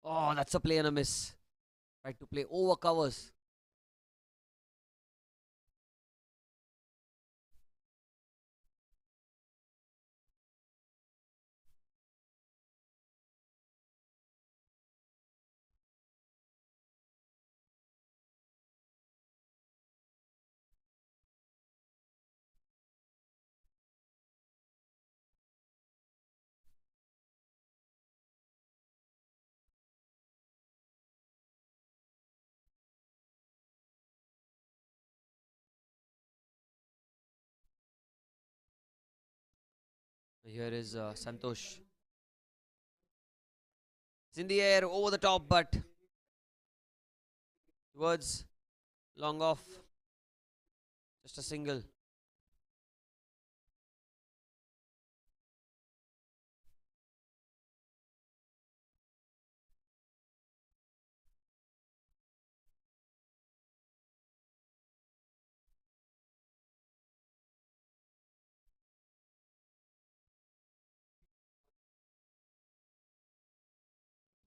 [SPEAKER 1] Oh, that's a play and a miss. Tried to play over covers. Here is Santosh. It's in the air, over the top, but towards long off. Just a single.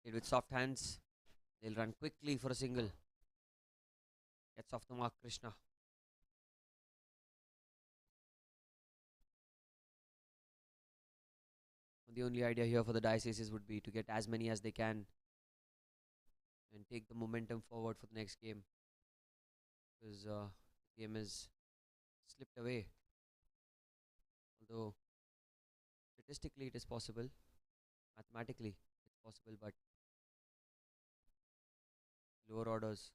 [SPEAKER 1] Hit with soft hands. They'll run quickly for a single. Gets off the mark, Krishna. The only idea here for the Dais would be to get as many as they can and take the momentum forward for the next game. Because the game is slipped away. Although statistically it is possible, mathematically it's possible, but lower orders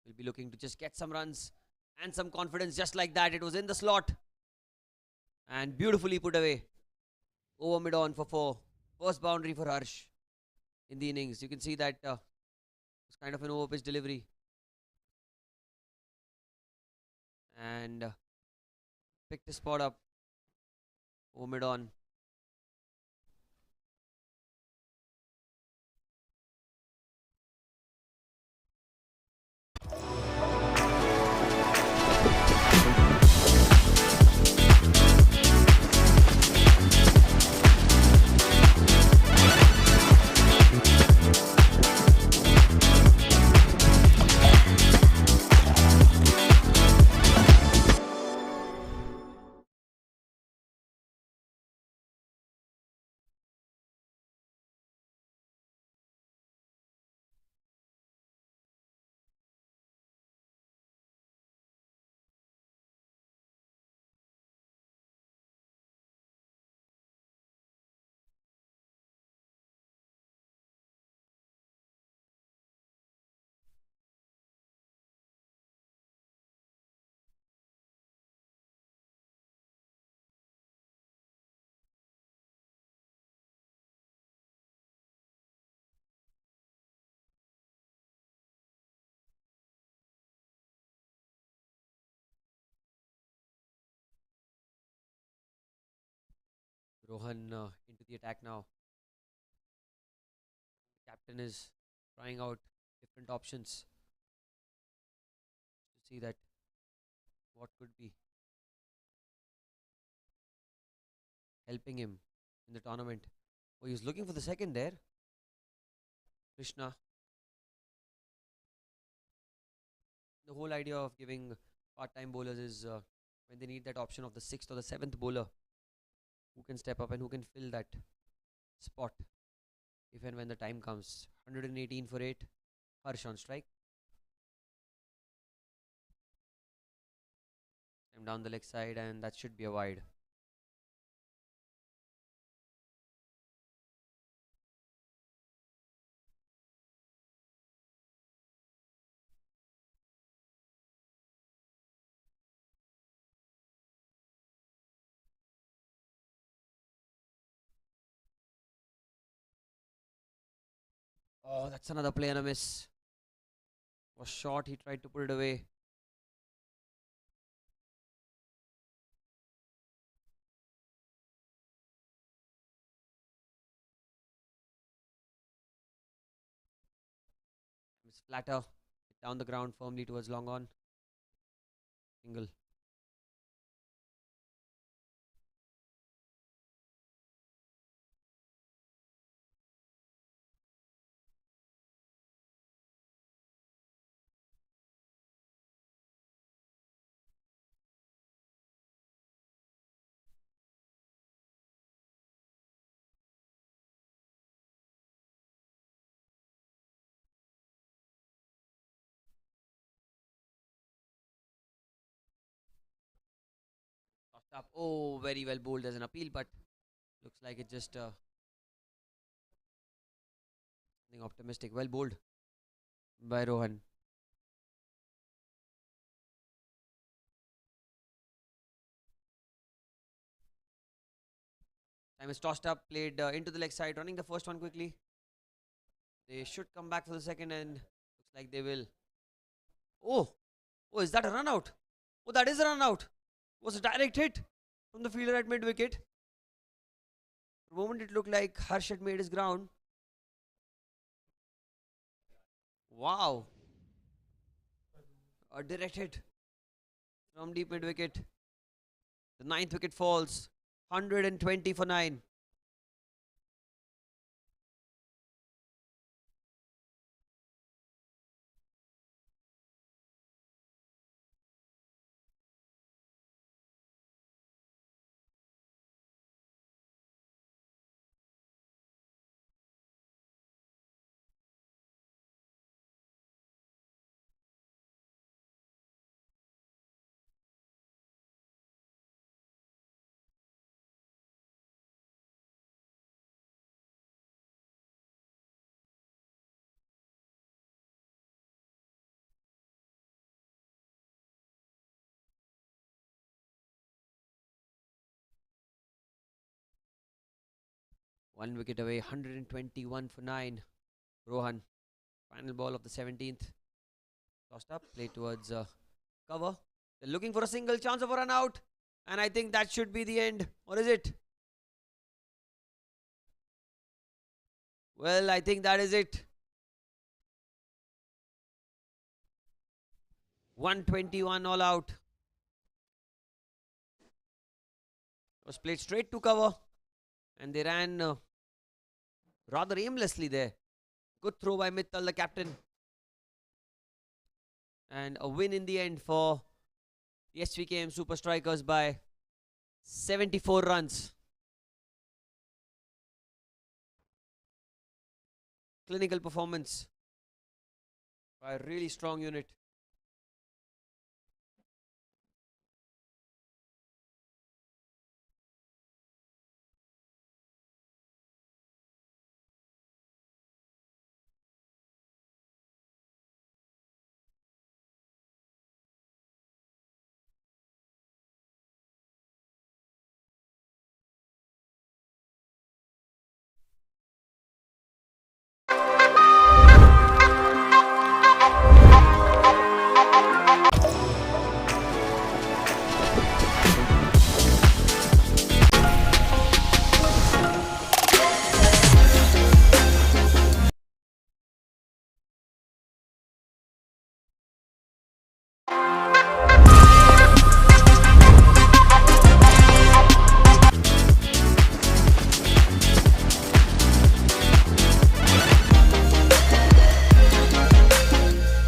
[SPEAKER 1] will be looking to just get some runs and some confidence. Just like that, it was in the slot and beautifully put away. Over mid on for 4. First boundary for Harsh in the innings. You can see that it's kind of an over pitch delivery. And picked his spot up. Over mid on. Rohan into the attack now. Captain is trying out different options to see that what could be helping him in the tournament. Oh, he was looking for the second there. Krishna. The whole idea of giving part-time bowlers is when they need that option of the 6th or the 7th bowler who can step up and who can fill that spot if and when the time comes. 118 for 8. Harsh on strike. Time down the leg side, and that should be a wide. Oh, that's another play and a miss. Was short, he tried to put it away. It's flatter. Hit down the ground firmly towards long on. Single. Tossed up. Oh, very well bowled as an appeal, but looks like it just something optimistic. Well bowled by Rohan. Time is tossed up, played into the leg side, running the first one quickly. They should come back for the second, and looks like they will. Oh, oh, is that a run out? Oh, that is a run out. Was a direct hit from the fielder at mid wicket. For a moment, it looked like Harsh had made his ground. Wow, a direct hit from deep mid wicket. The 9th wicket falls. 120 for 9. One wicket away, 121 for 9. Rohan, final ball of the 17th. Tossed up, played towards cover. They're looking for a single, chance of a run out. And I think that should be the end. Or is it? Well, I think that is it. 121 all out. Was played straight to cover. And they ran rather aimlessly there. Good throw by Mittal, the captain. And a win in the end for the SVKM Super Strikers by 74 runs. Clinical performance by a really strong unit.